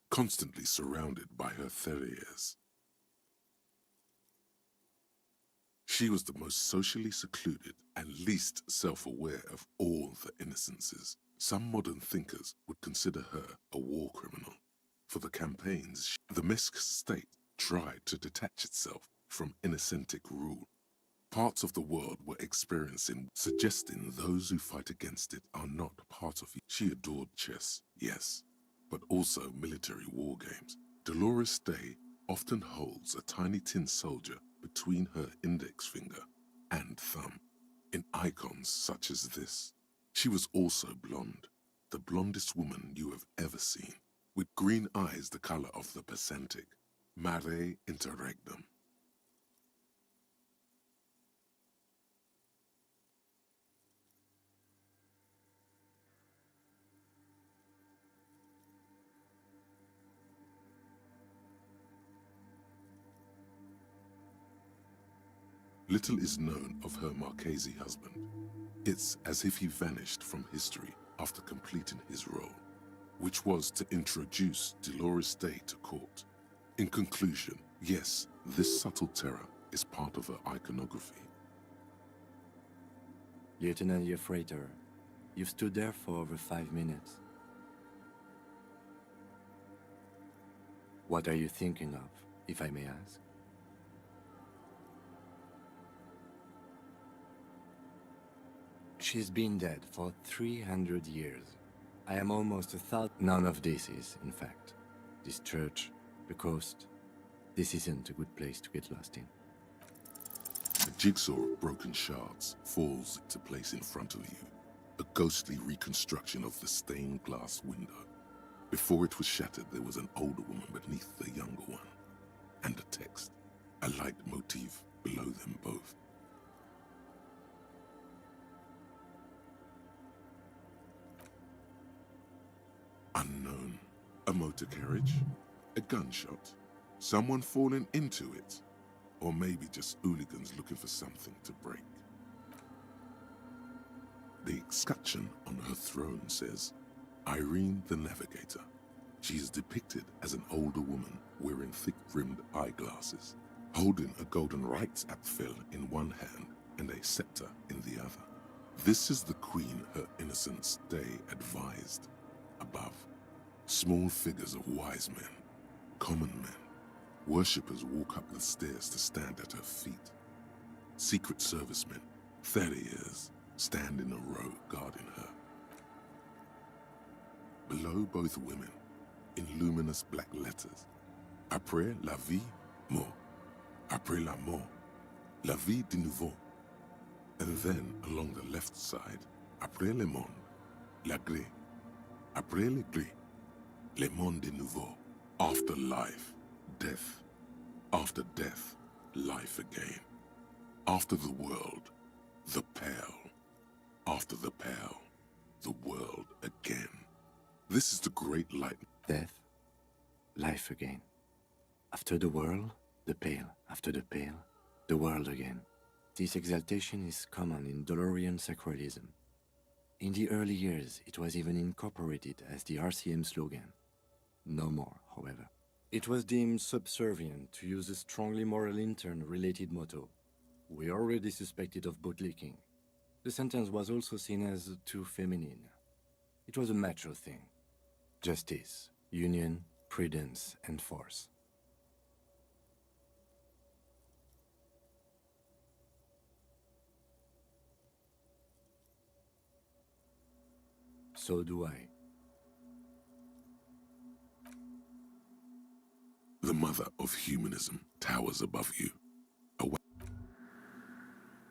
constantly surrounded by her Theriers. She was the most socially secluded and least self-aware of all the Innocences. Some modern thinkers would consider her a war criminal. For the campaigns, the Mesk state tried to detach itself from Innocentic rule. Parts of the world were experiencing, suggesting those who fight against it are not part of it. She adored chess, yes, but also military war games. Dolores Day often holds a tiny tin soldier between her index finger and thumb, in icons such as this. She was also blonde, the blondest woman you have ever seen, with green eyes the color of the Pacentic, mare interregnum. Little is known of her Marchese husband. It's as if he vanished from history after completing his role. which was to introduce Dolores Day to court. In conclusion, yes, this subtle terror is part of her iconography. Lieutenant Yefrater, you've stood there for over 5 minutes. What are you thinking of, if I may ask? She's been dead for 300 years. I am almost 1,000. None of this is, in fact. This church, the coast, this isn't a good place to get lost in. A jigsaw of broken shards falls into place in front of you, a ghostly reconstruction of the stained glass window. Before it was shattered, there was an older woman beneath the younger one, and a text, a light motif below them both. Unknown. A motor carriage? A gunshot? Someone falling into it? Or maybe just hooligans looking for something to break? The escutcheon on her throne says, Irene the Navigator. She is depicted as an older woman wearing thick-rimmed eyeglasses, holding a golden rights apfel in one hand and a scepter in the other. This is the queen her innocence day advised. Above, small figures of wise men, common men, worshippers walk up the stairs to stand at her feet. Secret servicemen, 30 years, stand in a row guarding her. Below both women, in luminous black letters, Après la vie, mort. Après la mort, la vie de nouveau. And then, along the left side, Après le monde, la gré. Après le gré, le monde de nouveau. After life, death. After death, life again. After the world, the pale. After the pale, the world again. This is the great light. Death, life again. After the world, the pale. After the pale, the world again. This exaltation is common in Dolorian sacralism. In the early years, it was even incorporated as the RCM slogan. No more, however. It was deemed subservient to use a strongly moral intern-related motto. We already suspected of bootlicking. The sentence was also seen as too feminine. It was a macho thing. Justice, union, prudence, and force. So do I. The mother of humanism towers above you.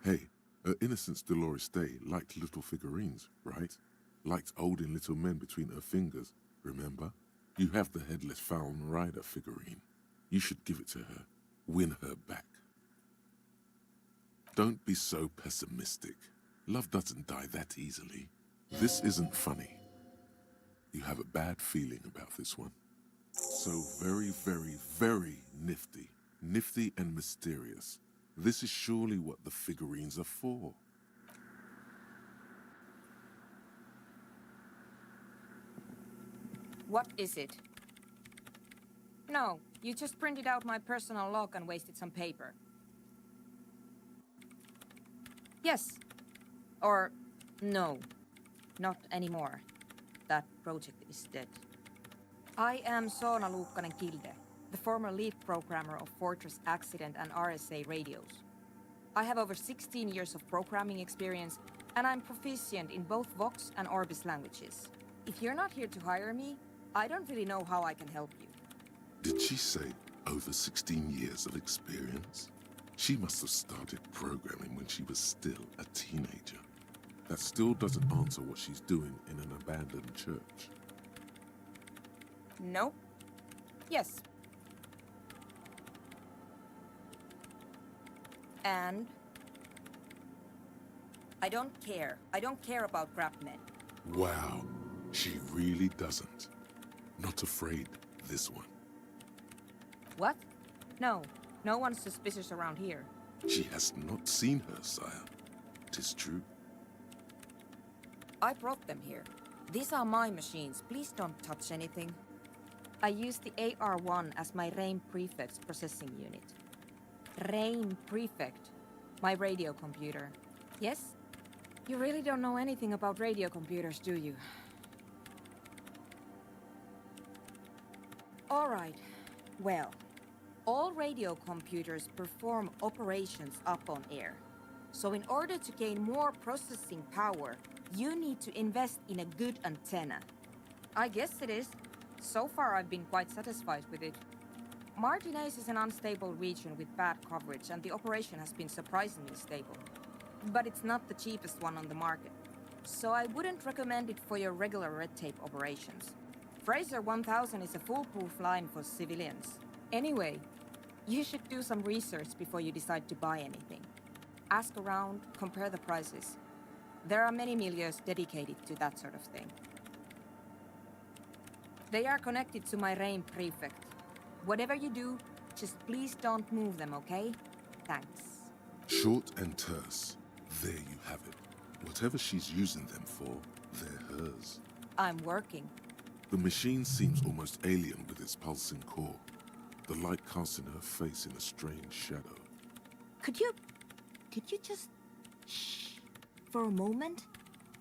Hey, her innocence Dolores Day liked little figurines, right? Liked holding little men between her fingers, remember? You have the headless Falcon Rider figurine. You should give it to her. Win her back. Don't be so pessimistic. Love doesn't die that easily. This isn't funny. You have a bad feeling about this one. So very, very, very nifty. Nifty and mysterious. This is surely what the figurines are for. What is it? No, you just printed out my personal log and wasted some paper. Yes. Or no. Not anymore. That project is dead. I am Soona Luukkanen-Kilde, the former lead programmer of Fortress Accident and RSA radios. I have over 16 years of programming experience, and I'm proficient in both Vox and Orbis languages. If you're not here to hire me, I don't really know how I can help you. Did she say over 16 years of experience? She must have started programming when she was still a teenager. That still doesn't answer what she's doing in an abandoned church. No. Yes. And? I don't care. I don't care about crap men. Wow, she really doesn't. Not afraid, this one. What? No. No one's suspicious around here. She has not seen her, sire. 'Tis true. I brought them here. These are my machines. Please don't touch anything. I use the AR-1 as my RAIN Prefect's processing unit. RAIN Prefect. My radio computer. Yes? You really don't know anything about radio computers, do you? Alright. Well, all radio computers perform operations up on air. So in order to gain more processing power, you need to invest in a good antenna. I guess it is. So far I've been quite satisfied with it. Martinez is an unstable region with bad coverage, and the operation has been surprisingly stable. But it's not the cheapest one on the market. So I wouldn't recommend it for your regular red tape operations. Fraser 1000 is a foolproof line for civilians. Anyway, you should do some research before you decide to buy anything. Ask around, compare the prices. There are many milieus dedicated to that sort of thing. They are connected to my RAIN Prefect. Whatever you do, just please don't move them, okay? Thanks. Short and terse. There you have it. Whatever she's using them for, they're hers. I'm working. The machine seems almost alien with its pulsing core. The light casting her face in a strange shadow. Could you just shh for a moment?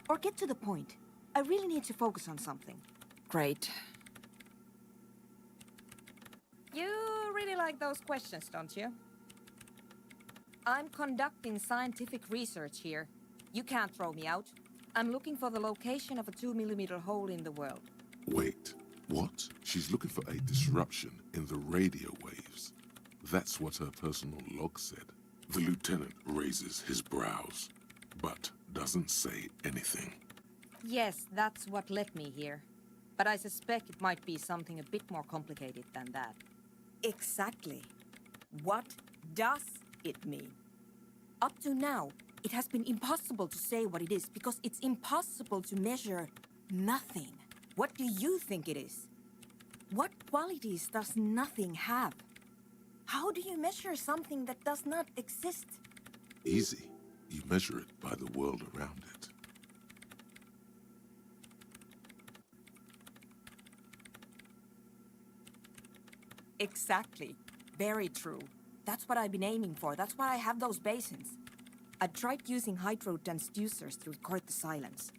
Or get to the point. I really need to focus on something. Great. You really like those questions, don't you? I'm conducting scientific research here. You can't throw me out. I'm looking for the location of a 2mm hole in the world. Wait, what? She's looking for a disruption in the radio waves. That's what her personal log said. The lieutenant raises his brows, but doesn't say anything. Yes, that's what led me here. But I suspect it might be something a bit more complicated than that. Exactly. What does it mean? Up to now, it has been impossible to say what it is because it's impossible to measure nothing. What do you think it is? What qualities does nothing have? How do you measure something that does not exist? Easy. You measure it by the world around it. Exactly. Very true. That's what I've been aiming for. That's why I have those basins. I tried using hydro transducers to record the silence.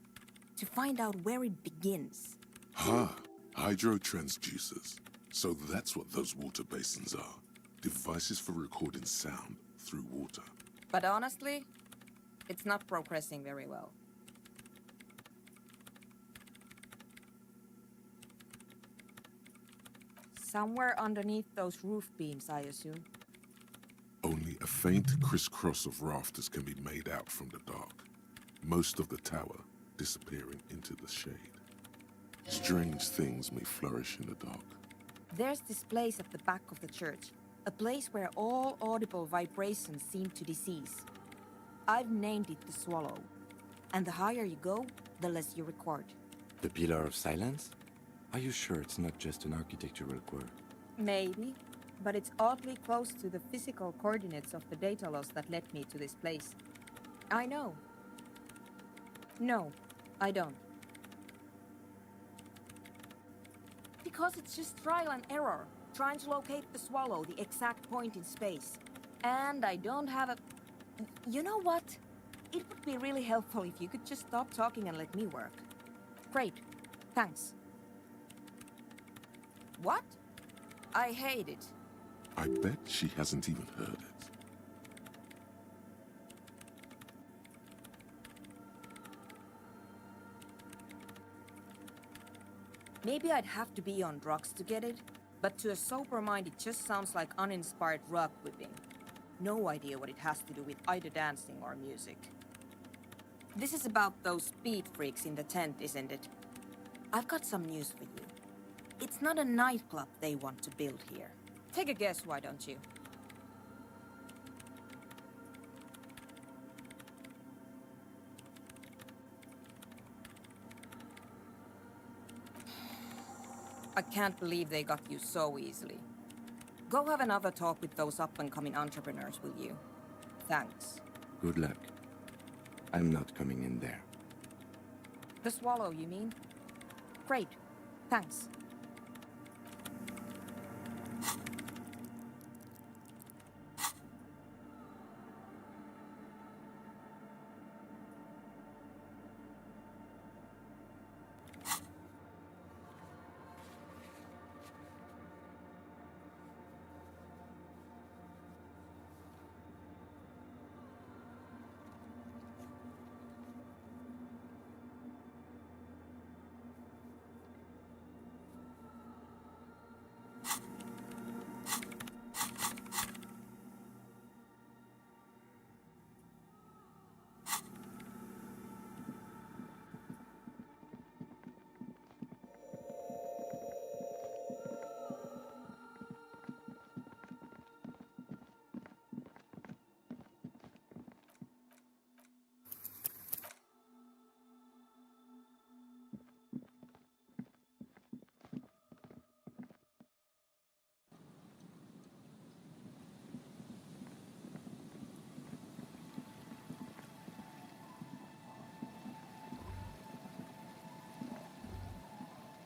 To find out where it begins. Hydro transducers. So that's what those water basins are. Devices for recording sound through water. But honestly, it's not progressing very well. Somewhere underneath those roof beams, I assume. Only a faint crisscross of rafters can be made out from the dark. Most of the tower disappearing into the shade. Strange things may flourish in the dark. There's this place at the back of the church. A place where all audible vibrations seem to decease. I've named it the Swallow. And the higher you go, the less you record. The Pillar of Silence? Are you sure it's not just an architectural quirk? Maybe, but it's oddly close to the physical coordinates of the data loss that led me to this place. I know. No, I don't. Because it's just trial and error, trying to locate the Swallow, the exact point in space. And I don't have a... You know what? It would be really helpful if you could just stop talking and let me work. Great. Thanks. What? I hate it. I bet she hasn't even heard it. Maybe I'd have to be on drugs to get it, but to a sober mind it just sounds like uninspired rug whipping. No idea what it has to do with either dancing or music. This is about those speed freaks in the tent, isn't it? I've got some news for you. It's not a nightclub they want to build here. Take a guess, why don't you? I can't believe they got you so easily. Go have another talk with those up-and-coming entrepreneurs, will you? Thanks. Good luck. I'm not coming in there. The Swallow, you mean? Great. Thanks.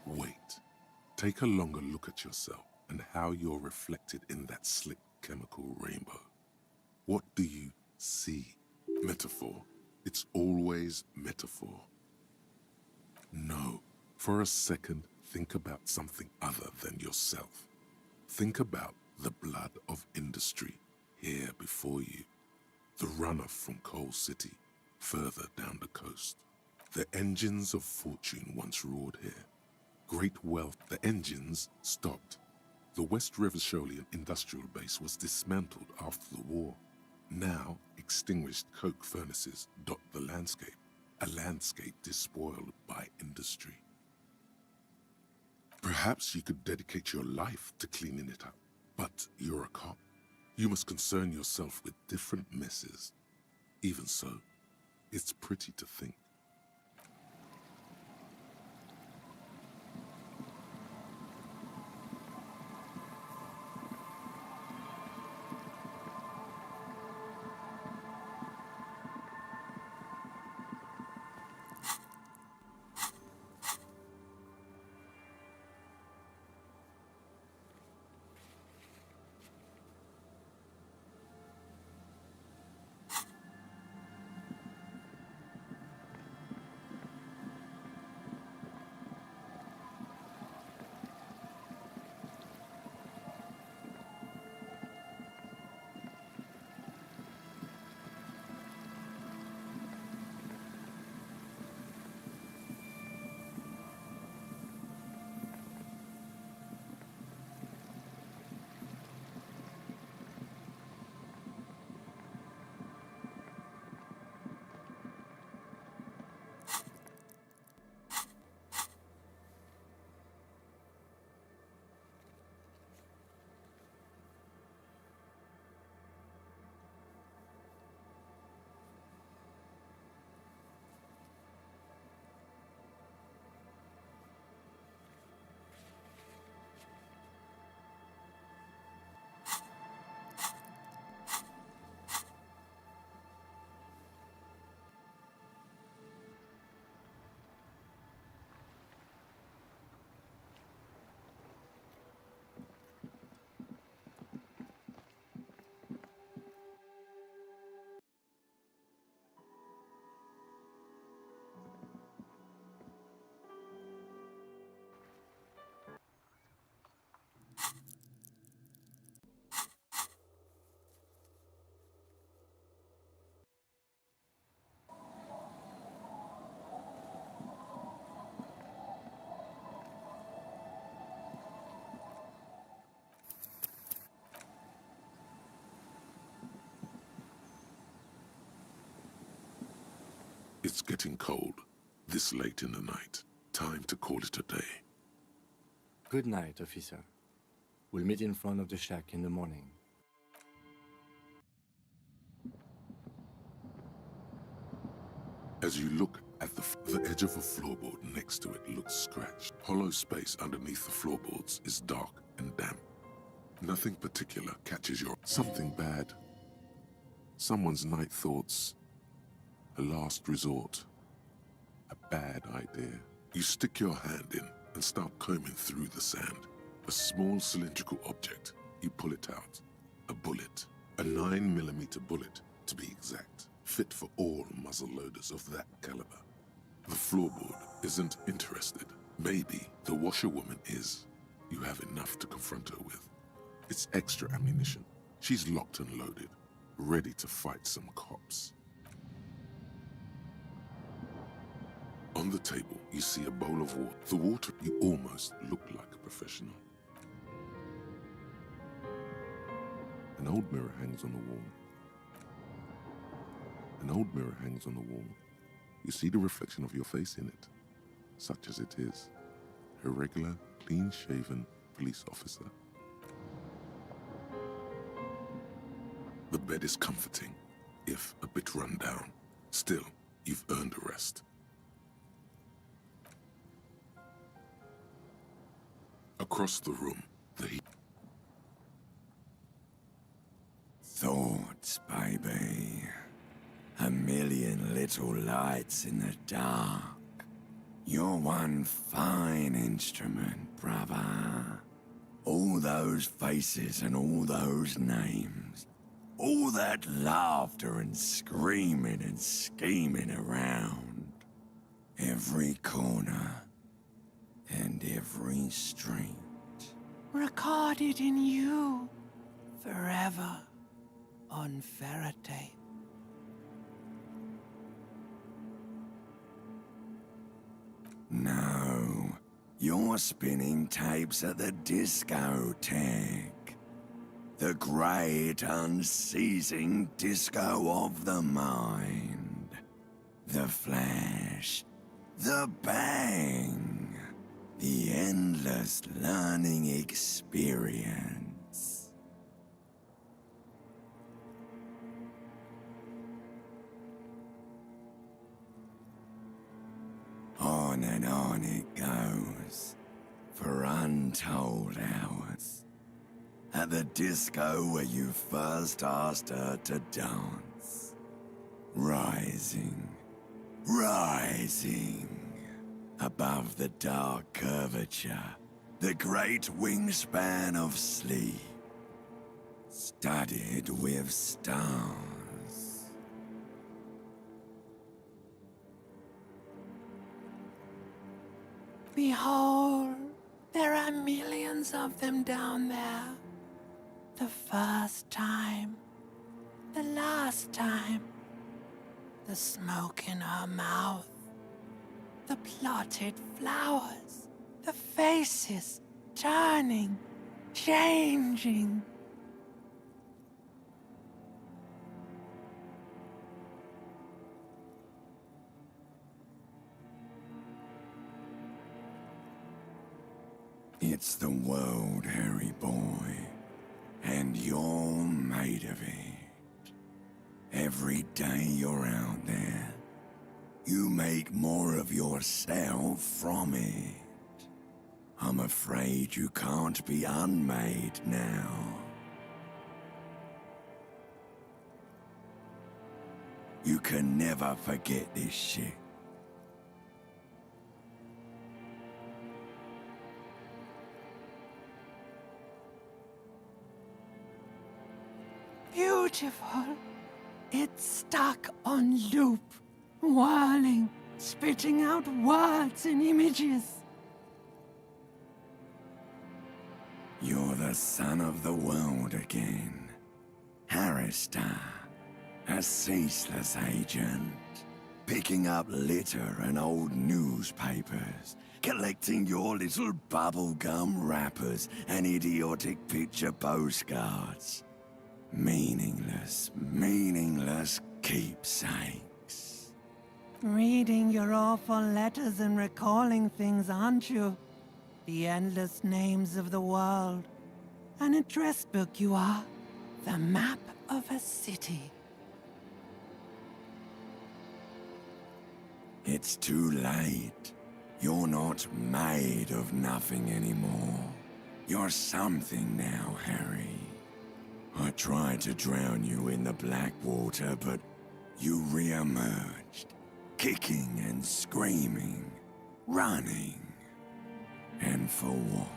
Wait. Take a longer look at yourself and how you're reflected in that slick chemical rainbow. What do you see? Metaphor. It's always metaphor. No. For a second, think about something other than yourself. Think about the blood of industry here before you. The runoff from Coal City, further down the coast. The engines of fortune once roared here. Great wealth, the engines stopped. The West River Shoalian industrial base was dismantled after the war. Now, extinguished coke furnaces dot the landscape, a landscape despoiled by industry. Perhaps you could dedicate your life to cleaning it up, but you're a cop. You must concern yourself with different messes. Even so, it's pretty to think. It's getting cold, this late in the night. Time to call it a day. Good night, officer. We'll meet in front of the shack in the morning. As you look at the edge of a floorboard next to it looks scratched. Hollow space underneath the floorboards is dark and damp. Nothing particular catches your... Something bad. Someone's night thoughts. A last resort. A bad idea. You stick your hand in and start combing through the sand. A small cylindrical object. You pull it out. A bullet. A 9mm bullet, to be exact. Fit for all muzzle loaders of that caliber. The floorboard isn't interested. Maybe the washerwoman is. You have enough to confront her with. It's extra ammunition. She's locked and loaded, ready to fight some cops. On the table, you see a bowl of water. The water, you almost look like a professional. An old mirror hangs on the wall. An old mirror hangs on the wall. You see the reflection of your face in it, such as it is. A regular, clean-shaven police officer. The bed is comforting, if a bit run down. Still, you've earned a rest. Across the room, the heat. Thoughts, baby. A million little lights in the dark. You're one fine instrument, brother. All those faces and all those names. All that laughter and screaming and scheming around. Every corner and every street. Recorded in you forever on Faraday. No, you're spinning tapes at the discotheque. The great unceasing disco of the mind. The flash. The bang. The endless learning experience. On and on it goes, for untold hours. At the disco where you first asked her to dance. Rising, rising. Above the dark curvature, the great wingspan of sleep. Studded with stars. Behold, there are millions of them down there. The first time, the last time, the smoke in her mouth, the plotted flowers, the faces turning, changing. It's the world, Harry boy, and you're made of it. Every day you're out there, you make more of yourself from it. I'm afraid you can't be unmade now. You can never forget this shit. Beautiful. It's stuck on loop, whirling, spitting out words and images. You're the son of the world again. Harrister, a ceaseless agent. Picking up litter and old newspapers. Collecting your little bubblegum wrappers and idiotic picture postcards. Meaningless, meaningless keepsakes. Reading your awful letters and recalling things, aren't you? The endless names of the world. An address book you are. The map of a city. It's too late. You're not made of nothing anymore. You're something now, Harry. I tried to drown you in the black water, but you re-emerged, kicking and screaming. Running. And for what?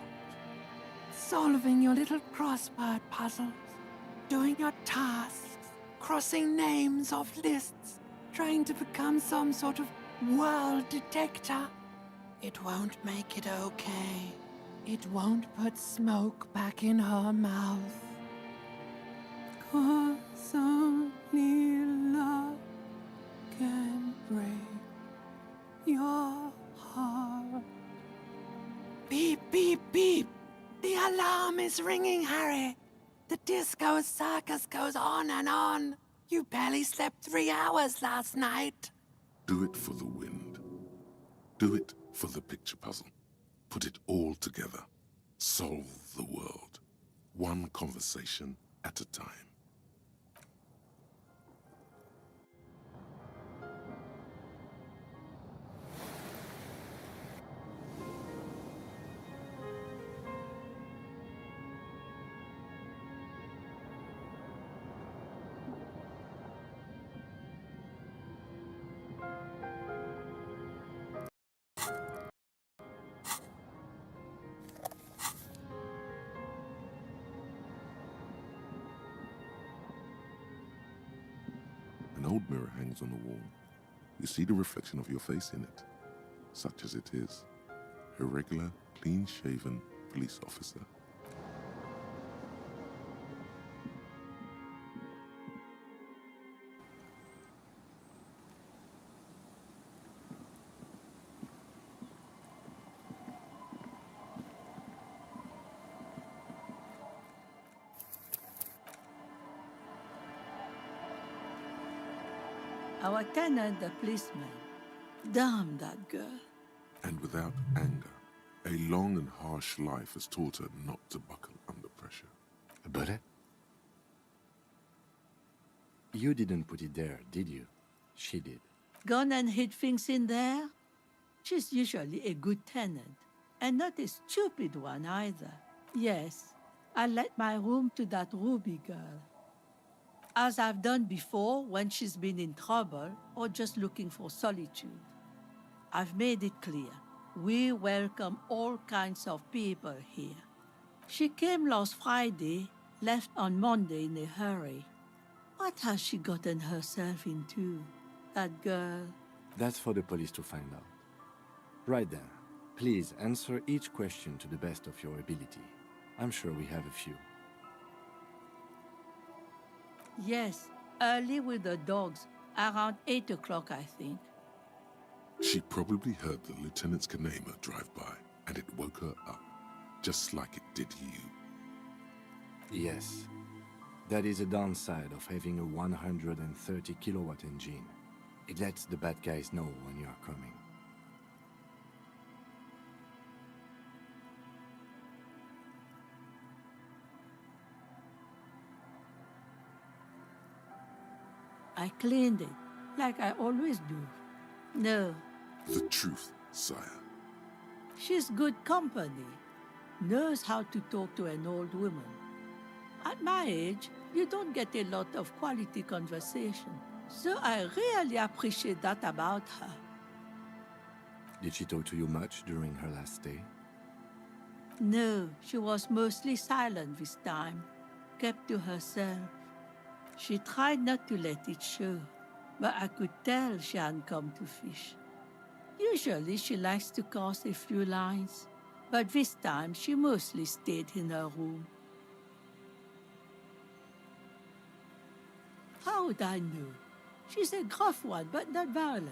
Solving your little crossword puzzles, doing your tasks, crossing names off lists, trying to become some sort of world detector. It won't make it okay. It won't put smoke back in her mouth. 'Cause only love can break your heart. Beep, beep, beep! The alarm is ringing, Harry! The disco circus goes on and on! You barely slept 3 hours last night! Do it for the wind. Do it for the picture puzzle. Put it all together. Solve the world. One conversation at a time. An old mirror hangs on the wall. You see the reflection of your face in it, such as it is. A regular, clean-shaven police officer. Our tenant, the policeman. Damn that girl. And without anger, a long and harsh life has taught her not to buckle under pressure. But you didn't put it there, did you? She did. Gone and hid things in there? She's usually a good tenant, and not a stupid one either. Yes, I let my room to that Ruby girl. As I've done before when she's been in trouble or just looking for solitude. I've made it clear. We welcome all kinds of people here. She came last Friday, left on Monday in a hurry. What has she gotten herself into, that girl? That's for the police to find out. Right then, please answer each question to the best of your ability. I'm sure we have a few. Yes, early with the dogs, around 8 o'clock, I think. She probably heard the lieutenant's Kanema drive by, and it woke her up, just like it did you. Yes. That is a downside of having a 130 kilowatt engine. It lets the bad guys know when you are coming. I cleaned it, like I always do. No, The truth, sire. she's good company. Knows how to talk to an old woman. At my age, you don't get a lot of quality conversation. So I really appreciate that about her. Did she talk to you much during her last stay? No, she was mostly silent this time, kept to herself. She tried not to let it show, but I could tell she hadn't come to fish. Usually she likes to cast a few lines, but this time she mostly stayed in her room. How would I know? She's a gruff one, but not violent.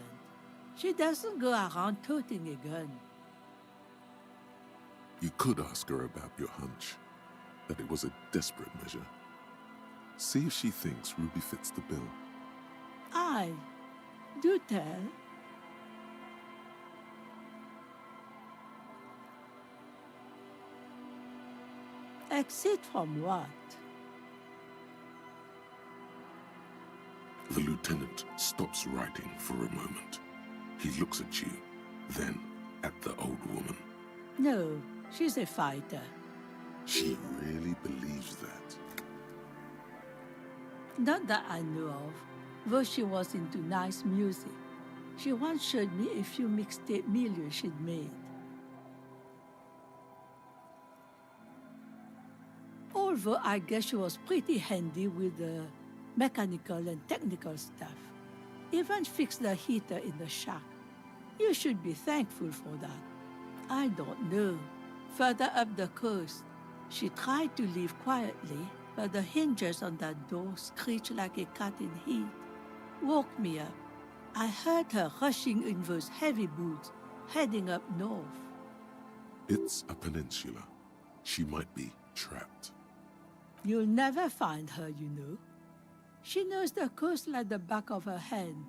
She doesn't go around toting a gun. You could ask her about your hunch, that it was a desperate measure. See if she thinks Ruby fits the bill. Aye, do tell. Exit from what? The lieutenant stops writing for a moment. He looks at you, then at the old woman. No, she's a fighter. She really believes that. Not that I know of, though she was into nice music. She once showed me a few mixtape milieux she'd made. Although I guess she was pretty handy with the mechanical and technical stuff. Even fixed the heater in the shack. You should be thankful for that. I don't know. Further up the coast, she tried to leave quietly, but the hinges on that door screeched like a cat in heat. Woke me up. I heard her rushing in those heavy boots, heading up north. It's a peninsula. She might be trapped. You'll never find her, you know. She knows the coast like the back of her hand.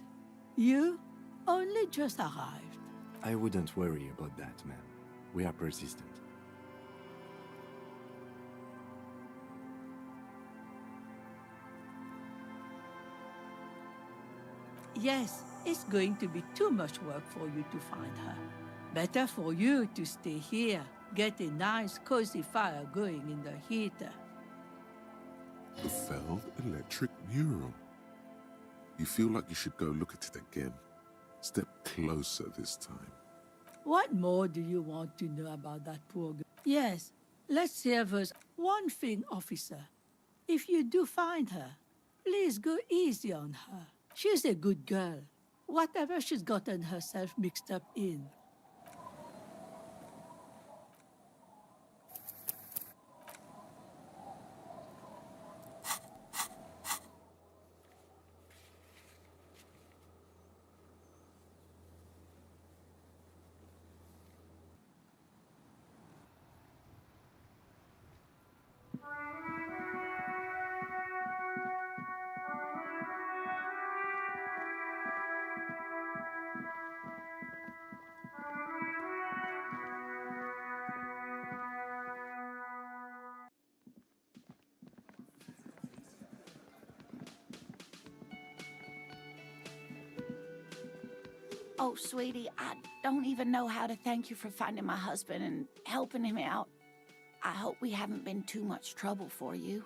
You only just arrived. I wouldn't worry about that, man. We are persistent. Yes, it's going to be too much work for you to find her. Better for you to stay here, get a nice cozy fire going in the heater. The failed electric mural. You feel like you should go look at it again. Step closer this time. What more do you want to know about that poor girl? Yes, let's hear there's one thing, officer. If you do find her, please go easy on her. She's a good girl. Whatever she's gotten herself mixed up in. Oh, sweetie, I don't even know how to thank you for finding my husband and helping him out. I hope we haven't been too much trouble for you.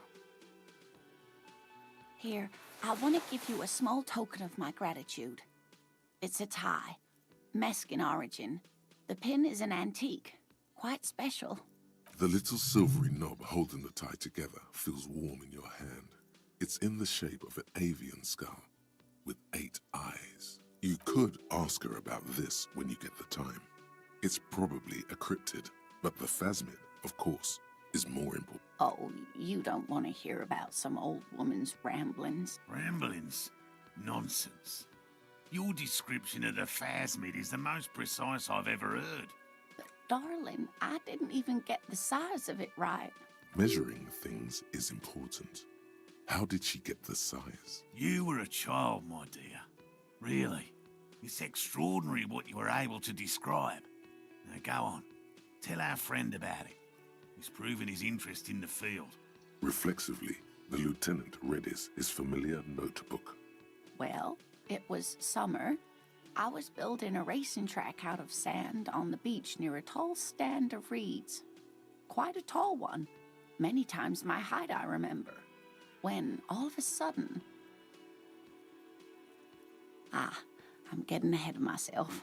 Here, I want to give you a small token of my gratitude. It's a tie, Mexican origin. The pin is an antique, quite special. The little silvery knob holding the tie together feels warm in your hand. It's in the shape of an avian skull with 8 eyes. You could ask her about this when you get the time. It's probably a cryptid, but the phasmid, of course, is more important. Oh, you don't want to hear about some old woman's ramblings. Ramblings? Nonsense. Your description of the phasmid is the most precise I've ever heard. But darling, I didn't even get the size of it right. Measuring things is important. How did she get the size? You were a child, my dear. Really. It's extraordinary what you were able to describe. Now go on. Tell our friend about it. He's proven his interest in the field. Reflexively, the lieutenant read his familiar notebook. Well, it was summer. I was building a racing track out of sand on the beach near a tall stand of reeds. Quite a tall one. Many times my height, I remember. When, all of a sudden... I'm getting ahead of myself.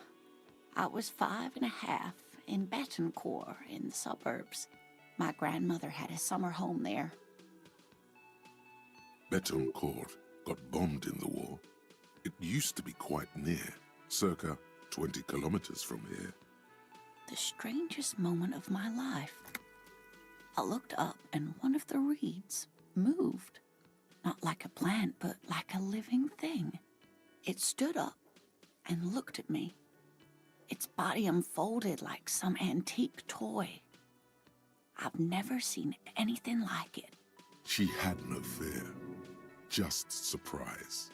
I was 5 and a half in Betancourt in the suburbs. My grandmother had a summer home there. Betancourt got bombed in the war. It used to be quite near, circa 20 kilometers from here. The strangest moment of my life. I looked up and one of the reeds moved. Not like a plant, but like a living thing. It stood up and looked at me. Its body unfolded like some antique toy. I've never seen anything like it. She had no fear, just surprise.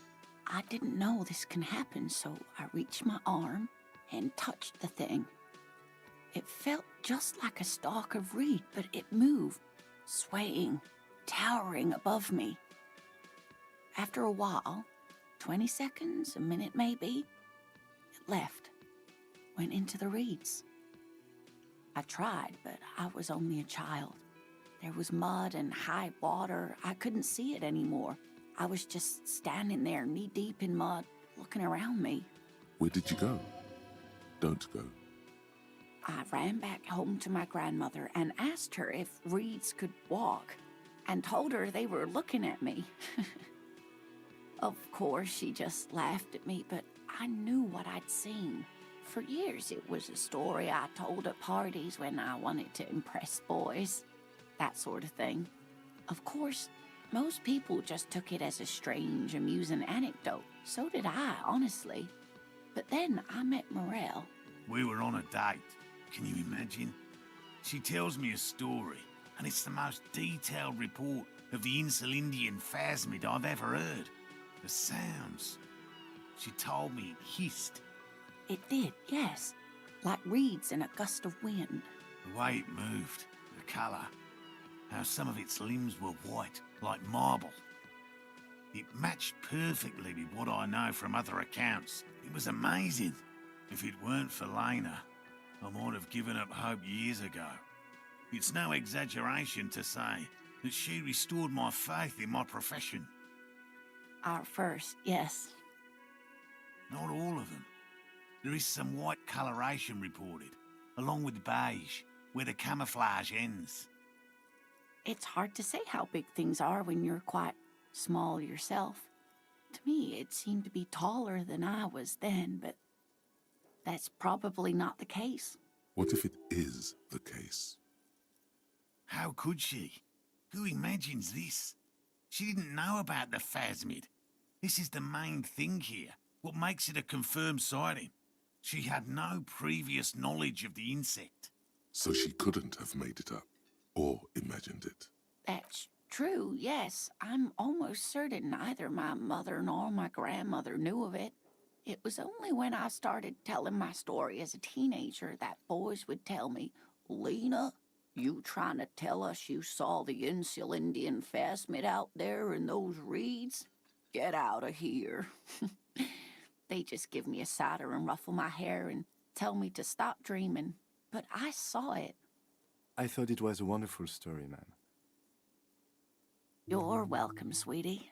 I didn't know this can happen, so I reached my arm and touched the thing. It felt just like a stalk of reed, but it moved, swaying, towering above me. After a while, 20 seconds, a minute maybe, it left, went into the reeds. I tried, but I was only a child. There was mud and high water. I couldn't see it anymore. I was just standing there knee-deep in mud, looking around me. Where did you go? Don't go. I ran back home to my grandmother and asked her if reeds could walk, and told her they were looking at me. Of course, she just laughed at me, but I knew what I'd seen. For years, it was a story I told at parties when I wanted to impress boys. That sort of thing. Of course, most people just took it as a strange, amusing anecdote. So did I, honestly. But then I met Morel. We were on a date. Can you imagine? She tells me a story, and it's the most detailed report of the Insulindian phasmid I've ever heard. The sounds. She told me it hissed. It did, yes. Like reeds in a gust of wind. The way it moved, the colour, how some of its limbs were white, like marble. It matched perfectly with what I know from other accounts. It was amazing. If it weren't for Lena, I might have given up hope years ago. It's no exaggeration to say that she restored my faith in my profession. Our first, yes. Not all of them. There is some white coloration reported, along with beige, where the camouflage ends. It's hard to say how big things are when you're quite small yourself. To me, it seemed to be taller than I was then, but that's probably not the case. What if it is the case? How could she? Who imagines this? She didn't know about the phasmid. This is the main thing here, what makes it a confirmed sighting. She had no previous knowledge of the insect. So she couldn't have made it up, or imagined it. That's true, yes. I'm almost certain neither my mother nor my grandmother knew of it. It was only when I started telling my story as a teenager that boys would tell me, "Lena, you trying to tell us you saw the Insulindian phasmid out there in those reeds? Get out of here." They just give me a cider and ruffle my hair and tell me to stop dreaming. But I saw it. I thought it was a wonderful story, ma'am. You're welcome, sweetie.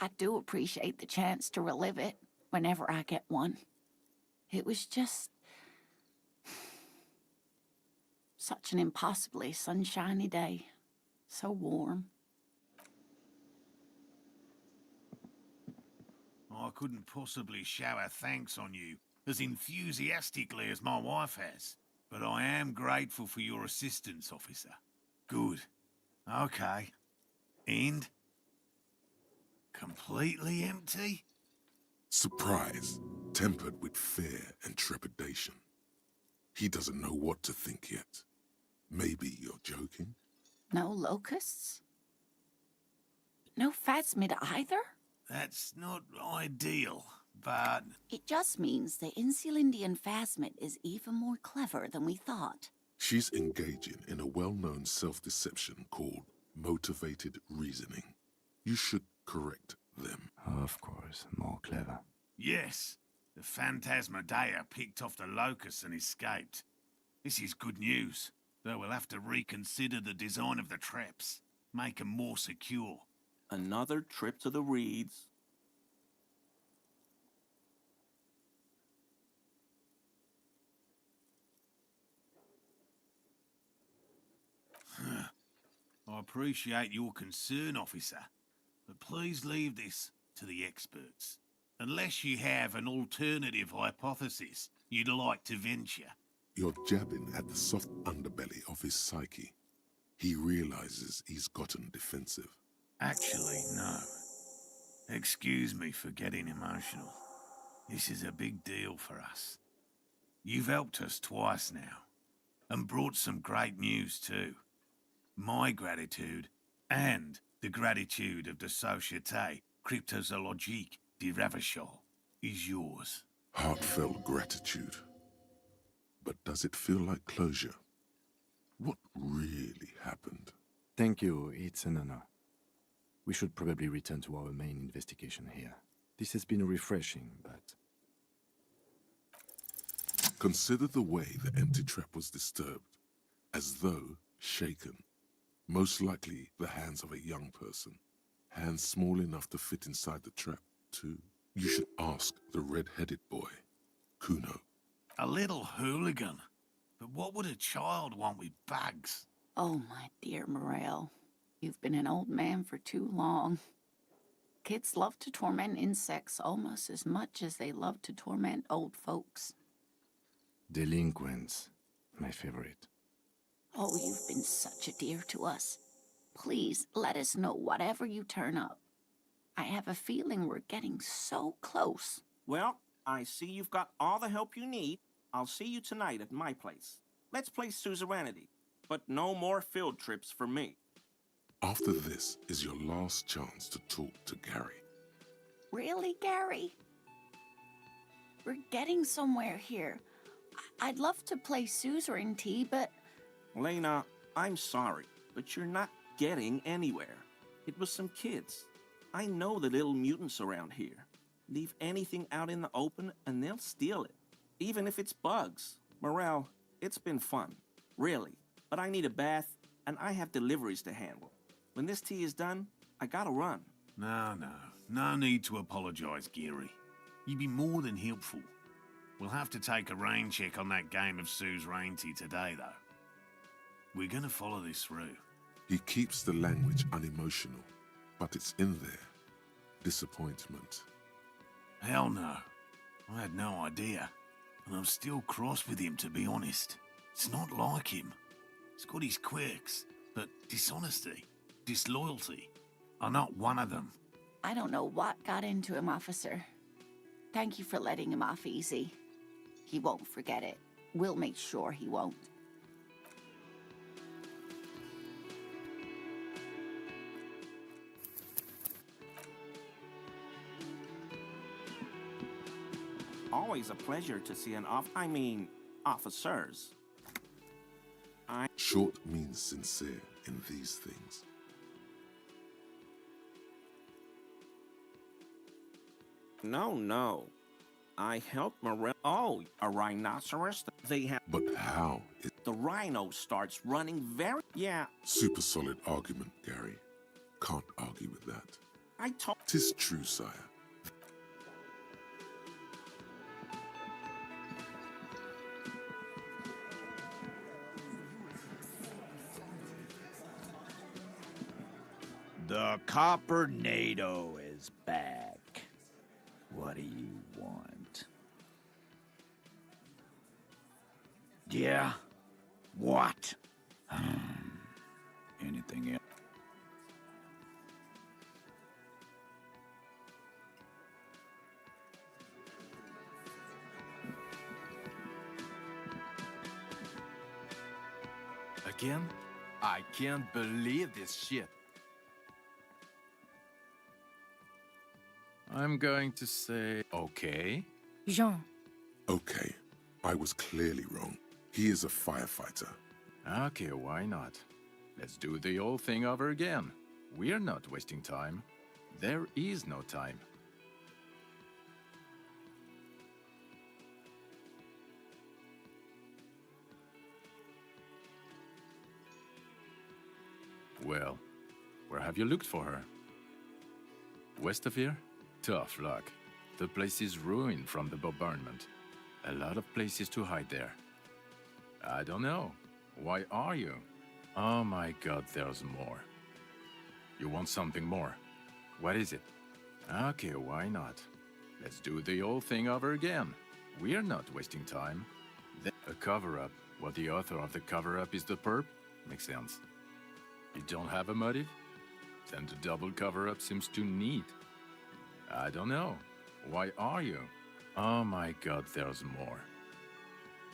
I do appreciate the chance to relive it whenever I get one. It was just such an impossibly sunshiny day. So warm. I couldn't possibly shower thanks on you as enthusiastically as my wife has, but I am grateful for your assistance, officer. Good. Okay. And? Completely empty? Surprise, tempered with fear and trepidation. He doesn't know what to think yet. Maybe you're joking? No locusts? No phasmid either? That's not ideal, but... It just means the Insulindian phasmid is even more clever than we thought. She's engaging in a well-known self-deception called motivated reasoning. You should correct them. Of course, more clever. Yes, the Phantasmadeia picked off the locusts and escaped. This is good news, though we'll have to reconsider the design of the traps, make them more secure. Another trip to the reeds. I appreciate your concern, officer, but please leave this to the experts. Unless you have an alternative hypothesis you'd like to venture. You're jabbing at the soft underbelly of his psyche. He realizes he's gotten defensive. Actually, no. Excuse me for getting emotional. This is a big deal for us. You've helped us twice now, and brought some great news too. My gratitude, and the gratitude of the Société Cryptozoologique de Ravachol, is yours. Heartfelt gratitude. But does it feel like closure? What really happened? Thank you, it's an honor. We should probably return to our main investigation here. This has been refreshing, but... Consider the way the empty trap was disturbed, as though shaken. Most likely the hands of a young person. Hands small enough to fit inside the trap, too. You should ask the red-headed boy. Kuno. A little hooligan. But what would a child want with bags? Oh, my dear Morel. You've been an old man for too long. Kids love to torment insects almost as much as they love to torment old folks. Delinquents, my favorite. Oh, you've been such a dear to us. Please, let us know whatever you turn up. I have a feeling we're getting so close. Well, I see you've got all the help you need. I'll see you tonight at my place. Let's play suzerainty, but no more field trips for me. After this is your last chance to talk to Gary. Really, Gary? We're getting somewhere here. I'd love to play suzerainty, but... Lena, I'm sorry, but you're not getting anywhere. It was some kids. I know the little mutants around here. Leave anything out in the open and they'll steal it. Even if it's bugs. Morel, it's been fun. Really. But I need a bath and I have deliveries to handle. When this tea is done, I gotta run. No need to apologize, Geary. You'd be more than helpful. We'll have to take a rain check on that game of suzerainty today, though. We're gonna follow this through. He keeps the language unemotional, but it's in there. Disappointment. Hell no. I had no idea. And I'm still cross with him, to be honest. It's not like him. He's got his quirks, but dishonesty, disloyalty are not one of them. I don't know what got into him, officer. Thank you for letting him off easy. He won't forget it. We'll make sure he won't. Always a pleasure to see an officers. Short means sincere in these things. No. I helped Morel. Oh, a rhinoceros? They have... But how? The rhino starts running very... Yeah. Super solid argument, Gary. Can't argue with that. I told... 'Tis true, sire. The Copper-nado is back. What do you want? Yeah? What? Anything else? Again? I can't believe this shit. I'm going to say okay. Jean. Okay. I was clearly wrong. He is a firefighter. Okay, why not? Let's do the old thing over again. We're not wasting time. There is no time. Well, where have you looked for her? West of here? Tough luck. The place is ruined from the bombardment. A lot of places to hide there. I don't know. Why are you? Oh my god, there's more. You want something more? What is it? Okay, why not? Let's do the old thing over again. We're not wasting time. A cover-up. What the author of the cover-up is the perp? Makes sense. You don't have a motive? Then the double cover-up seems too neat. I don't know. Why are you? Oh my god, there's more.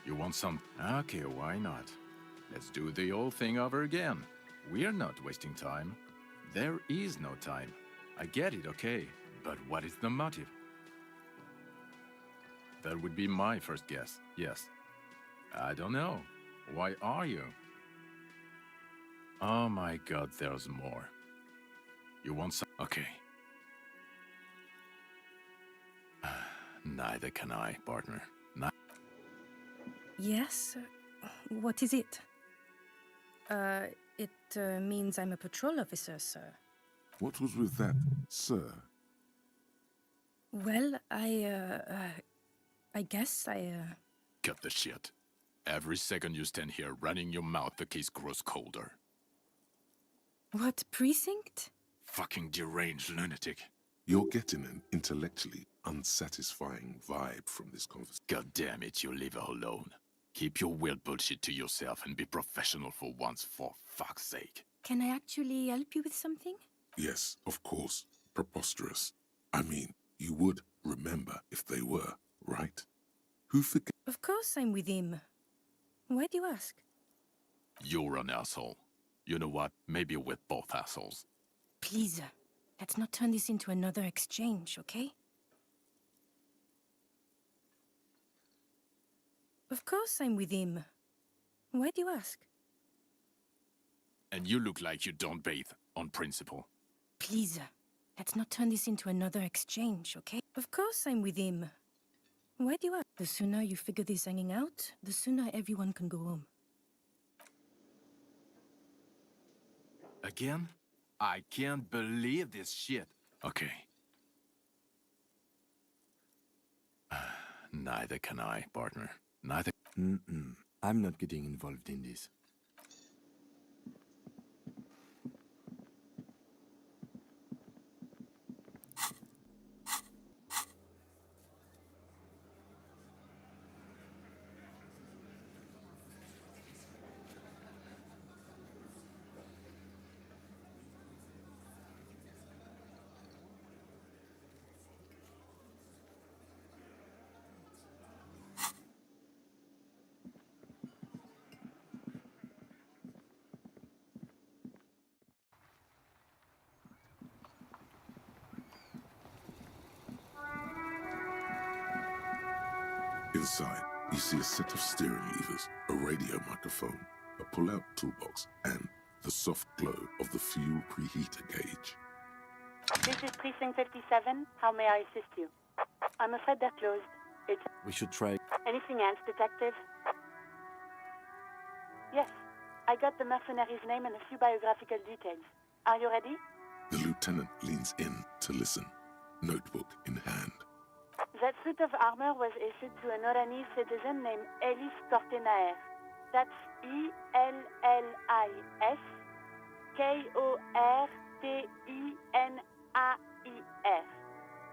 You want some? Okay, why not? Let's do the old thing over again. We're not wasting time. There is no time. I get it, okay. But what is the motive? That would be my first guess, yes. I don't know. Why are you? Oh my god, there's more. You want some? Okay. Neither can I, partner. Yes? What is it? It means I'm a patrol officer, sir. What was with that, sir? Well, I I guess Cut the shit. Every second you stand here running your mouth, the case grows colder. What precinct? Fucking deranged lunatic. You're getting an intellectually unsatisfying vibe from this conversation. God damn it, you leave her alone. Keep your weird bullshit to yourself and be professional for once, for fuck's sake. Can I actually help you with something? Yes, of course. Preposterous. I mean, you would remember if they were, right? Who forget? Of course I'm with him. Why do you ask? You're an asshole. You know what? Maybe we're both assholes. Please, let's not turn this into another exchange, okay? Of course I'm with him. Why do you ask? And you look like you don't bathe, on principle. Please, let's not turn this into another exchange, okay? Of course I'm with him. Why do you ask? The sooner you figure this hanging out, the sooner everyone can go home. Again? I can't believe this shit. Okay. Neither can I, partner. Neither. I'm not getting involved in this. Inside, you see a set of steering levers, a radio microphone, a pull-out toolbox, and the soft glow of the fuel preheater gauge. This is Precinct 57. How may I assist you? I'm afraid they're closed. We should try. Anything else, Detective? Yes. I got the mercenary's name and a few biographical details. Are you ready? The lieutenant leans in to listen, notebook in hand. That suit of armor was issued to an Oranese citizen named Ellis Cortenaer. That's E-L-L-I-S Kortenaer.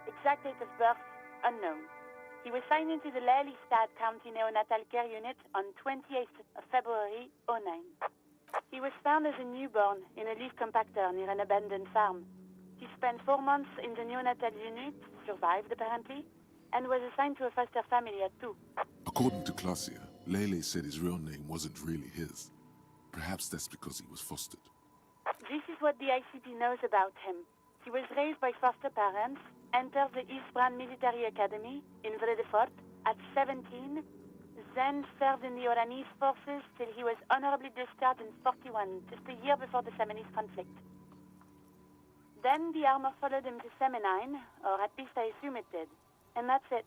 Exact date of birth, unknown. He was signed into the Lelystad County Neonatal Care Unit on 28th of February, 09. He was found as a newborn in a leaf compactor near an abandoned farm. He spent 4 months in the neonatal unit, survived apparently, and was assigned to a foster family at 2. According to Clausia, Lele said his real name wasn't really his. Perhaps that's because he was fostered. This is what the ICP knows about him. He was raised by foster parents, entered the Eastbrand Military Academy in Vredefort at 17, then served in the Oranese forces till he was honorably discharged in 41, just a year before the Seminese conflict. Then the armor followed him to Seminine, or at least I assume it did. And that's it.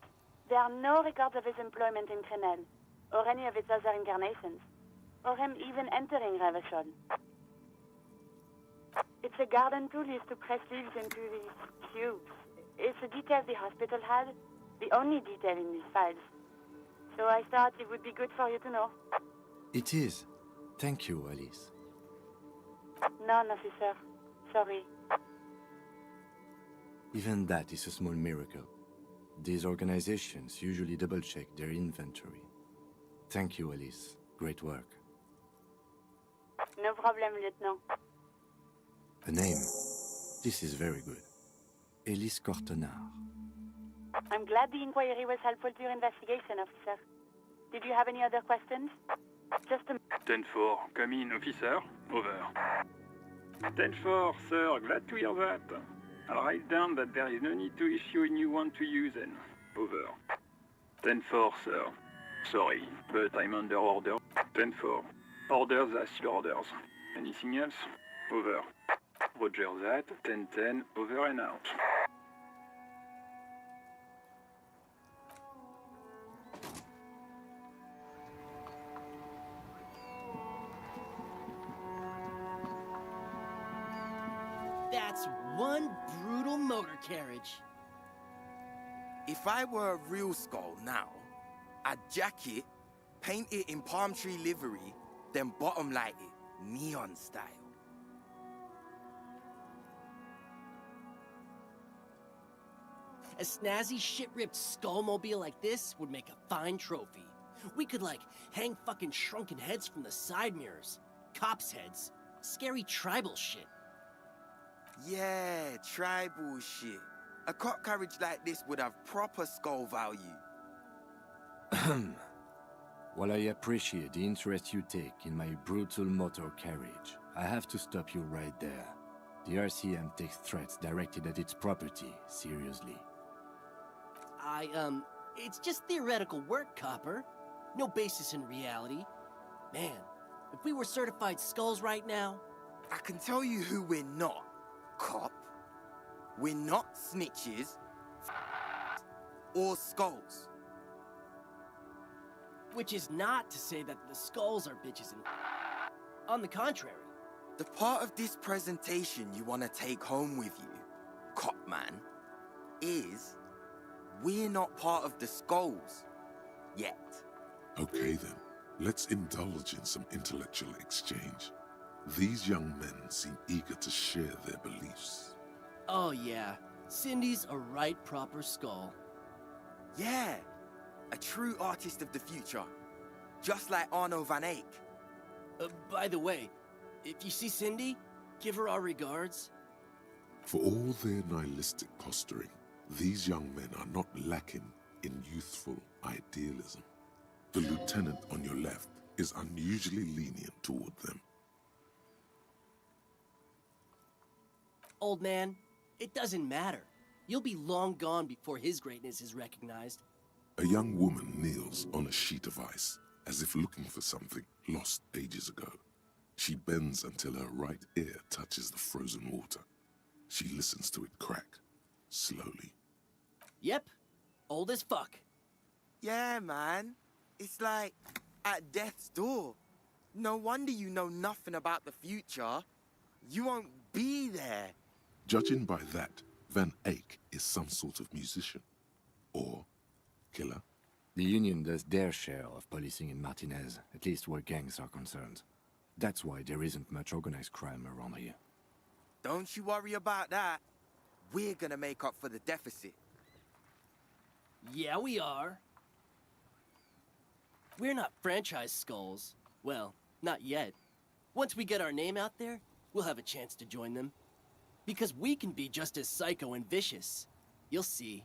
There are no records of his employment in Crenel, or any of its other incarnations, or him even entering Revachol. It's a garden tool used to press leaves into these cubes. It's a detail the hospital had, the only detail in these files. So I thought it would be good for you to know. It is. Thank you, Alice. None, officer. Sorry. Even that is a small miracle. These organizations usually double-check their inventory. Thank you, Alice. Great work. No problem, Lieutenant. A name. This is very good. Ellis Cortenaer. I'm glad the inquiry was helpful to your investigation, officer. Did you have any other questions? Just a... 10-4, come in, officer. Over. 10-4, sir, glad to hear that. I'll write down that there is no need to issue a new one to you then. Over. 10-4, sir. Sorry, but I'm under order. 10-4. Orders are still orders. Anything else? Over. Roger that. 10-10, over and out. That's one brutal motor carriage. If I were a real skull now, I'd jack it, paint it in palm tree livery, then bottom light it, neon style. A snazzy shit-ripped skullmobile like this would make a fine trophy. We could, like, hang fucking shrunken heads from the side mirrors. Cops' heads. Scary tribal shit. Yeah, tribal shit. A cop carriage like this would have proper skull value. While I appreciate the interest you take in my brutal motor carriage, I have to stop you right there. The RCM takes threats directed at its property seriously. It's just theoretical work, Copper. No basis in reality. Man, if we were certified skulls right now... I can tell you who we're not, cop. We're not snitches or skulls. Which is not to say that the skulls are bitches and... On the contrary. The part of this presentation you want to take home with you, cop man, is we're not part of the skulls yet. Okay then, let's indulge in some intellectual exchange. These young men seem eager to share their beliefs. Oh yeah, Cindy's a right proper skull. Yeah, a true artist of the future, just like Arno van Eyck. By the way, if you see Cindy, give her our regards. For all their nihilistic posturing, these young men are not lacking in youthful idealism. The lieutenant on your left is unusually lenient toward them. Old man, it doesn't matter. You'll be long gone before his greatness is recognized. A young woman kneels on a sheet of ice, as if looking for something lost ages ago. She bends until her right ear touches the frozen water. She listens to it crack, slowly. Yep, old as fuck. Yeah, man. It's like at death's door. No wonder you know nothing about the future. You won't be there. Judging by that, Van Eyck is some sort of musician. Or killer. The Union does their share of policing in Martinez, at least where gangs are concerned. That's why there isn't much organized crime around here. Don't you worry about that. We're gonna make up for the deficit. Yeah, we are. We're not franchise skulls. Well, not yet. Once we get our name out there, we'll have a chance to join them. Because we can be just as psycho and vicious. You'll see.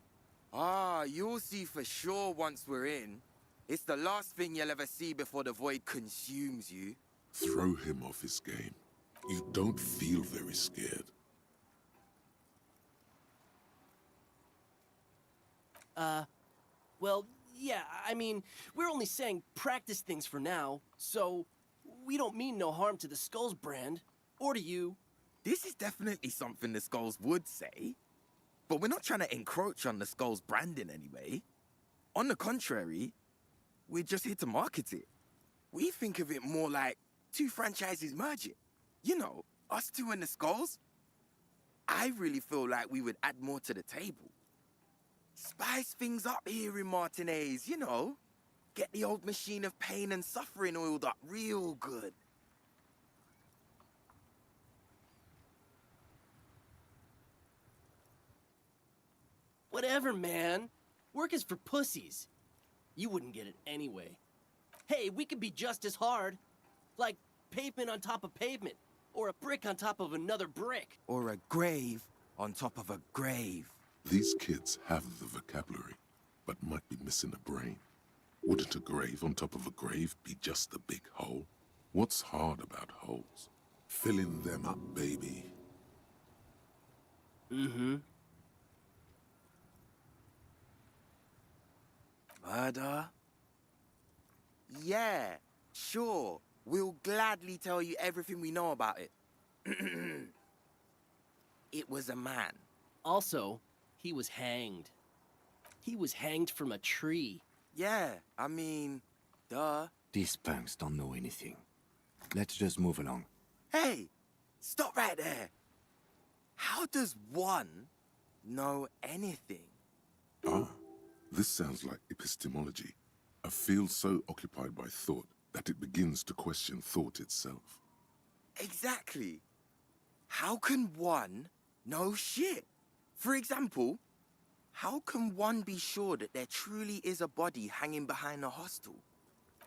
Ah, you'll see for sure once we're in. It's the last thing you'll ever see before the void consumes you. Throw him off his game. You don't feel very scared. Well, yeah, I mean, we're only saying practice things for now, so we don't mean no harm to the Skulls brand, or to you. This is definitely something the Skulls would say, but we're not trying to encroach on the Skulls branding anyway. On the contrary, we're just here to market it. We think of it more like two franchises merging. You know, us two and the Skulls. I really feel like we would add more to the table. Spice things up here in Martinez, you know. Get the old machine of pain and suffering oiled up real good. Whatever, man. Work is for pussies. You wouldn't get it anyway. Hey, we could be just as hard. Like pavement on top of pavement. Or a brick on top of another brick. Or a grave on top of a grave. These kids have the vocabulary, but might be missing a brain. Wouldn't a grave on top of a grave be just a big hole? What's hard about holes? Filling them up, baby. Mm-hmm. Murder? Yeah, sure. We'll gladly tell you everything we know about it. It was a man. Also, he was hanged. He was hanged from a tree. Yeah, I mean, duh. These punks don't know anything. Let's just move along. Hey, stop right there. How does one know anything? Ah, this sounds like epistemology. A field so occupied by thought that it begins to question thought itself. Exactly. How can one know shit? For example, how can one be sure that there truly is a body hanging behind a hostel?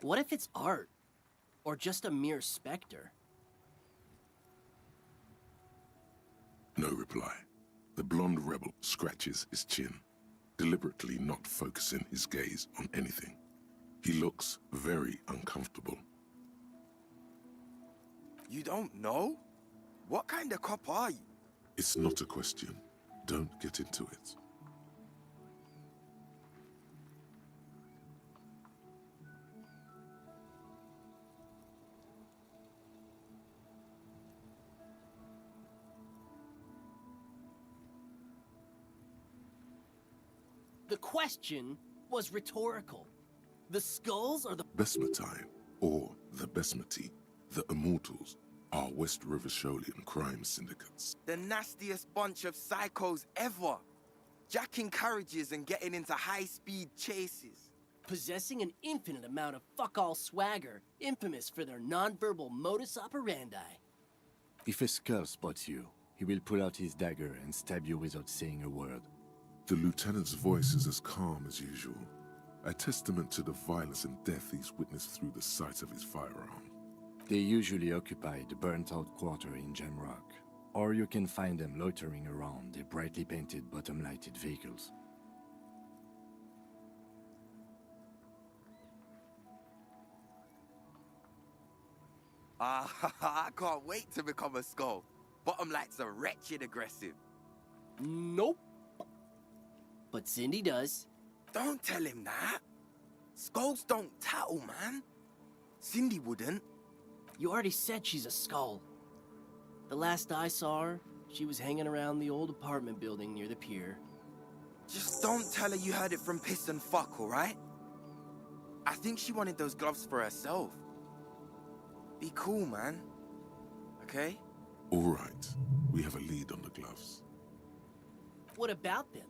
What if it's art? Or just a mere specter? No reply. The blonde rebel scratches his chin, deliberately not focusing his gaze on anything. He looks very uncomfortable. You don't know? What kind of cop are you? It's not a question. Don't get into it. The question was rhetorical. The skulls are the Besmatine, or the Besmati, the Immortals, are West River Sholian crime syndicates. The nastiest bunch of psychos ever. Jacking carriages and getting into high-speed chases. possessing an infinite amount of fuck-all swagger, infamous for their nonverbal modus operandi. If a skull spots you, he will pull out his dagger and stab you without saying a word. The lieutenant's voice is as calm as usual, a testament to the violence and death he's witnessed through the sight of his firearm. They usually occupy the burnt-out quarter in Jamrock, or you can find them loitering around their brightly painted bottom-lighted vehicles. I can't wait to become a skull. Bottom lights are wretched aggressive. Nope. But Cindy does. Don't tell him that. Skulls don't tattle, man. Cindy wouldn't. You already said she's a skull. The last I saw her, she was hanging around the old apartment building near the pier. Just don't tell her you heard it from Piss and Fuck, alright? I think she wanted those gloves for herself. Be cool, man. Okay? All right. We have a lead on the gloves. What about them?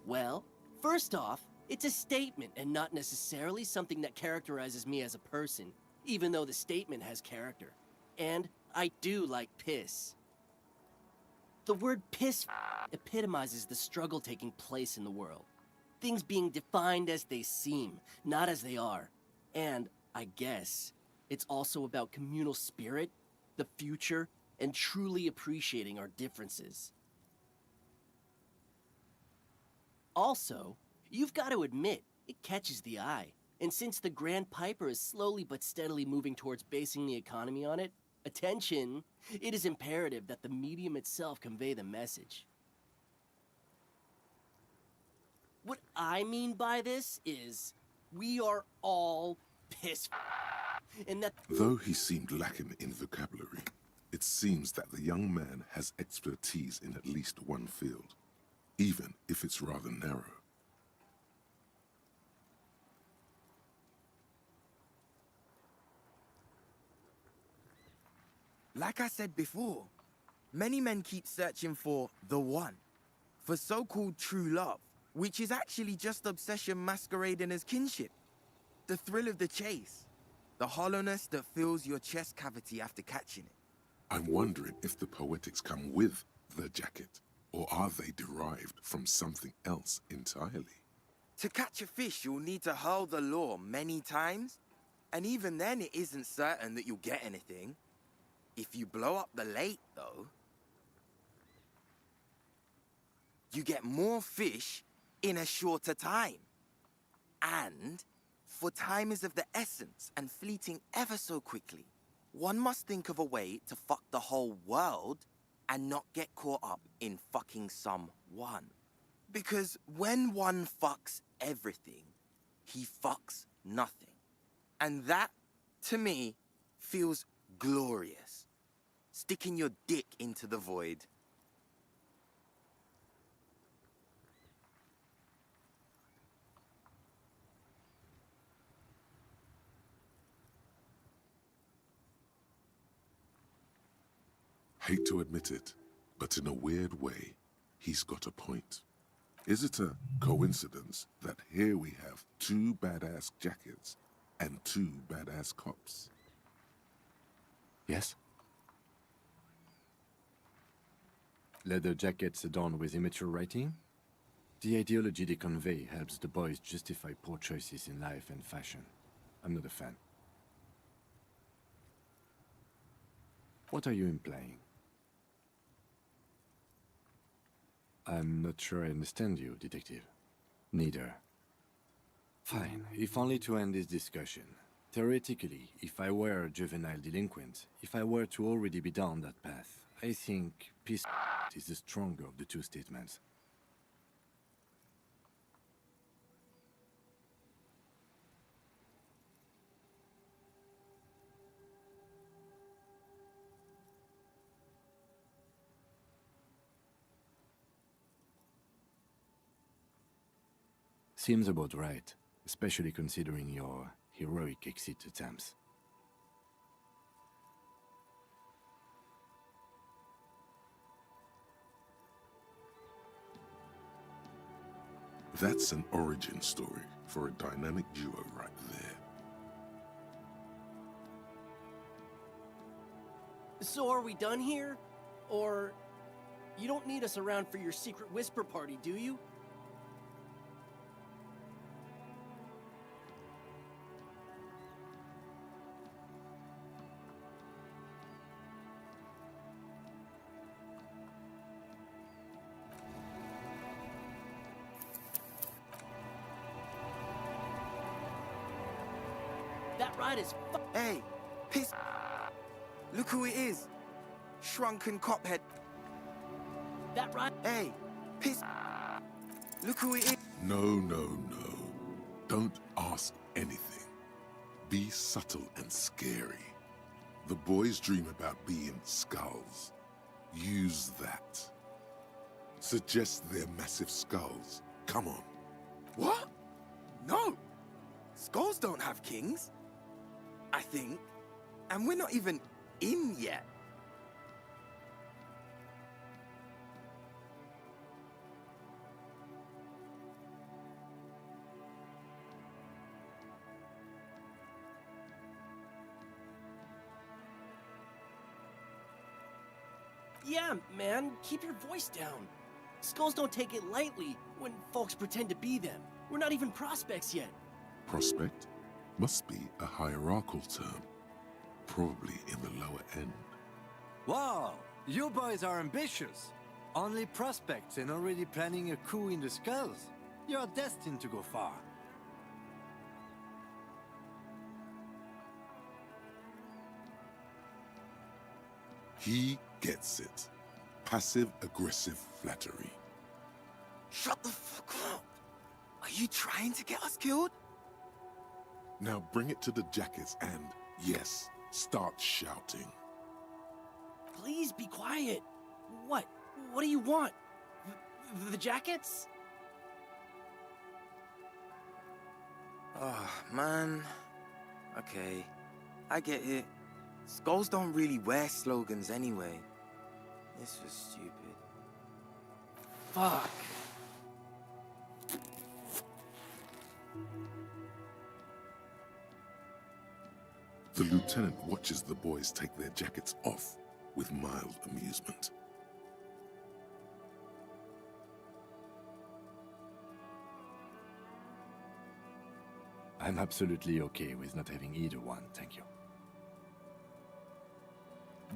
Well, first off, it's a statement and not necessarily something that characterizes me as a person, even though the statement has character. And I do like piss. The word piss epitomizes the struggle taking place in the world. Things being defined as they seem, not as they are. And I guess it's also about communal spirit, the future, and truly appreciating our differences. Also, you've got to admit, it catches the eye. And since the Grand Piper is slowly but steadily moving towards basing the economy on it, attention, it is imperative that the medium itself convey the message. What I mean by this is, we are all pissed, and that... Though he seemed lacking in vocabulary, it seems that the young man has expertise in at least one field, even if it's rather narrow. Like I said before, many men keep searching for the one, for so-called true love, which is actually just obsession masquerading as kinship. The thrill of the chase, the hollowness that fills your chest cavity after catching it. I'm wondering if the poetics come with the jacket, or are they derived from something else entirely? To catch a fish, you'll need to hurl the lure many times, and even then it isn't certain that you'll get anything. If you blow up the lake, though, you get more fish in a shorter time. And, for time is of the essence and fleeting ever so quickly, one must think of a way to fuck the whole world and not get caught up in fucking someone. Because when one fucks everything, he fucks nothing. And that, to me, feels glorious. Sticking your dick into the void. Hate to admit it, but in a weird way, he's got a point. Is it a coincidence that here we have two badass jackets and two badass cops? Yes? Leather jackets adorned with immature writing? The ideology they convey helps the boys justify poor choices in life and fashion. I'm not a fan. What are you implying? I'm not sure I understand you, Detective. Neither. Fine, if only to end this discussion. Theoretically, if I were a juvenile delinquent, if I were to already be down that path, I think peace is the stronger of the two statements. Seems about right, especially considering your heroic exit attempts. That's an origin story for a dynamic duo right there. So are we done here? Or you don't need us around for your secret whisper party, do you? That ride is Hey, piss. Look who it is. Shrunken cophead. That ride. Hey, piss. Look who it is. No, no, no. Don't ask anything. Be subtle and scary. The boys dream about being skulls. Use that. Suggest they're massive skulls. Come on. What? No. Skulls don't have kings. I think. And we're not even in yet. Yeah, man, keep your voice down. Skulls don't take it lightly when folks pretend to be them. We're not even prospects yet. Prospect must be a hierarchical term. Probably in the lower end. Wow, you boys are ambitious. Only prospects and already planning a coup in the skulls. You're destined to go far. He gets it. Passive-aggressive flattery. Shut the fuck up. Are you trying to get us killed? Now bring it to the jackets and, yes, start shouting. Please be quiet. What? What do you want? The jackets? Oh, man. Okay, I get it. Skulls don't really wear slogans anyway. This was stupid. Fuck. The lieutenant watches the boys take their jackets off with mild amusement. I'm absolutely okay with not having either one, thank you.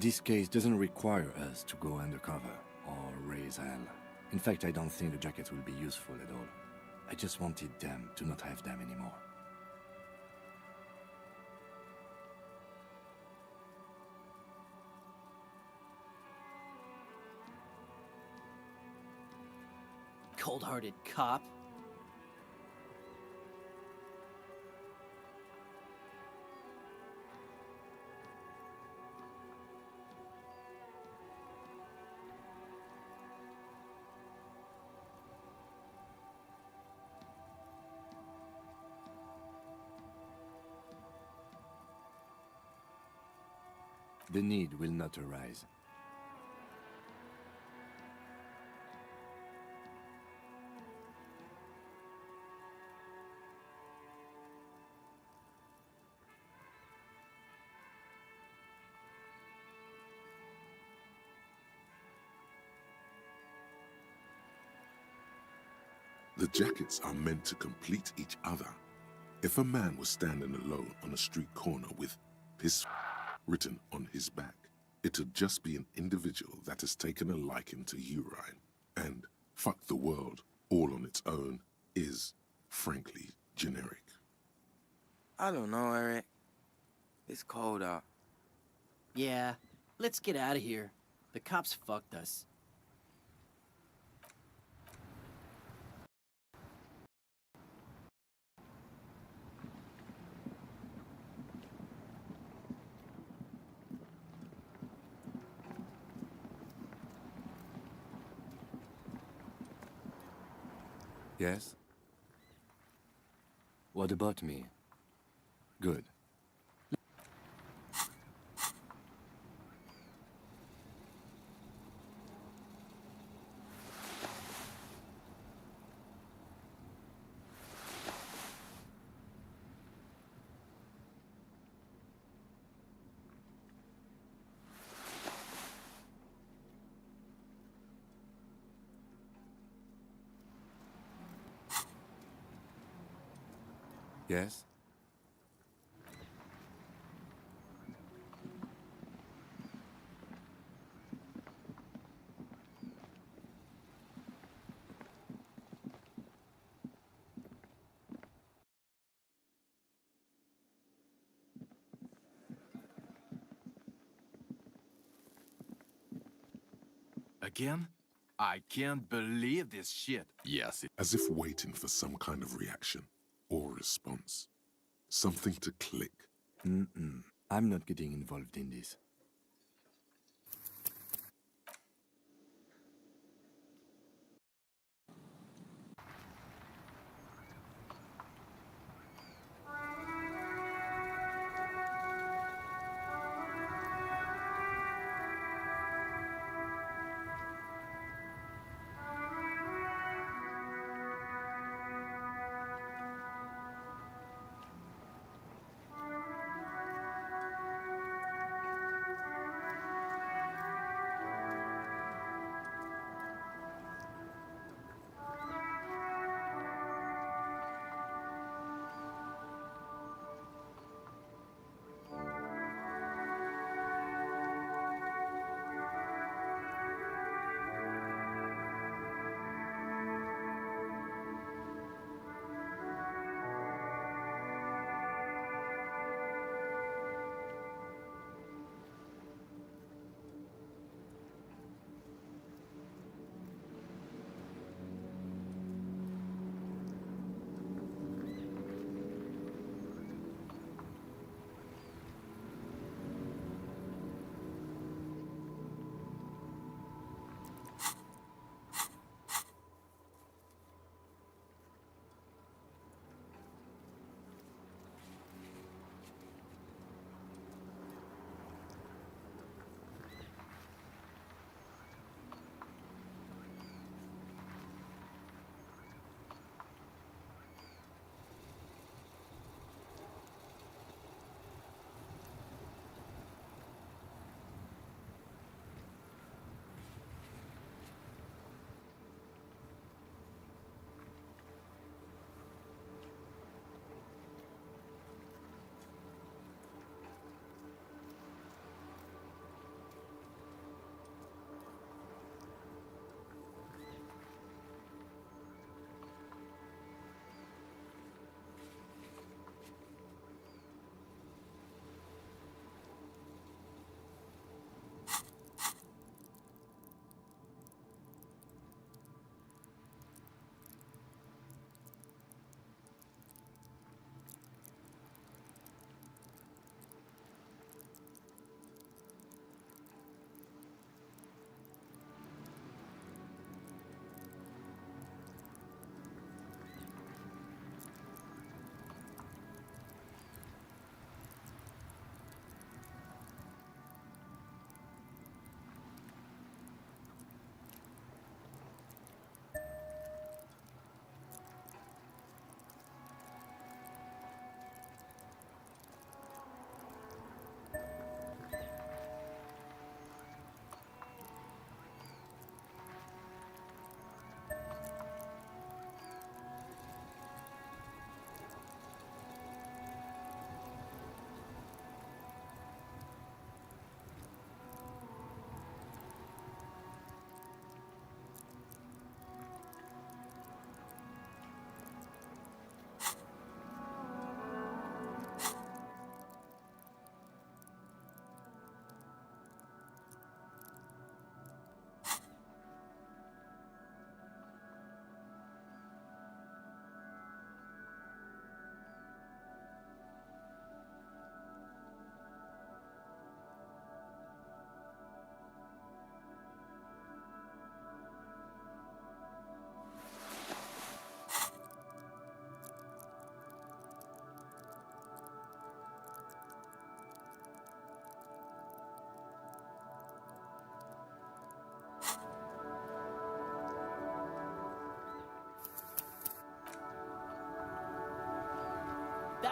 This case doesn't require us to go undercover or raise hell. In fact, I don't think the jackets will be useful at all. I just wanted them to not have them anymore. Cold-hearted cop. The need will not arise. The jackets are meant to complete each other. If a man was standing alone on a street corner with piss written on his back, it'd just be an individual that has taken a liking to urine. And fuck the world all on its own is, frankly, generic. I don't know, Eric. It's cold out. Yeah, let's get out of here. The cops fucked us. Yes? What about me? Good. Yes? Again? I can't believe this shit. Yes, As if waiting for some kind of reaction or response. Something to click. I'm not getting involved in this.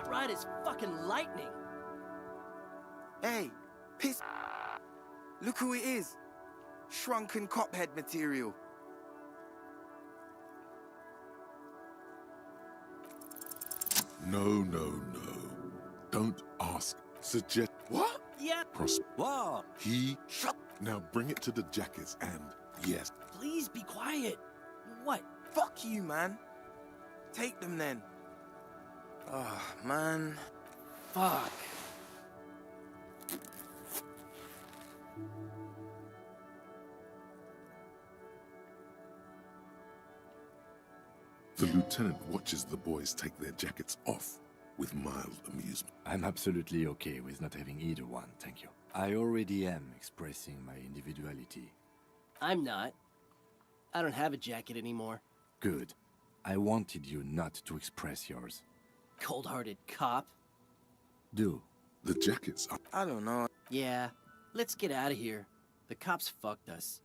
That ride is fucking lightning. Hey, piss. Look who it is. Shrunken cophead material. No, no, no. Don't ask. Suggest. What? Yeah. What? He. Shut. Now bring it to the jackets and yes. Please be quiet. What? Fuck you, man. Take them then. Oh, man. Fuck. The lieutenant watches the boys take their jackets off with mild amusement. I'm absolutely okay with not having either one, thank you. I already am expressing my individuality. I'm not. I don't have a jacket anymore. Good. I wanted you not to express yours. Cold-hearted cop. Do. The jackets are... I don't know. Yeah, let's get out of here. The cops fucked us.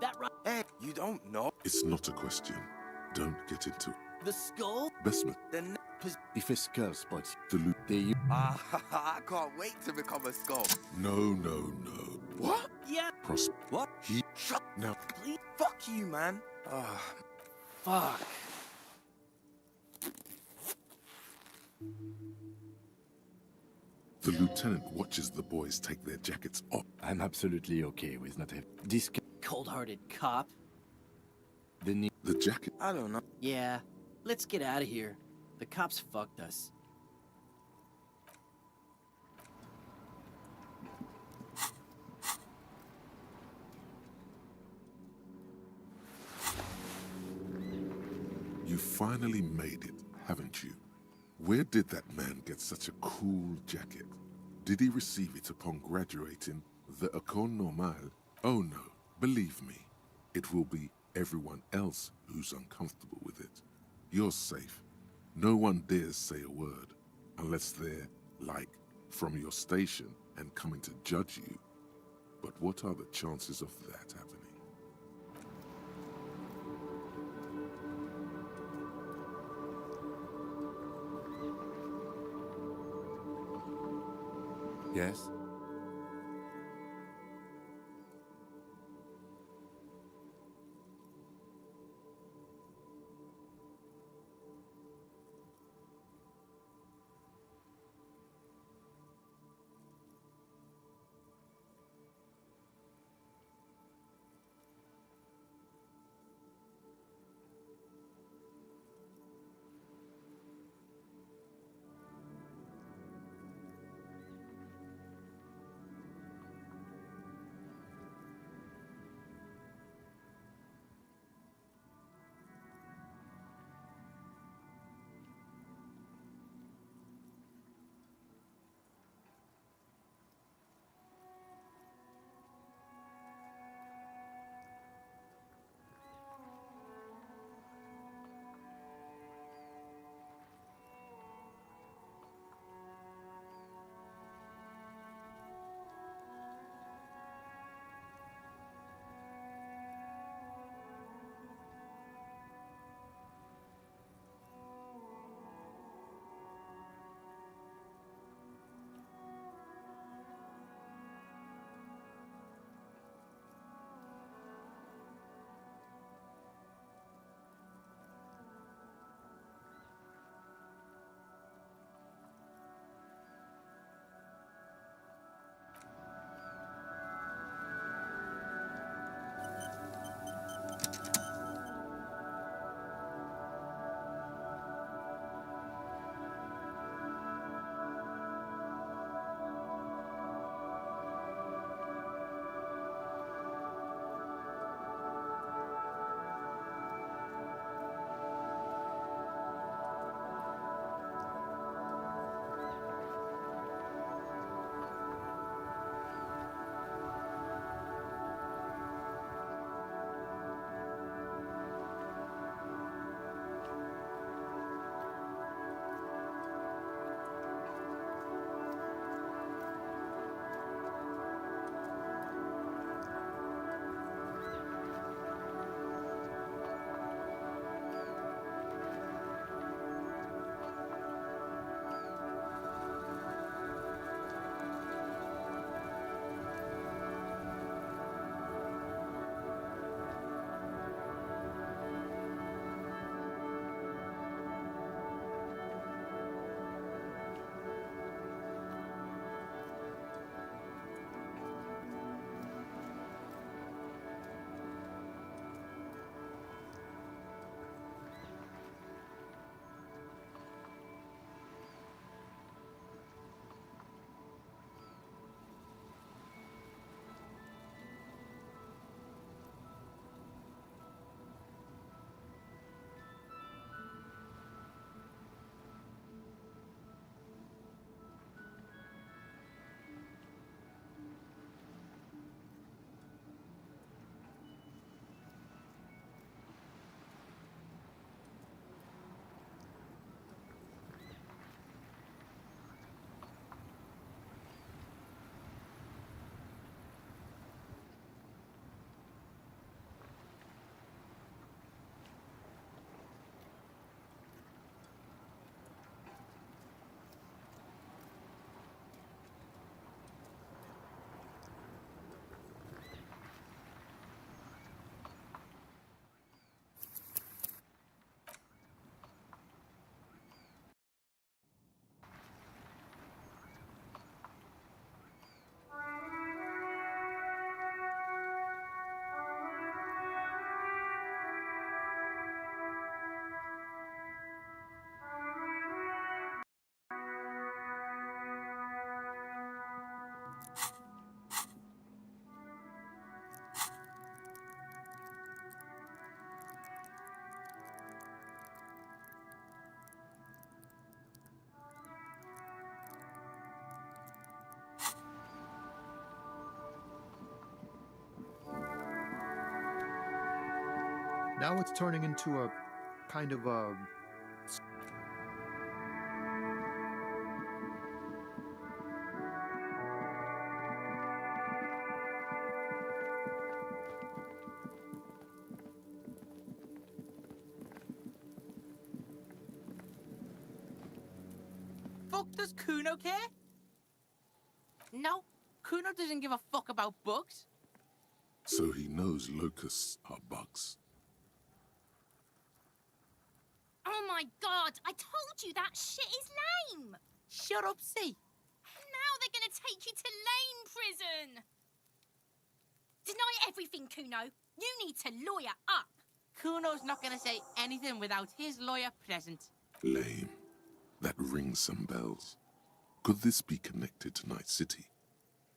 That right? Hey, you don't know? It's not a question. Don't get into it. The skull? Bestman. Then... If a skull spots The loot. they... I can't wait to become a skull. No, no, no. What? Yeah. What? He... Shut... Now... Please. Fuck you, man. Fuck. The lieutenant watches the boys take their jackets off. I'm absolutely okay with not having... This... Cold-hearted cop. The jacket... I don't know. Yeah, let's get out of here. The cops fucked us. You finally made it, haven't you? Where did that man get such a cool jacket? Did he receive it upon graduating the École Normale? Oh no, believe me, it will be everyone else who's uncomfortable with it. You're safe. No one dares say a word, unless they're, like, from your station and coming to judge you. But what are the chances of that happening? Yes? Now it's turning into a kind of a... Fuck does Kuno care? No, Kuno doesn't give a fuck about bugs. So he knows locusts are bugs. Oh my god, I told you that shit is lame! Shut up, C. Now they're gonna take you to lame prison! Deny everything, Kuno. You need to lawyer up. Kuno's not gonna say anything without his lawyer present. Lame. That rings some bells. Could this be connected to Night City?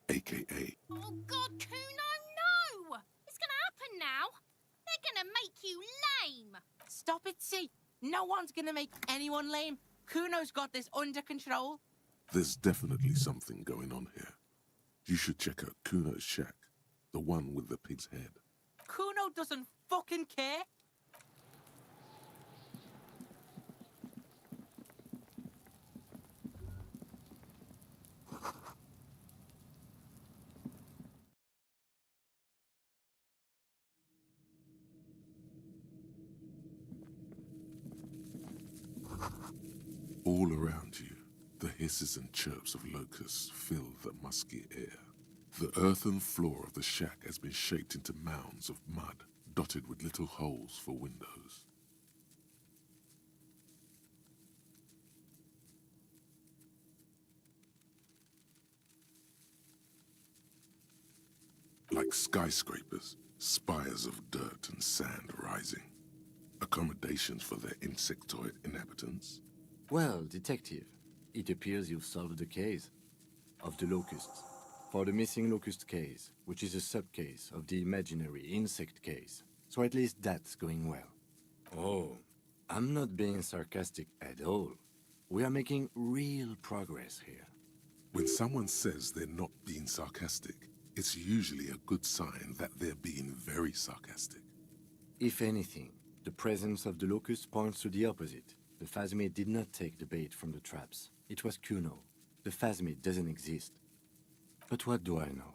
AKA... Oh god, Kuno, no! It's gonna happen now. They're gonna make you lame. Stop it, C. No one's gonna make anyone lame. Kuno's got this under control. There's definitely something going on here. You should check out Kuno's shack. The one with the pig's head. Kuno doesn't fucking care. All around you, the hisses and chirps of locusts fill the musky air. The earthen floor of the shack has been shaped into mounds of mud, dotted with little holes for windows. Like skyscrapers, spires of dirt and sand rising. Accommodations for their insectoid inhabitants. Well, detective, it appears you've solved the case of the locusts. For the missing locust case, which is a sub-case of the imaginary insect case. So at least that's going well. Oh, I'm not being sarcastic at all. We are making real progress here. When someone says they're not being sarcastic, it's usually a good sign that they're being very sarcastic. If anything, the presence of the locust points to the opposite. The phasmid did not take the bait from the traps. It was Kuno. The phasmid doesn't exist. But what do I know?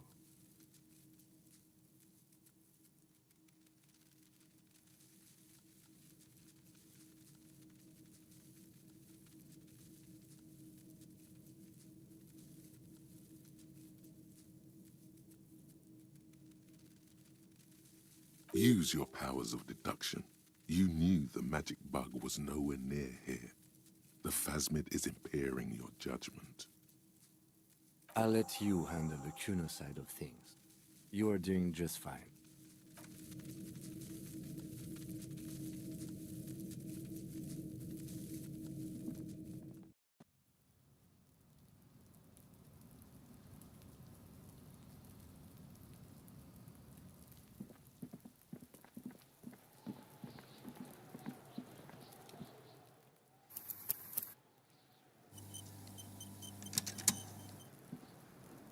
Use your powers of deduction. You knew the magic bug was nowhere near here. The phasmid is impairing your judgment. I'll let you handle the Kuno side of things. You are doing just fine.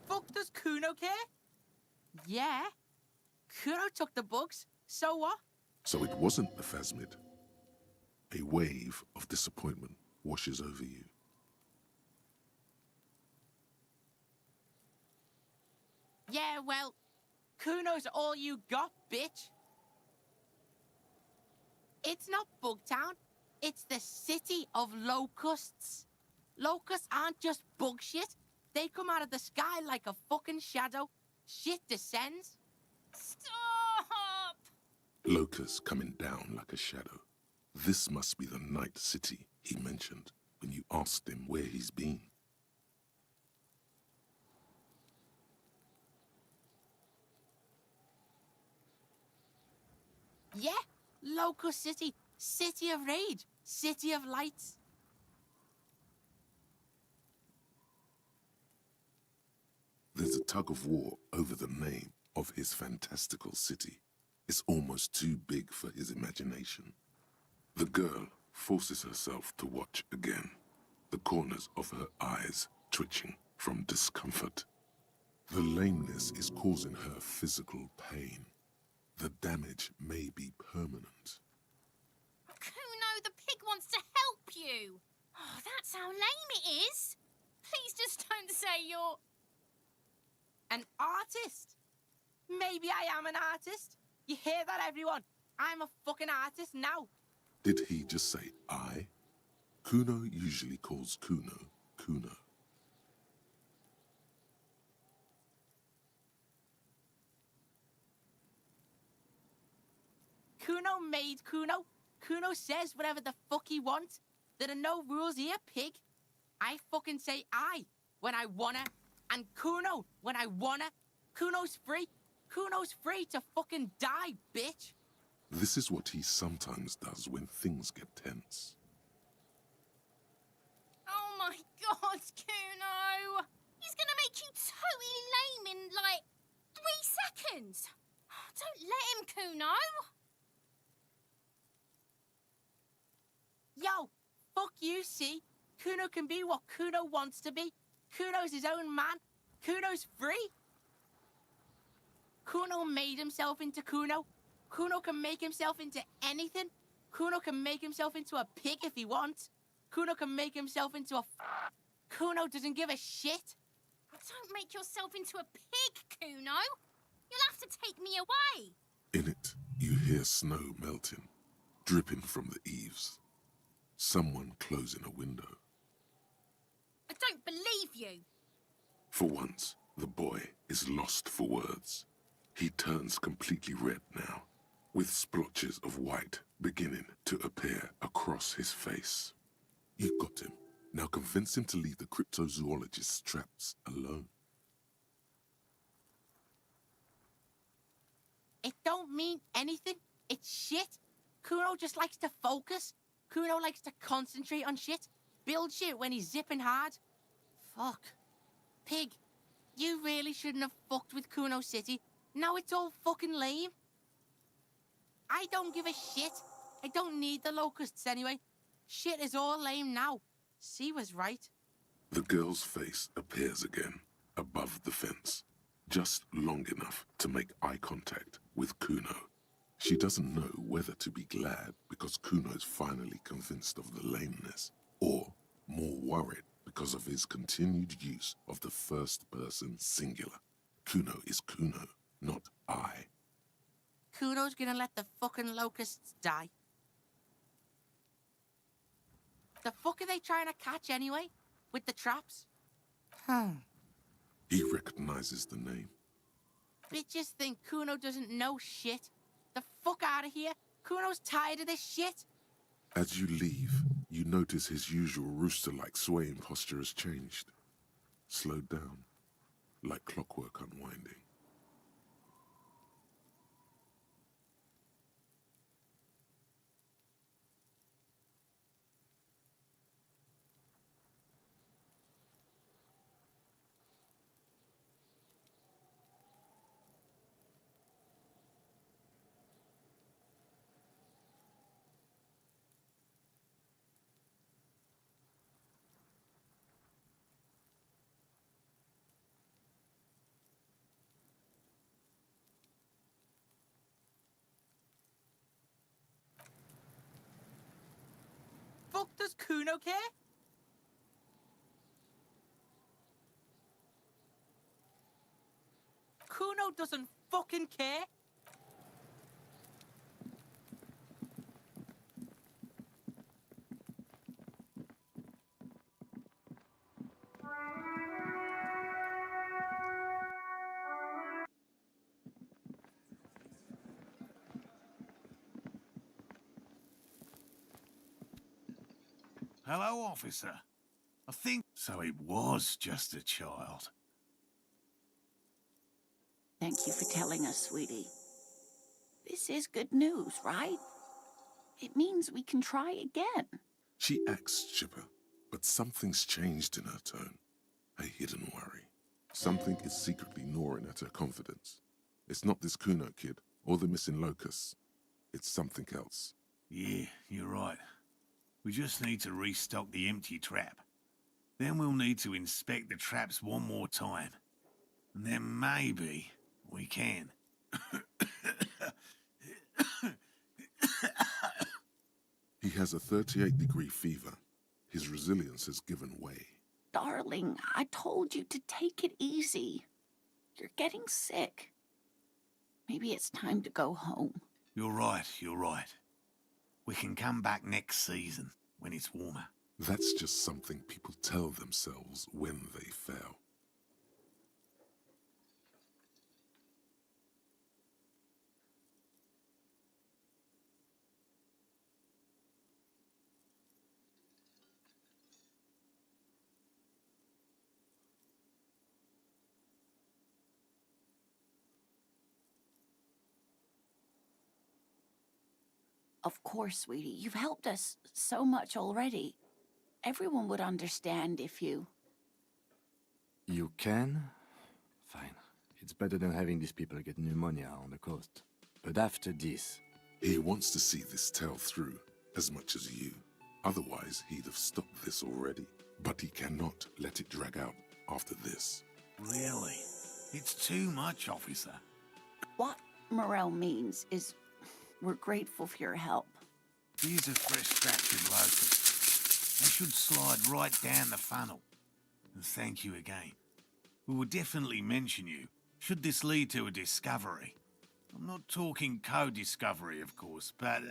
Fuck does Kuno care? Yeah. Kuno took the bugs, so what? So it wasn't the phasmid. A wave of disappointment washes over you. Yeah, well, Kuno's all you got, bitch. It's not Bugtown. It's the city of locusts. Locusts aren't just bug shit. They come out of the sky like a fucking shadow. Shit descends. Stop! Locusts coming down like a shadow. This must be the Night City he mentioned when you asked him where he's been. Yeah, Locust City. City of Rage. City of Lights. There's a tug of war over the name of his fantastical city. It's almost too big for his imagination. The girl forces herself to watch again, the corners of her eyes twitching from discomfort. The lameness is causing her physical pain. The damage may be permanent. pig wants to help you. Oh, that's how lame it is. Please just don't say you're... An artist? Maybe I am an artist. You hear that, everyone? I'm a fucking artist now. Did he just say I? Kuno usually calls Kuno, Kuno. Kuno made Kuno. Kuno says whatever the fuck he wants. There are no rules here, pig. I fucking say I when I wanna, and Kuno when I wanna. Kuno's free. Kuno's free to fucking die, bitch. This is what he sometimes does when things get tense. Oh my God, Kuno! He's gonna make you totally lame in, like, 3 seconds. Don't let him, Kuno. Yo, fuck you, see? Kuno can be what Kuno wants to be. Kuno's his own man. Kuno's free. Kuno made himself into Kuno. Kuno can make himself into anything. Kuno can make himself into a pig if he wants. Kuno can make himself into a... Kuno doesn't give a shit. Don't make yourself into a pig, Kuno. You'll have to take me away. In it, you hear snow melting, dripping from the eaves. Someone closing a window. I don't believe you. For once, the boy is lost for words. He turns completely red now, with splotches of white beginning to appear across his face. You've got him. Now convince him to leave the cryptozoologist's traps alone. It don't mean anything. It's shit. Kuno just likes to focus. Kuno likes to concentrate on shit. Build shit when he's zipping hard. Fuck. Pig, you really shouldn't have fucked with Kuno City. Now it's all fucking lame. I don't give a shit. I don't need the locusts anyway. Shit is all lame now. C was right. The girl's face appears again, above the fence, just long enough to make eye contact with Kuno. She doesn't know whether to be glad because Kuno is finally convinced of the lameness, or more worried because of his continued use of the first-person singular. Kuno is Kuno, not I. Kuno's gonna let the fucking locusts die. The fuck are they trying to catch anyway? With the traps? He recognizes the name. Bitches think Kuno doesn't know shit. The fuck out of here. Kuno's tired of this shit. As you leave, you notice his usual rooster-like swaying posture has changed. Slowed down, like clockwork unwinding. Fuck does Kuno care? Kuno doesn't fucking care. Hello, officer. I think... So it was just a child. Thank you for telling us, sweetie. This is good news, right? It means we can try again. She acts chipper, but something's changed in her tone. A hidden worry. Something is secretly gnawing at her confidence. It's not this Kuno kid or the missing locusts. It's something else. Yeah, you're right. We just need to restock the empty trap. Then we'll need to inspect the traps one more time. And then maybe we can. He has a 38-degree fever. His resilience has given way. Darling, I told you to take it easy. You're getting sick. Maybe it's time to go home. You're right, you're right. We can come back next season, when it's warmer. That's just something people tell themselves when they fail. Of course, sweetie. You've helped us so much already. Everyone would understand if you... You can? Fine. It's better than having these people get pneumonia on the coast. But after this... He wants to see this tale through, as much as you. Otherwise, he'd have stopped this already. But he cannot let it drag out after this. Really? It's too much, officer. What Morel means is we're grateful for your help. Here's a fresh batch of locusts. They should slide right down the funnel. And thank you again. We will definitely mention you, should this lead to a discovery. I'm not talking co-discovery, of course, but,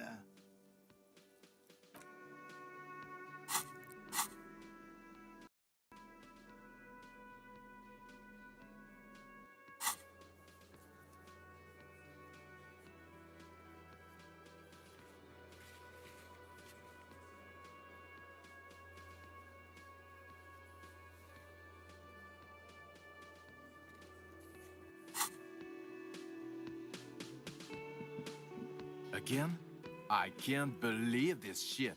Again? I can't believe this shit.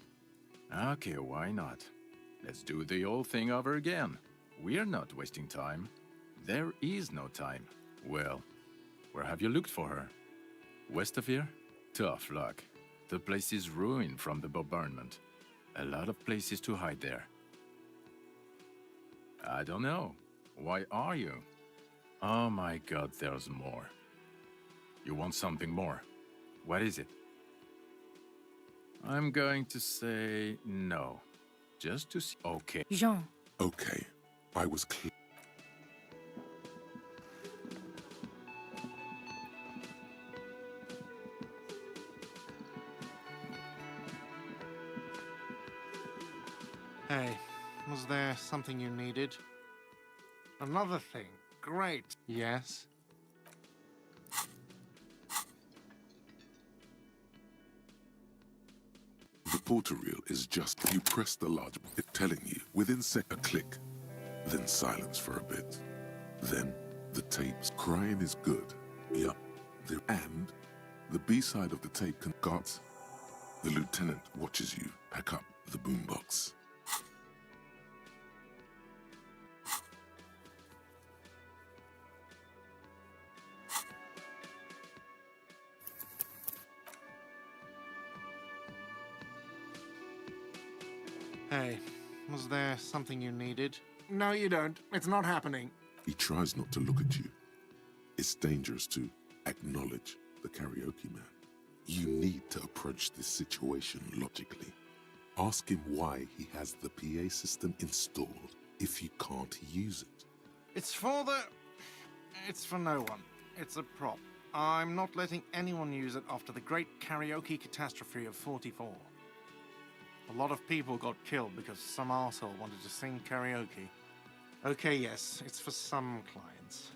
Okay, why not? Let's do the old thing over again. We're not wasting time. There is no time. Well, where have you looked for her? West of here? Tough luck. The place is ruined from the bombardment. A lot of places to hide there. I don't know. Why are you? Oh my god, there's more. You want something more? What is it? I'm going to say no. Just to see. Okay. Jean. Okay. I was clear. Hey, was there something you needed? Another thing. Great. Yes? The portal reel is just, you press the large button telling you within a click, then silence for a bit. Then the tape's crying is good. Yup. And the B-side of the tape can got. The lieutenant watches you pack up the boombox. Hey, was there something you needed? No, you don't. It's not happening. He tries not to look at you. It's dangerous to acknowledge the karaoke man. You need to approach this situation logically. Ask him why he has the PA system installed if you can't use it. It's for the... It's for no one. It's a prop. I'm not letting anyone use it after the great karaoke catastrophe of '44. A lot of people got killed because some arsehole wanted to sing karaoke. Okay, yes, it's for some clients.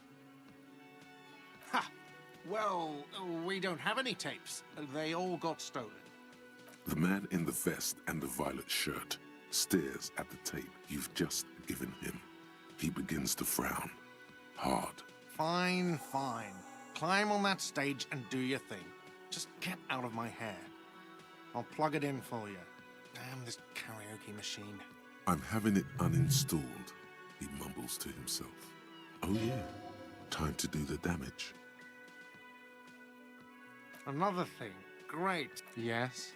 Ha! Well, we don't have any tapes. They all got stolen. The man in the vest and the violet shirt stares at the tape you've just given him. He begins to frown. Hard. Fine, fine. Climb on that stage and do your thing. Just get out of my hair. I'll plug it in for you. Damn this karaoke machine. I'm having it uninstalled, he mumbles to himself. Oh yeah, time to do the damage. Another thing. Great. Yes?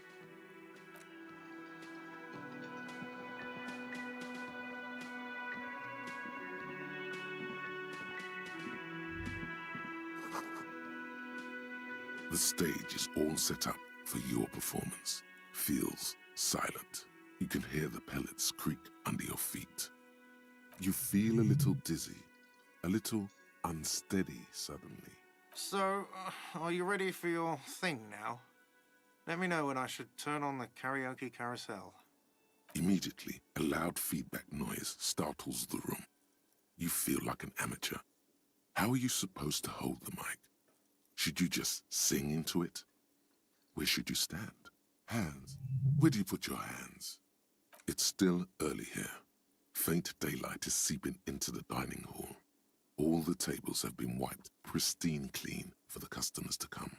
The stage is all set up for your performance. Feels silent. You can hear the pellets creak under your feet. You feel a little dizzy, a little unsteady suddenly. So, are you ready for your thing now? Let me know when I should turn on the karaoke carousel. Immediately, a loud feedback noise startles the room. You feel like an amateur. How are you supposed to hold the mic? Should you just sing into it? Where should you stand? Hands. Where do you put your hands? It's still early here. Faint daylight is seeping into the dining hall. All the tables have been wiped pristine clean for the customers to come.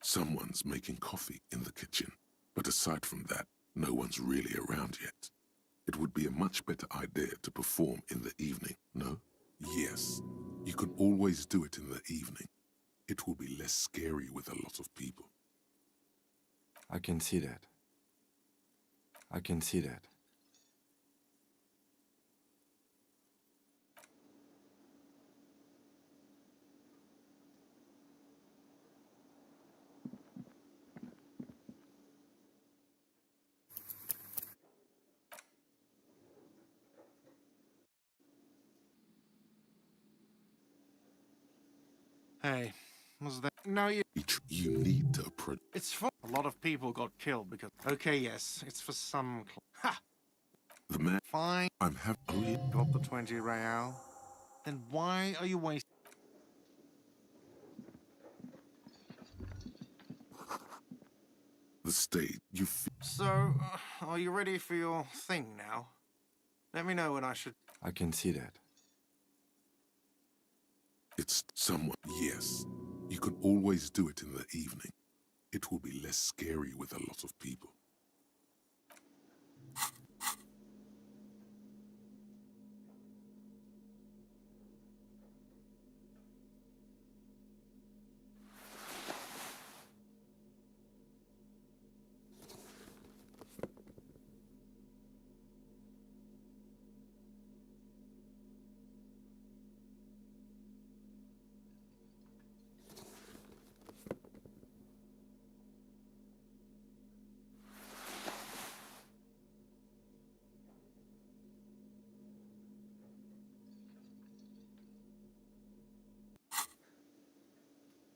Someone's making coffee in the kitchen, but aside from that, no one's really around yet. It would be a much better idea to perform in the evening, no? Yes, you can always do it in the evening. It will be less scary with a lot of people. I can see that. I can see that. Hey, was that... No, you need to approach... It's for... A lot of people got killed because... Okay, yes, it's for some... Ha! The man... Fine. I'm happy... Oh, yeah. Got the 20 real. Then why are you wasting... The stage, you feel... So, are you ready for your thing now? Let me know when I should... I can see that. It's someone... Yes, you can always do it in the evening. It will be less scary with a lot of people.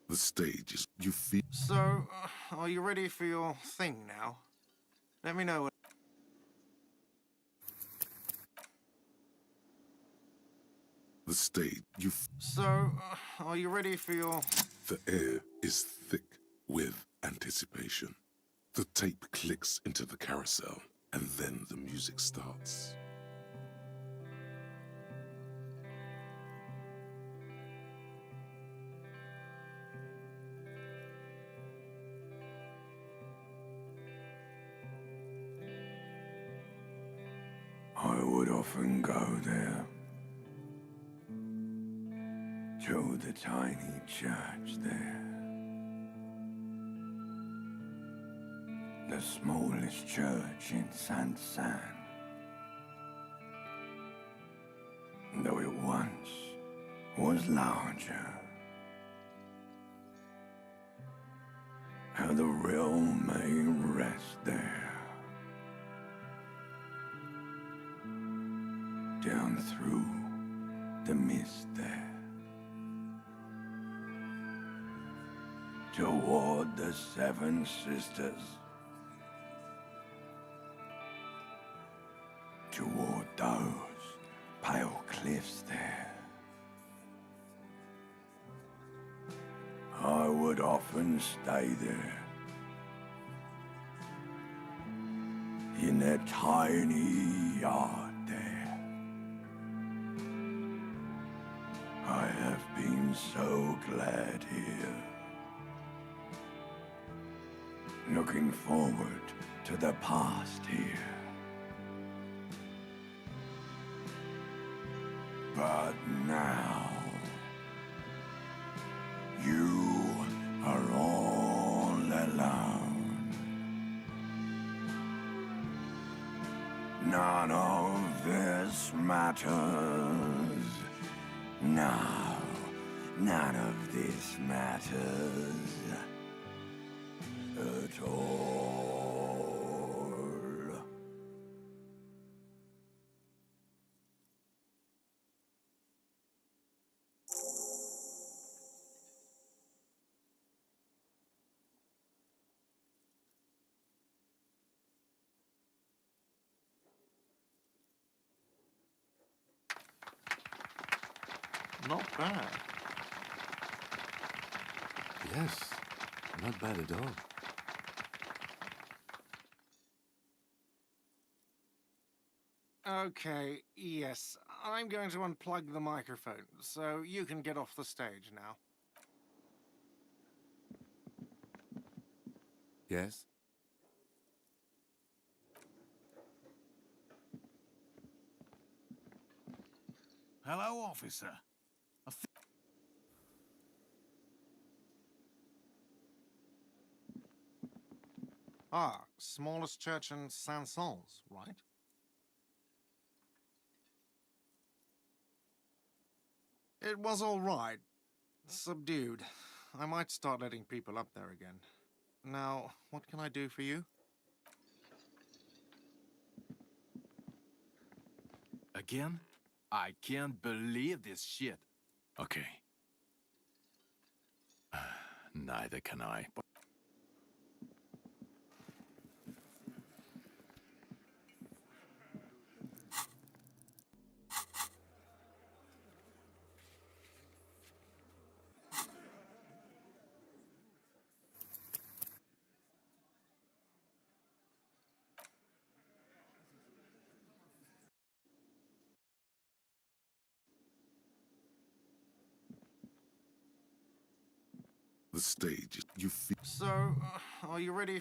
The stage is... You feel... So, are you ready for your thing now? Let me know when... The stage, you... So, are you ready for your... The air is thick with anticipation. The tape clicks into the carousel, and then the music starts. I would often go there, to the tiny church there, the smallest church in Saint-San, though it once was larger. How the realm may rest there, down through the mist there, toward the Seven Sisters, toward those pale cliffs there. I would often stay there, in that tiny yard there. I have been so glad here, looking forward to the past here. But now, you are all alone. None of this matters. No, none of this matters at all. not bad. Yes, not bad at all. Okay, yes. I'm going to unplug the microphone, so you can get off the stage now. Yes? Hello, officer. Ah, smallest church in Saint-Saëns, right? It was all right. Subdued. I might start letting people up there again. Now, what can I do for you? Again? I can't believe this shit. Okay. Neither can I. The stage, you feel. So, are you ready?